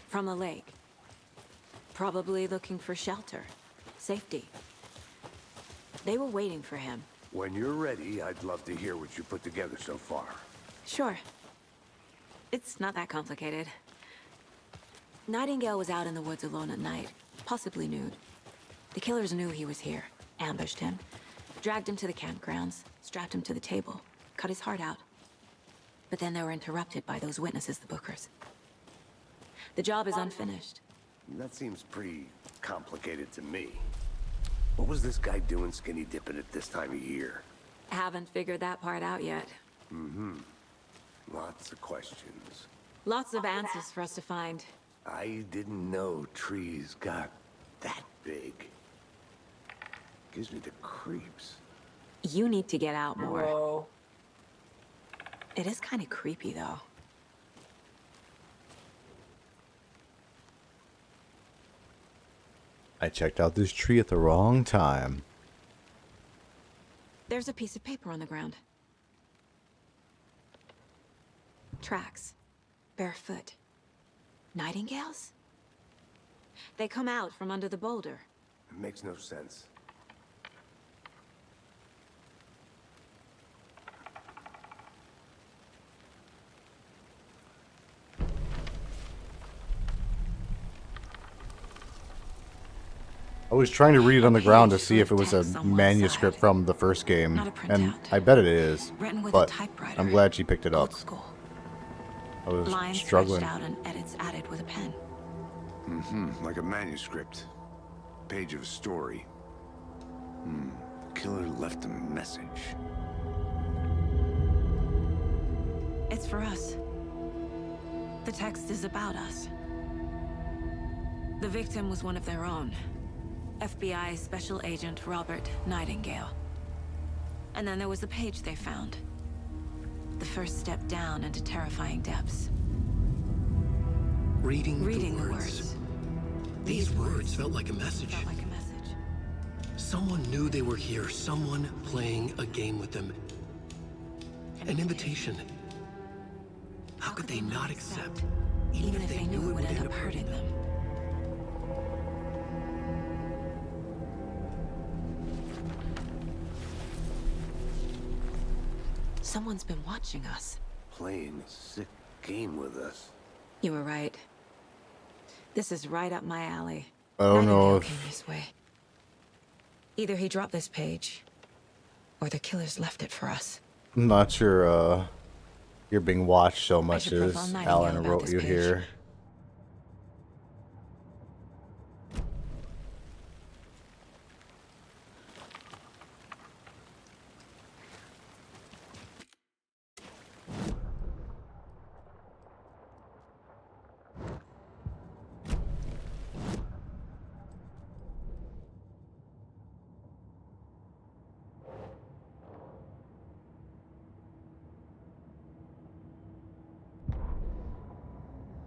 From the lake. Probably looking for shelter. Safety. They were waiting for him. When you're ready, I'd love to hear what you put together so far. Sure. It's not that complicated. Nightingale was out in the woods alone at night, possibly nude. The killers knew he was here, ambushed him, dragged him to the campgrounds, strapped him to the table, cut his heart out. But then they were interrupted by those witnesses, the Bookers. The job is unfinished. That seems pretty complicated to me. What was this guy doing skinny dipping at this time of year? Haven't figured that part out yet. Mm-hmm. Lots of questions. Lots of answers for us to find. I didn't know trees got that big. Gives me the creeps. You need to get out more. Whoa. It is kind of creepy, though. I checked out this tree at the wrong time. There's a piece of paper on the ground. Tracks. Barefoot. Nightingales? They come out from under the boulder. It makes no sense. I was trying to read it on the ground to see if it was a manuscript from the first game, and I bet it is, but I'm glad she picked it up. I was Lines struggling. sketched out and edits added with a pen. Mm-hmm. Like a manuscript. Page of a story. Killer left a message. It's for us. The text is about us. The victim was one of their own. FBI Special Agent Robert Nightingale. And then there was the page they found. The first step down into terrifying depths. Reading the words. These words felt like a message. Someone knew they were here. Someone playing a game with them. An invitation. How could they not accept, even if they knew it would end up hurting them? Someone's been watching us. Playing a sick game with us. You were right. This is right up my alley. I don't know Nightingale if... came this way. Either he dropped this page, or the killers left it for us. I'm not sure, you're being watched so much should as profile Nightingale Alan about wrote this you page. here.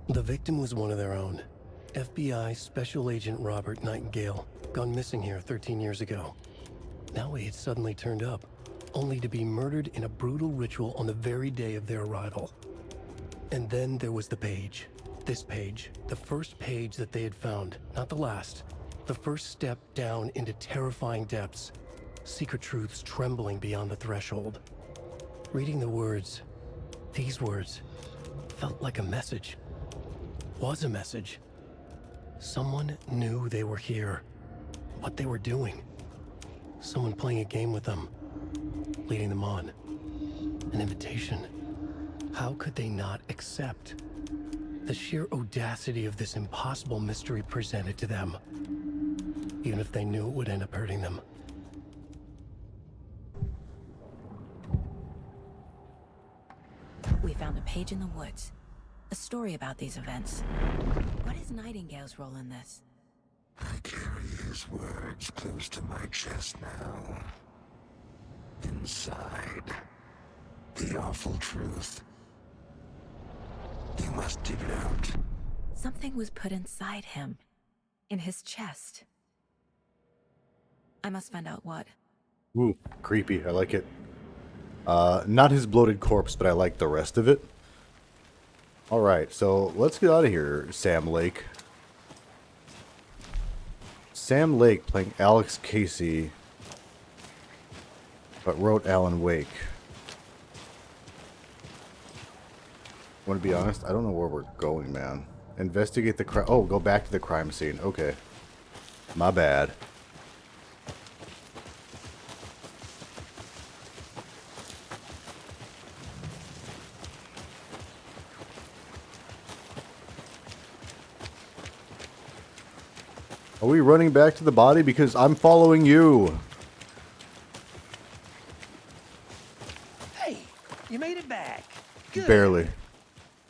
The victim was one of their own. FBI Special Agent Robert Nightingale, gone missing here 13 years ago. Now he had suddenly turned up, only to be murdered in a brutal ritual on the very day of their arrival. And then there was the page. This page, the first page that they had found, not the last. The first step down into terrifying depths. Secret truths trembling beyond the threshold. Reading the words, these words, felt like a message. Was a message. Someone knew they were here. What they were doing. Someone playing a game with them. Leading them on. An invitation. How could they not accept? The sheer audacity of this impossible mystery presented to them. Even if they knew it would end up hurting them. We found a page in the woods. A story about these events. What is Nightingale's role in this? I carry his words close to my chest now. Inside, the awful truth. You must dig it out. Something was put inside him. In his chest. I must find out what. Ooh, creepy. I like it. Not his bloated corpse, but I like the rest of it. Alright, so let's get out of here, Sam Lake. Sam Lake playing Alex Casey, but wrote Alan Wake. Want to be honest? I don't know where we're going, man. Investigate the crime. Oh, go back to the crime scene. Okay. My bad. Are we running back to the body? Because I'm following you. Hey, you made it back. Good. Barely.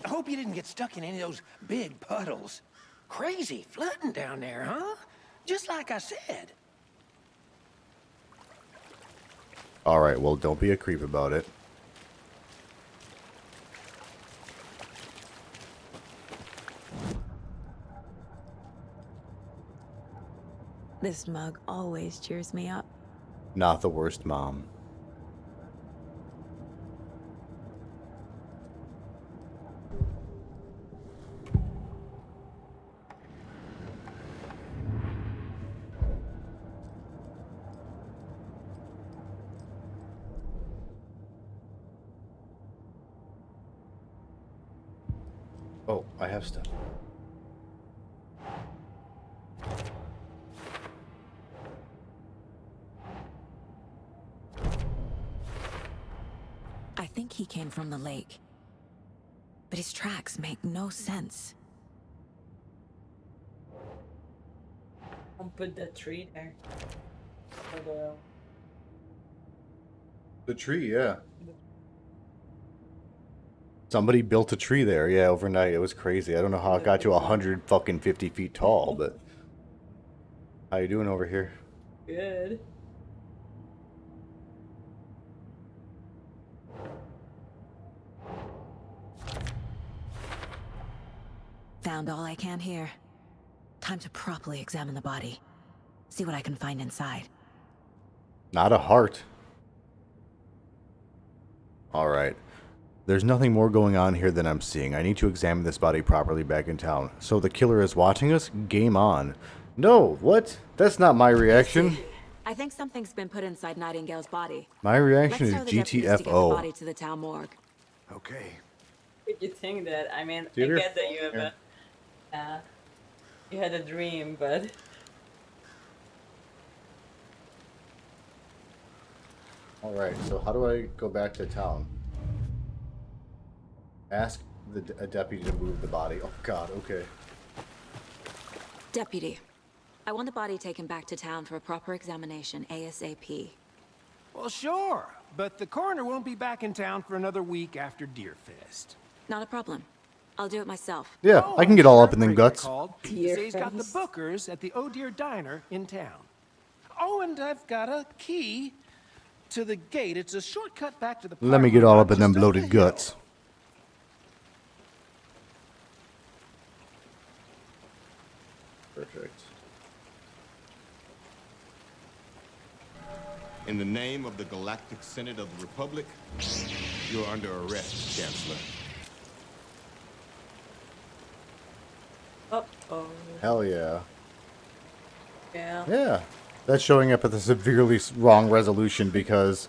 I hope you didn't get stuck in any of those big puddles. Crazy flooding down there, huh? Just like I said. Alright, well, don't be a creep about it. This mug always cheers me up. Not the worst mom. Oh, I have stuff. I think he came from the lake. But his tracks make no sense. I'll put that tree there. The tree, yeah. Somebody built a tree there, yeah, overnight. It was crazy. I don't know how it got to 150 feet tall, but how you doing over here? Good. Found all I can here. Time to properly examine the body. See what I can find inside. Not a heart. All right. There's nothing more going on here than I'm seeing. I need to examine this body properly back in town. So the killer is watching us? Game on. No, what? That's not my reaction. I think something's been put inside Nightingale's body. My reaction is Let's tell the deputies to get the GTFO. body to the town morgue. Okay. Did you think that? I mean, Theater? I get that you have you had a dream, but All right, so how do I go back to town? Ask a deputy to move the body. Oh God, okay. Deputy, I want the body taken back to town for a proper examination ASAP. Well, sure, but the coroner won't be back in town for another week after Deerfest. Not a problem. I'll do it myself. Yeah, Oh, I can get all up in them Heartbreaker guts. called to say he's got the bookers at the Oh Deer Diner in town. Oh, and I've got a key to the gate. It's a shortcut back to the Let me parking get all lot up in them just up the bloated hill. guts. Perfect. In the name of the Galactic Senate of the Republic, you're under arrest, Chancellor. uh-oh. Hell yeah. Yeah. Yeah. That's showing up at the severely wrong resolution because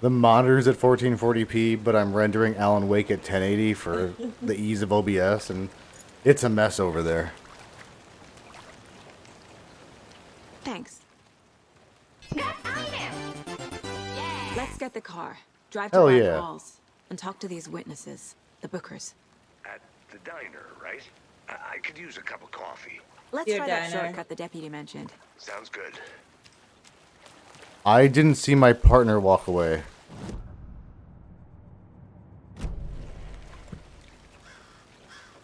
the monitor's at 1440p, but I'm rendering Alan Wake at 1080 for the ease of OBS, and it's a mess over there. Thanks. Let's get the car. Drive Hell to Ryan yeah. Falls and talk to these witnesses, the Bookers. At the diner, right? I could use a cup of coffee. Let's Dear try that Diner. shortcut the deputy mentioned. Sounds good. I didn't see my partner walk away.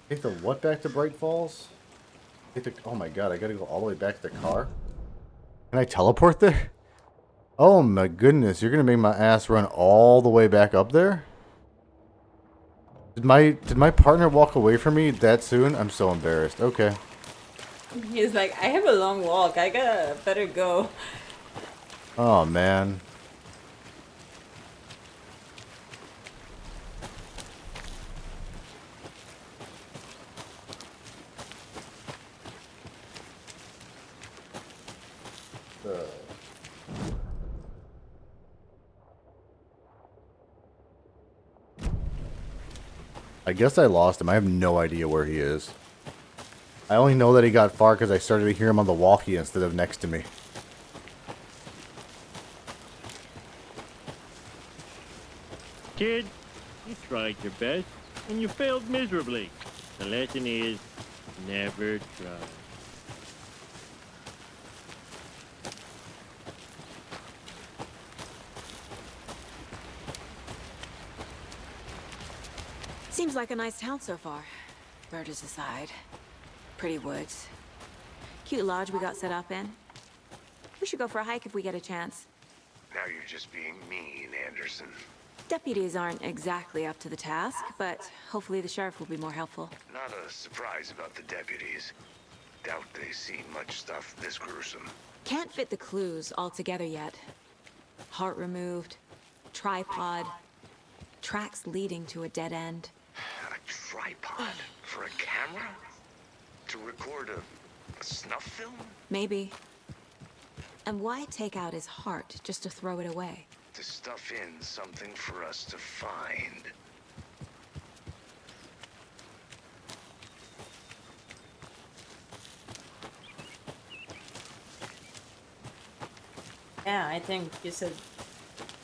Take the what back to Bright Falls? Take the, oh my god, I gotta go all the way back to the car? Can I teleport there? Oh my goodness, you're gonna make my ass run all the way back up there? Did my partner walk away from me that soon? I'm so embarrassed. Okay. He's like, I have a long walk. I gotta better go. Oh man. I guess I lost him. I have no idea where he is. I only know that he got far because I started to hear him on the walkie instead of next to me. Kid, you tried your best, and you failed miserably. The lesson is, never try. Seems like a nice town so far. Murders aside. Pretty woods. Cute lodge we got set up in. We should go for a hike if we get a chance. Now you're just being mean, Anderson. Deputies aren't exactly up to the task, but hopefully the sheriff will be more helpful. Not a surprise about the deputies. Doubt they see much stuff this gruesome. Can't fit the clues all together yet. Heart removed, tripod, tracks leading to a dead end. A tripod for a camera? To record a snuff film? Maybe. And why take out his heart just to throw it away? To stuff in something for us to find. Yeah, I think you said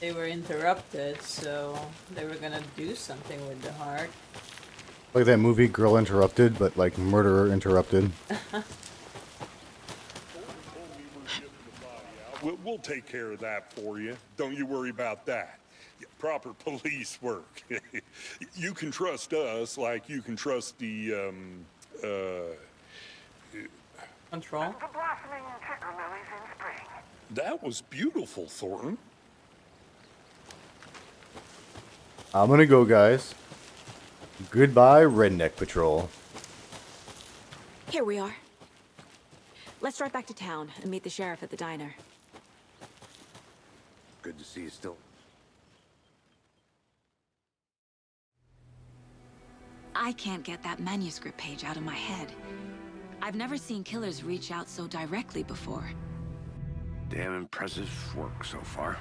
they were interrupted, so they were gonna do something with the heart. Like that movie Girl Interrupted, but like Murderer Interrupted. We'll take care of that for you. Don't you worry about that. Proper police work. You can trust us like you can trust the, Control. The blossoming ticker lilies in spring. That was beautiful, Thornton. I'm gonna go, guys. Goodbye, Redneck Patrol. Here we are. Let's drive back to town and meet the sheriff at the diner. Good to see you still. I can't get that manuscript page out of my head. I've never seen killers reach out so directly before. Damn impressive work so far.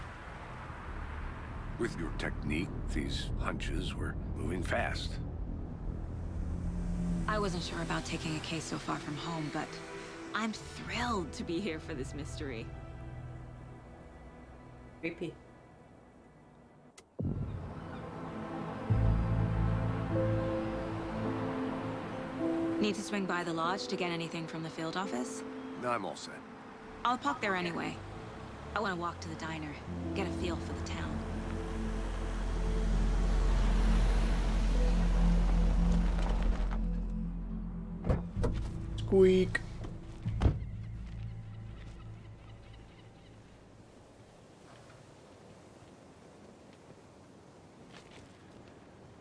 With your technique, these hunches were moving fast. I wasn't sure about taking a case so far from home, but I'm thrilled to be here for this mystery. Creepy. Need to swing by the lodge to get anything from the field office? No, I'm all set. I'll park there anyway. I want to walk to the diner, get a feel for the town. Squeak.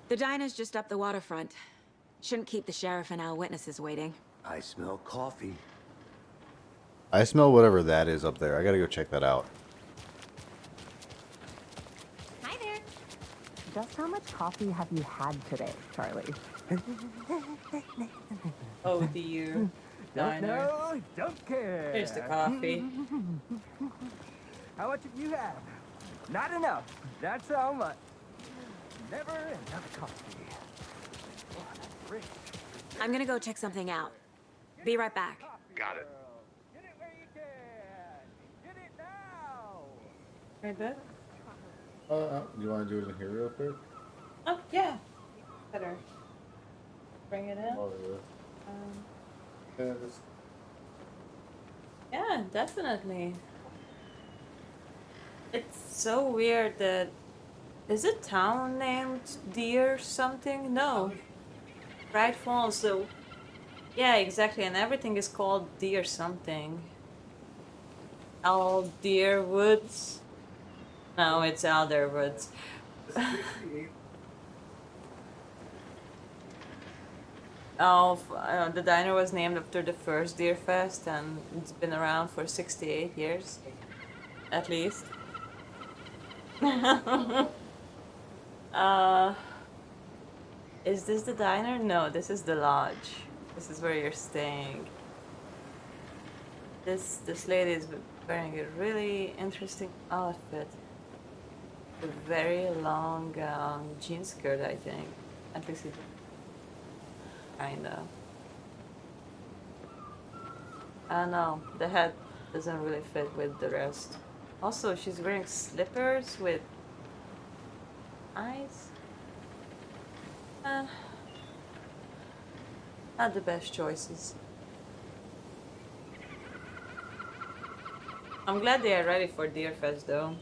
The diner's just up the waterfront. Shouldn't keep the sheriff and our witnesses waiting. I smell coffee. I smell whatever that is up there. I gotta go check that out. Hi there. Just how much coffee have you had today, Charlie? Oh dear. Diner. No, don't care. Here's the coffee. How much have you had? Not enough. That's how much. Never enough coffee. I'm gonna go check something out. Be right back. Got it. Get it where you can. Get it now. Right there? Do you want to do it in here real quick? Oh, yeah. Better. Bring it in. Yeah, definitely. It's so weird that... Is a town named Deer something? No. Bright Falls, so... Yeah, exactly, and everything is called Deer something. Alder Woods? No, it's Alder Woods. The diner was named after the first Deer Fest, and it's been around for 68 years. At least. Is this the diner? No, this is the lodge. This is where you're staying. This lady is wearing a really interesting outfit. A very long jean skirt, I think. At least it kinda. I don't know. The hat doesn't really fit with the rest. Also, she's wearing slippers with eyes. Not the best choices. I'm glad they are ready for Deerfest though.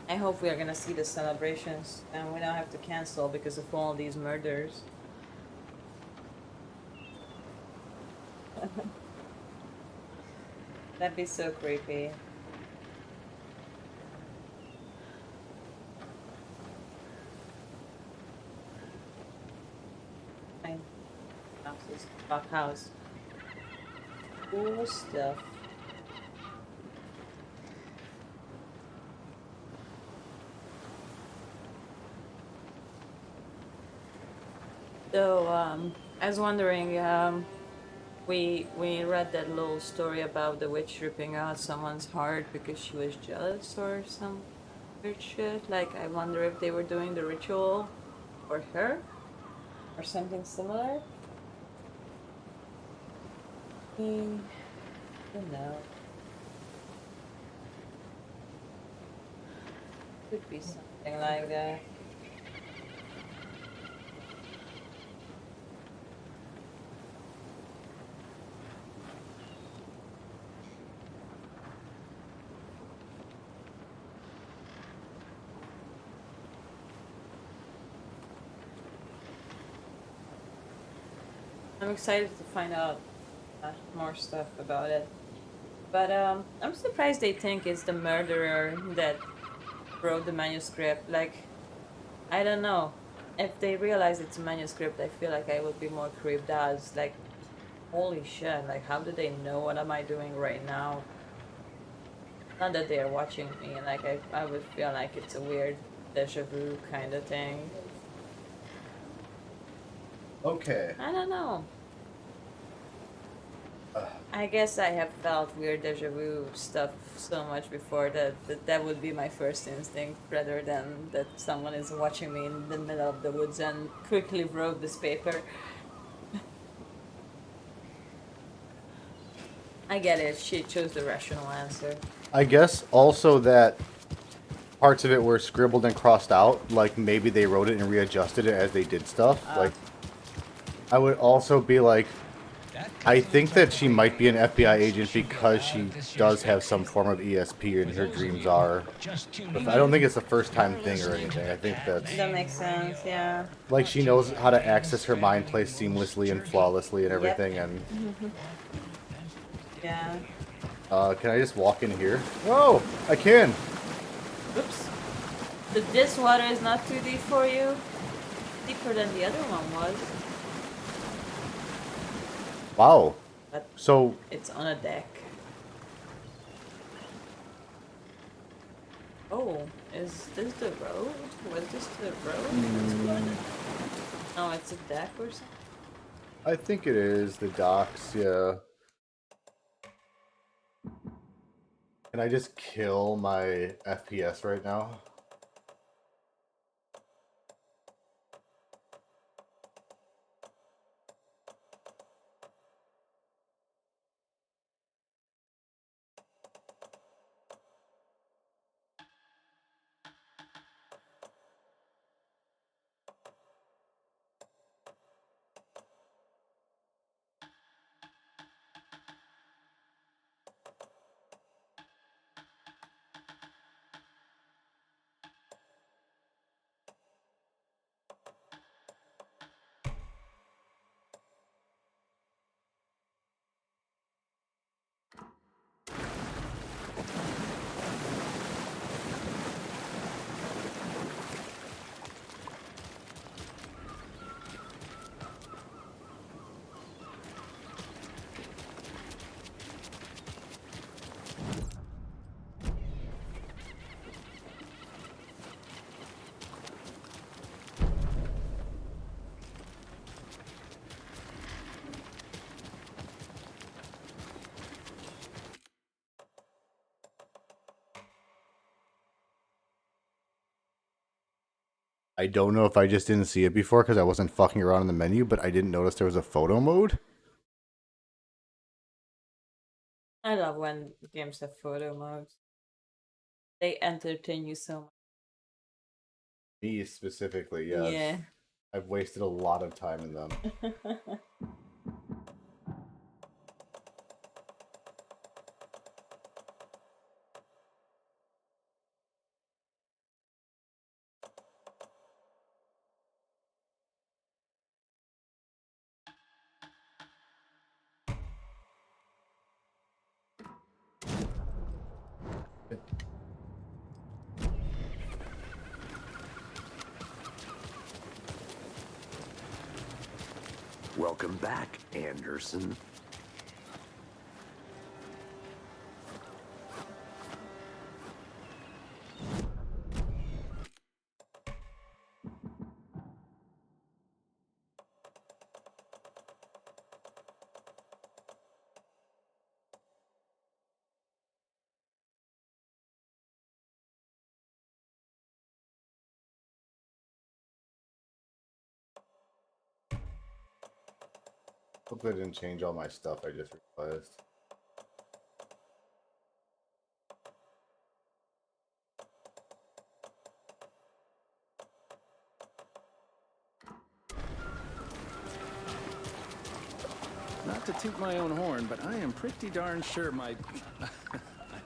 I hope we are gonna see the celebrations and we don't have to cancel because of all these murders. That'd be so creepy. House. Cool stuff. So, I was wondering, we read that little story about the witch ripping out someone's heart because she was jealous or some weird shit. Like, I wonder if they were doing the ritual for her or something similar. Who knows? Could be something like that. I'm excited to find out more stuff about it. But I'm surprised they think it's the murderer that wrote the manuscript. Like, I don't know. If they realize it's a manuscript, I feel like I would be more creeped out. It's like, holy shit, like how do they know what am I doing right now? Not that they are watching me, like I would feel like it's a weird deja vu kind of thing. Okay. I don't know. I guess I have felt weird deja vu stuff so much before that would be my first instinct, rather than that someone is watching me in the middle of the woods and quickly wrote this paper. I get it, she chose the rational answer. I guess also that parts of it were scribbled and crossed out, like maybe they wrote it and readjusted it as they did stuff. Like, I would also be like, I think that she might be an FBI agent because she does have some form of ESP and her dreams are. I don't think it's a first time thing or anything. I think that's... That makes sense, yeah. Like, she knows how to access her mind place seamlessly and flawlessly and everything, and... Yeah. Can I just walk in here? Whoa! I can! Oops. So this water is not too deep for you? Deeper than the other one was. Wow. But so... It's on a deck. Oh, is this the road? Was this the road? No, it's a deck or something? I think it is the docks, yeah. Can I just kill my FPS right now? I don't know if I just didn't see it before because I wasn't fucking around in the menu, but I didn't notice there was a photo mode. I love when games have photo modes. They entertain you so much. Me specifically, yes. Yeah. I've wasted a lot of time in them. Welcome back, Anderson. Hope I didn't change all my stuff, I just realized. Not to toot my own horn, but I am pretty darn sure my... I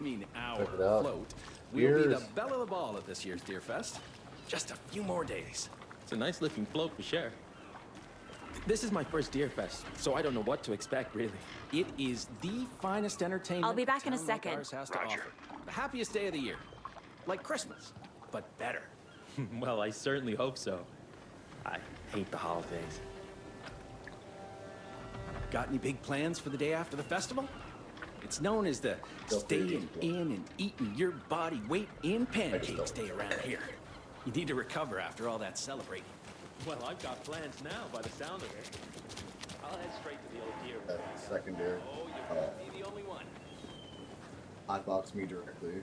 mean our Check it out. float will be the Here's- belle of the ball at this year's Deer Fest. Just a few more days. It's a nice looking float for sure. This is my first Deer Fest, so I don't know what to expect, really. It is the finest entertainment I'll be back in a town like second. ours has to offer. The happiest day of the year. Like Christmas, but better. Well, I certainly hope so. I hate the holidays. Got any big plans for the day after the festival? It's known as the staying in and eating your body weight in pancakes day around here. You need to recover after all that celebrating. Well, I've got plans now by the sound of it. I'll head straight to the old Deer. Secondary. Oh, you won't be the only one. Hotbox me directly.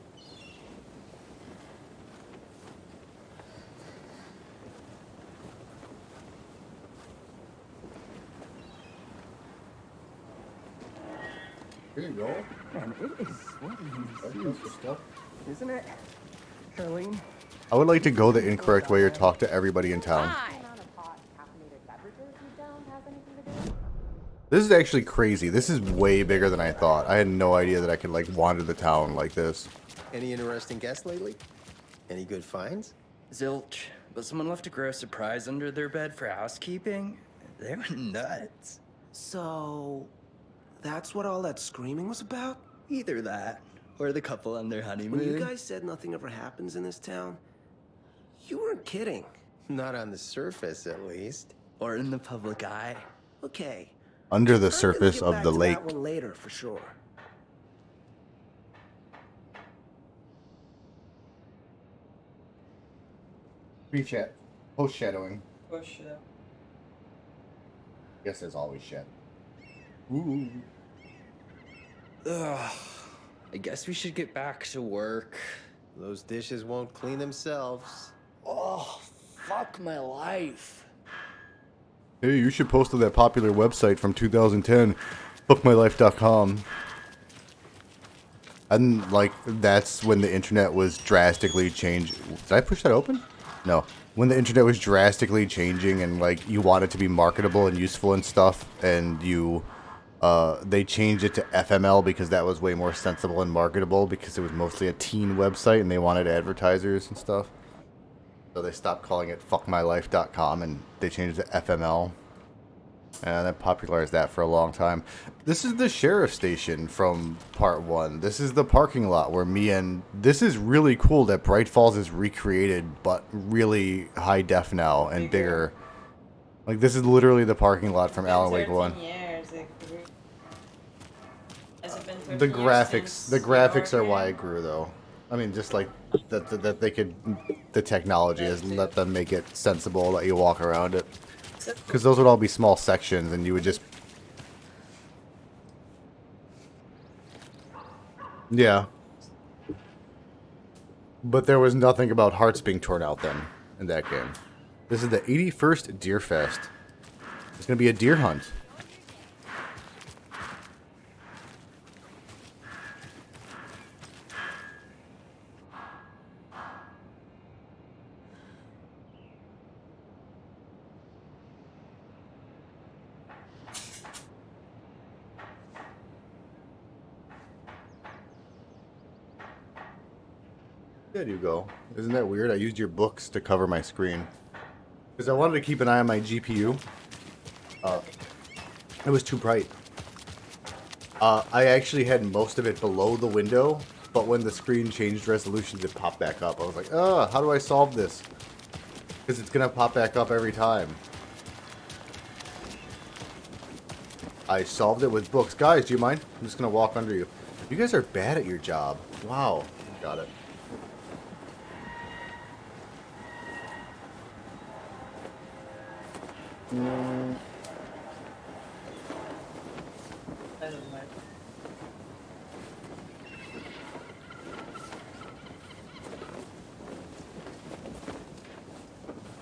Here you go. Man, it is sweaty. Isn't it? Charlene? I would like to go the incorrect way or talk to everybody in town. This is actually crazy. This is way bigger than I thought. I had no idea that I could like wander the town like this. Any interesting guests lately? Any good finds? Zilch, but someone left a gross surprise under their bed for housekeeping. They were nuts. So, that's what all that screaming was about? Either that, or the couple on their honeymoon. When you guys said nothing ever happens in this town, you weren't kidding. Not on the surface, at least. Or in the public eye. Okay. Under the I'm gonna surface get of back the to lake. That one later, for sure. Pre-chat. Post-shadowing. Push it. Guess there's always shed. Ooh. Ugh. I guess we should get back to work. Those dishes won't clean themselves. Oh, fuck my life. Hey, you should post to that popular website from 2010, bookmylife.com. And, like, that's when the internet was drastically changed. Did I push that open? No. When the internet was drastically changing and, like, you want it to be marketable and useful and stuff, and you, they changed it to FML because that was way more sensible and marketable because it was mostly a teen website and they wanted advertisers and stuff. So they stopped calling it fuckmylife.com and they changed it to FML. And that popularized that for a long time. This is the sheriff station from part 1. This is the parking lot where this is really cool that Bright Falls is recreated, but really high def now and bigger. Like, this is literally the parking lot from Alan Wake 1. The graphics are why it grew, though. I mean, just like that they could, the technology has let them make it sensible that you walk around it. Because those would all be small sections, and you would just... Yeah. But there was nothing about hearts being torn out then, in that game. This is the 81st Deer Fest. It's going to be a deer hunt. There you go. Isn't that weird? I used your books to cover my screen. Because I wanted to keep an eye on my GPU. It was too bright. I actually had most of it below the window, but when the screen changed resolutions, it popped back up. I was like, how do I solve this? Because it's going to pop back up every time. I solved it with books. Guys, do you mind? I'm just going to walk under you. You guys are bad at your job. Wow. Got it.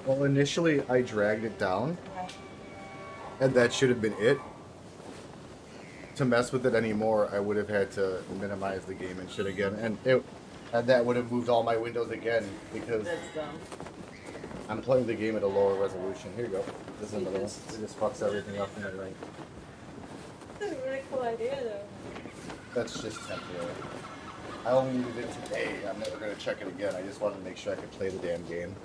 Well, initially I dragged it down, and that should have been it. To mess with it anymore, I would have had to minimize the game and shit again, and that would have moved all my windows again because I'm playing the game at a lower resolution. Here you go. This is another one. It just fucks everything up in the ring. That's a really cool idea, though. That's just temporary. I only needed it today. I'm never going to check it again. I just wanted to make sure I could play the damn game.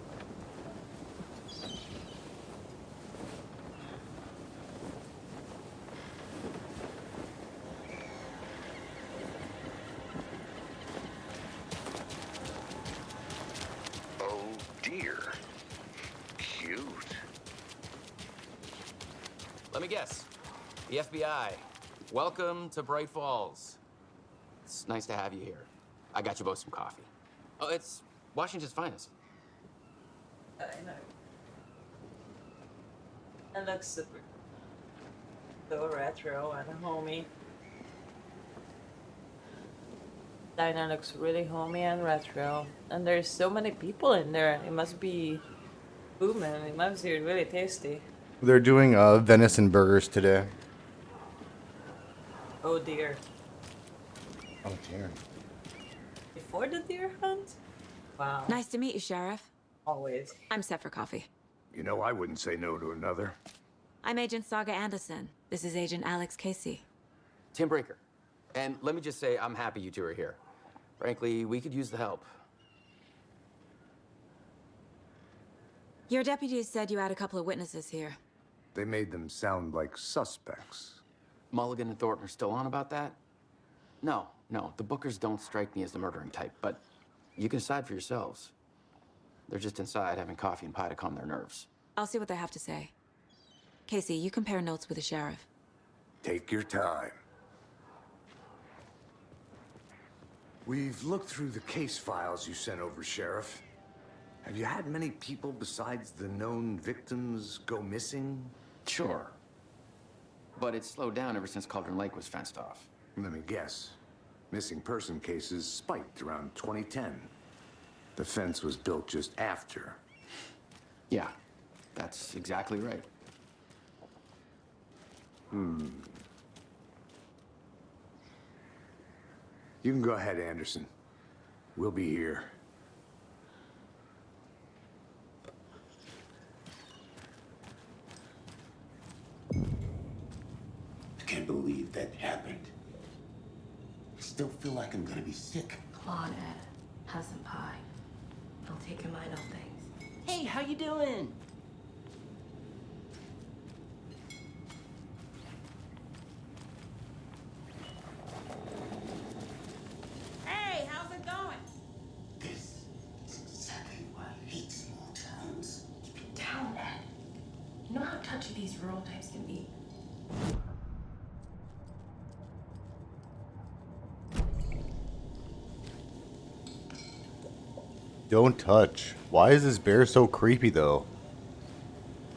guess. The FBI. Welcome to Bright Falls. It's nice to have you here. I got you both some coffee. Oh, it's Washington's finest. I know. It looks super so retro and homey. Diner looks really homey and retro. And there's so many people in there. It must be booming. It must be really tasty. They're doing venison burgers today. Oh dear. Oh dear. Before the deer hunt? Wow. Nice to meet you, Sheriff. Always. I'm set for coffee. You know, I wouldn't say no to another. I'm Agent Saga Anderson. This is Agent Alex Casey. Tim Brinker. And let me just say, I'm happy you two are here. Frankly, we could use the help. Your deputies said you had a couple of witnesses here. They made them sound like suspects. Mulligan and Thornton are still on about that? No, the Bookers don't strike me as the murdering type, but you can decide for yourselves. They're just inside having coffee and pie to calm their nerves. I'll see what they have to say. Casey, you compare notes with the sheriff. Take your time. We've looked through the case files you sent over, Sheriff. Have you had many people besides the known victims go missing? Sure. But it's slowed down ever since Cauldron Lake was fenced off. Let me guess. Missing person cases spiked around 2010. The fence was built just after. Yeah, that's exactly right. You can go ahead, Anderson. We'll be here. I can't believe that happened. I still feel like I'm gonna be sick. Claude, Ed, have some pie. I'll take your mind off things. Hey, how you doing? Hey, how's it going? This is exactly why I hate small towns. Keep it down, Ed. You know how touchy these rural types can be. Don't touch. Why is this bear so creepy though?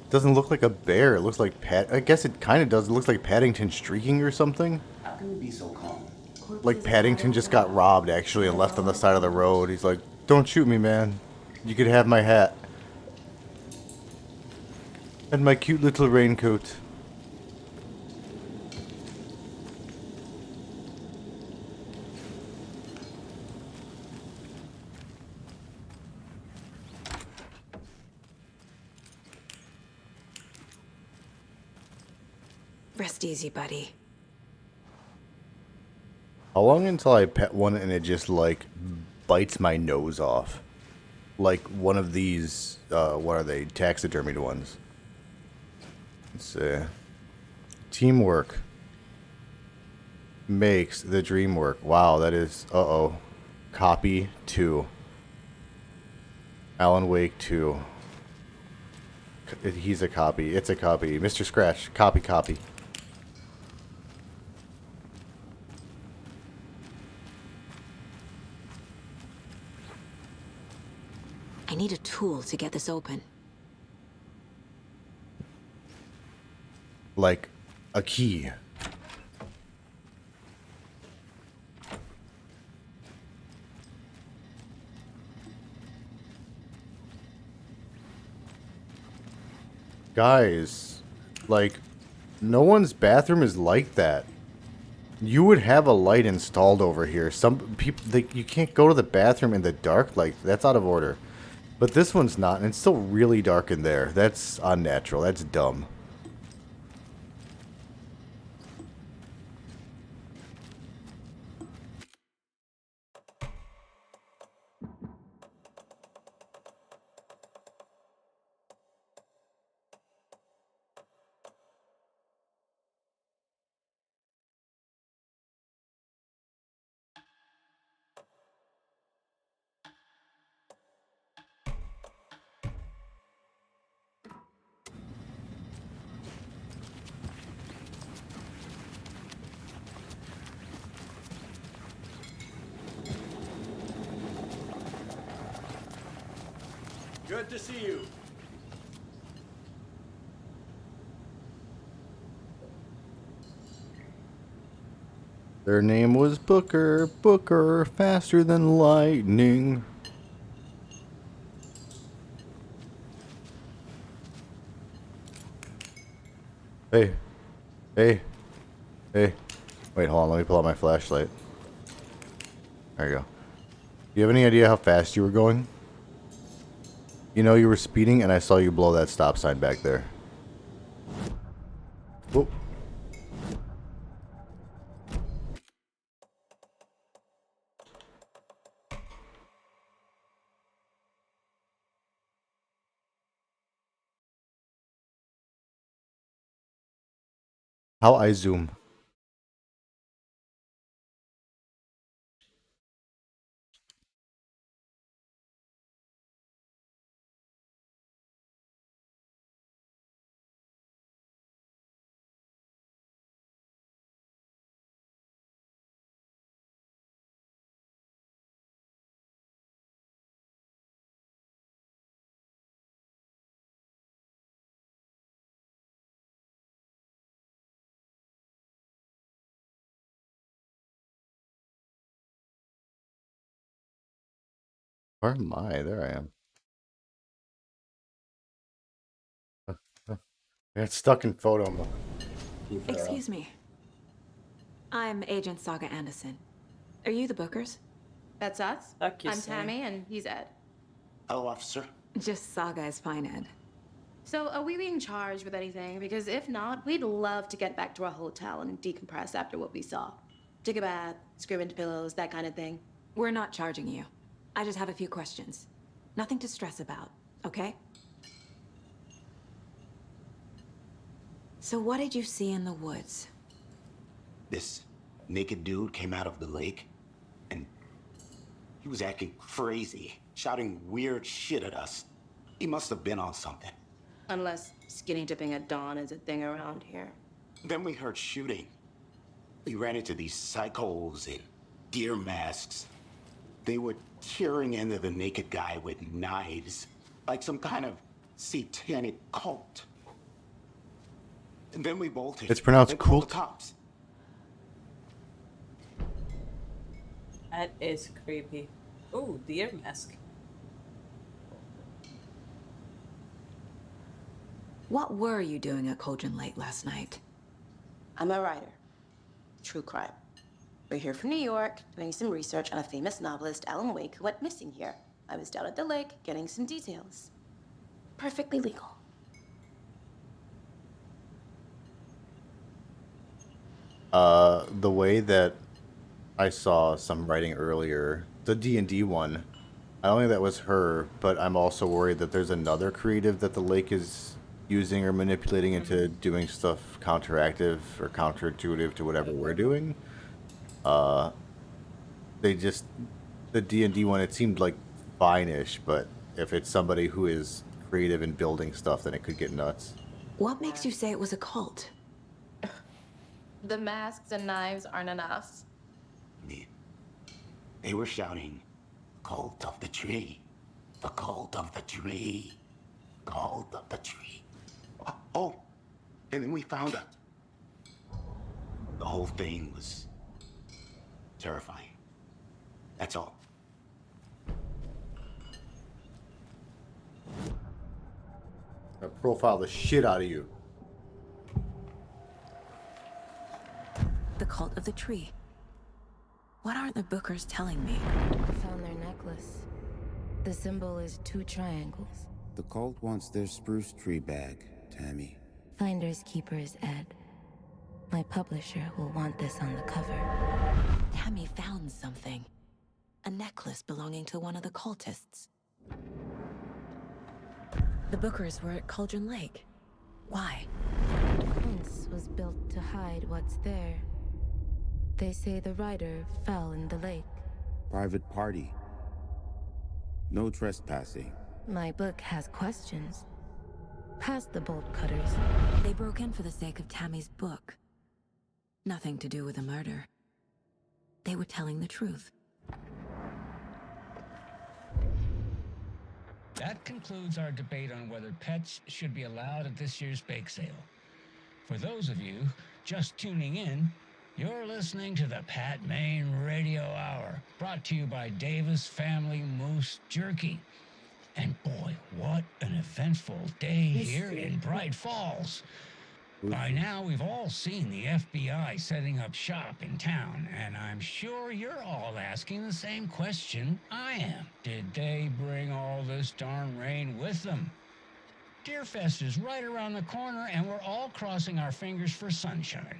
It doesn't look like a bear. It looks like I guess it kind of does. It looks like Paddington streaking or something. How can you be so calm? Like Paddington just got robbed actually and left on the side of the road. He's like, "Don't shoot me, man. You could have my hat and my cute little raincoat." Rest easy, buddy. How long until I pet one and it just like bites my nose off? Like one of these, what are they? Taxidermied ones. Let's see. Teamwork makes the dream work. Wow, that is, uh-oh. Copy 2. Alan Wake 2. He's a copy. It's a copy. Mr. Scratch. Copy. I need a tool to get this open. Like a key. Guys, like, no one's bathroom is like that. You would have a light installed over here. Some people, you can't go to the bathroom in the dark. Like, that's out of order. But this one's not, and it's still really dark in there. That's unnatural. That's dumb. Good to see you. Their name was Booker. Booker, faster than lightning. Hey. Hey. Hey. Wait, hold on. Let me pull out my flashlight. There you go. Do you have any idea how fast you were going? You know you were speeding and I saw you blow that stop sign back there. Whoop. How I zoom. Where am I? There I am. I got stuck in photo mode. Excuse me. I'm Agent Saga Anderson. Are you the Bookers? That's us. Fuck you, I'm Sam. Tammy, and he's Ed. Hello, officer. Just Saga is fine, Ed. So, are we being charged with anything? Because if not, we'd love to get back to our hotel and decompress after what we saw. Take a bath, scream into pillows, that kind of thing. We're not charging you. I just have a few questions. Nothing to stress about, okay? So what did you see in the woods? This naked dude came out of the lake, and he was acting crazy, shouting weird shit at us. He must have been on something. Unless skinny dipping at dawn is a thing around here. Then we heard shooting. We ran into these psychos in deer masks. They were tearing into the naked guy with knives, like some kind of satanic cult. And then we bolted. It's pronounced and called cult. the cops. That is creepy. Oh, deer mask. What were you doing at Cauldron Lake last night? I'm a writer. True crime. We're here from New York, doing some research on a famous novelist, Alan Wake, who went missing here. I was down at the lake, getting some details. Perfectly legal. The way that I saw some writing earlier, the D&D one, I don't think that was her, but I'm also worried that there's another creative that the lake is using or manipulating into doing stuff counteractive or counterintuitive to whatever we're doing. The D&D one, it seemed like fine-ish, but if it's somebody who is creative in building stuff, then it could get nuts. What makes you say it was a cult? The masks and knives aren't enough. They were shouting, "Cult of the tree, the cult of the tree, cult of the tree." Oh, and then we found her. The whole thing was terrifying. That's all. I profile the shit out of you. The cult of the tree. What aren't the Bookers telling me? I found their necklace. The symbol is 2 triangles. The cult wants their spruce tree bag, Tammy. Finders keepers, Ed. My publisher will want this on the cover. Tammy found something. A necklace belonging to one of the cultists. The Bookers were at Cauldron Lake. Why? The fence was built to hide what's there. They say the writer fell in the lake. Private party. No trespassing. My book has questions. Past the bolt cutters. They broke in for the sake of Tammy's book. Nothing to do with a murder. They were telling the truth. That concludes our debate on whether pets should be allowed at this year's bake sale. For those of you just tuning in, you're listening to the Pat Maine Radio Hour, brought to you by Davis Family Moose Jerky. And boy, what an eventful day here in Bright Falls. By now, we've all seen the FBI setting up shop in town, and I'm sure you're all asking the same question I am. Did they bring all this darn rain with them? Deerfest is right around the corner, and we're all crossing our fingers for sunshine.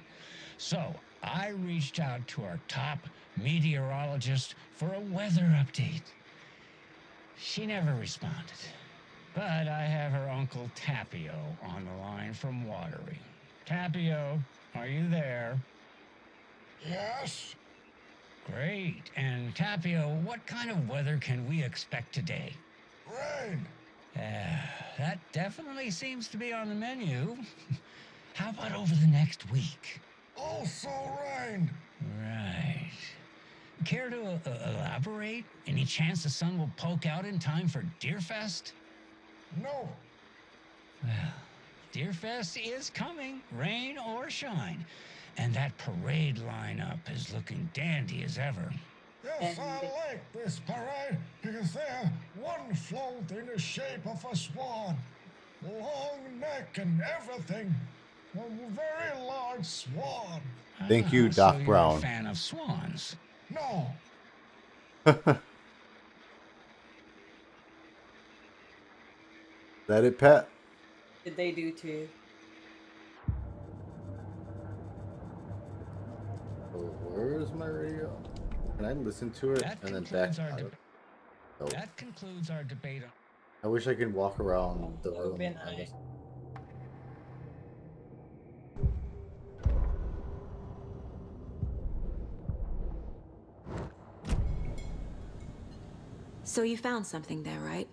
So, I reached out to our top meteorologist for a weather update. She never responded. But I have her Uncle Tapio on the line from Watery. Tapio, are you there? Yes? Great. And Tapio, what kind of weather can we expect today? Rain. That definitely seems to be on the menu. How about over the next week? Also rain. Right. Care to elaborate? Any chance the sun will poke out in time for Deerfest? No. Well, Deerfest is coming, rain or shine. And that parade lineup is looking dandy as ever. Yes, I like this parade because they have one float in the shape of a swan. Long neck and everything. A very large swan. Thank you, Doc so you're Brown. a fan of swans? No. That it, Pat? Did they do too? Oh, where's my radio? Can I listen to it That and then back concludes our out? debate. No. That concludes our debate on. I wish I could walk around the room. been I guess. So you found something there, right?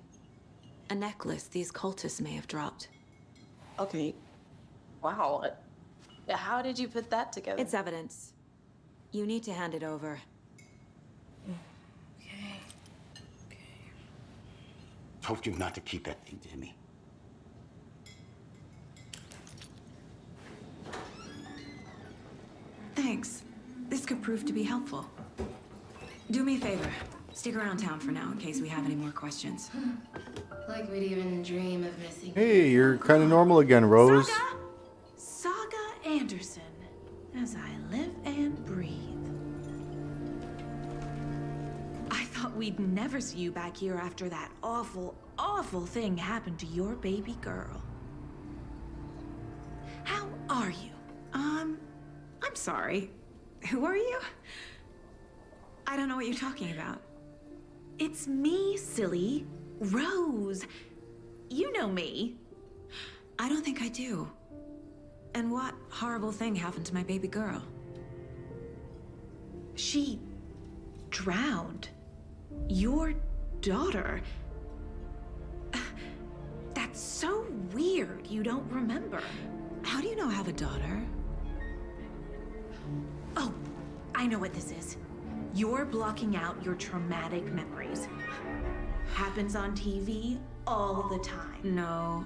A necklace these cultists may have dropped. Okay. Wow. How did you put that together? It's evidence. You need to hand it over. Told you not to keep that thing, Timmy. Thanks. This could prove to be helpful. Do me a favor. Stick around town for now in case we have any more questions. Like we'd even dream of missing. Hey, you're kind of normal again, Rose. Saga Anderson, as I live and breathe. I thought we'd never see you back here after that awful, awful thing happened to your baby girl. How are you? I'm sorry. Who are you? I don't know what you're talking about. It's me, silly. Rose. You know me. I don't think I do. And what horrible thing happened to my baby girl? She drowned. Your daughter. That's so weird you don't remember. How do you know I have a daughter? Oh, I know what this is. You're blocking out your traumatic memories. Happens on TV all the time. No.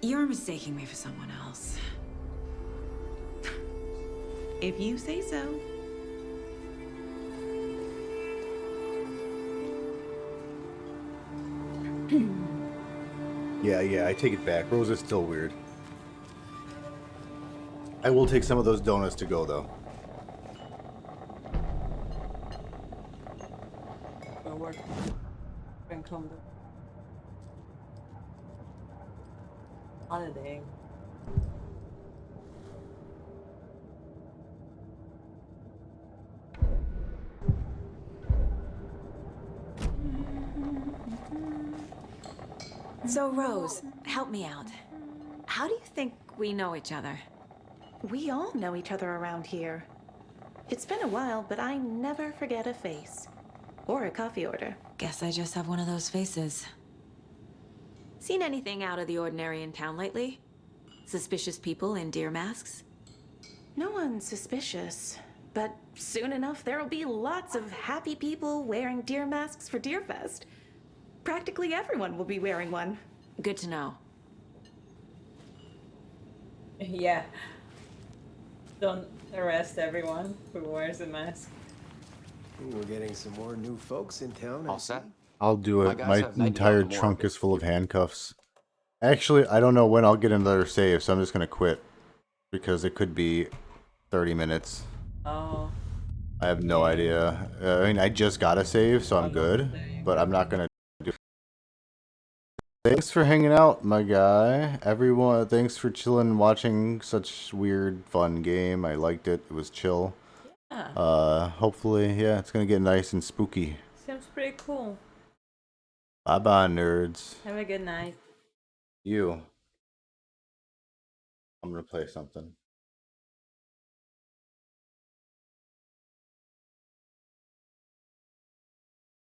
You're mistaking me for someone else. If you say so. Yeah, I take it back. Rose is still weird. I will take some of those donuts to go, though. Go work. Been come to holiday. So, Rose, help me out. How do you think we know each other? We all know each other around here. It's been a while, but I never forget a face. Or a coffee order. Guess I just have one of those faces. Seen anything out of the ordinary in town lately? Suspicious people in deer masks? No one's suspicious. But soon enough, there'll be lots of happy people wearing deer masks for Deerfest. Practically everyone will be wearing one. Good to know. Yeah. Don't arrest everyone who wears a mask. We're getting some more new folks in town. All set? I'll do My it. guys My have an idea entire on the trunk morgue. is full of handcuffs. Actually, I don't know when I'll get another save, so I'm just gonna quit. Because it could be 30 minutes. Oh. I have no idea. I mean, I just got a save, so I'm good. But I'm not gonna do. Thanks for hanging out, my guy. Everyone, thanks for chilling and watching such weird, fun game. I liked it. It was chill. Yeah. Hopefully, yeah, it's gonna get nice and spooky. Seems pretty cool. Bye bye, nerds. Have a good night. You. I'm gonna play something.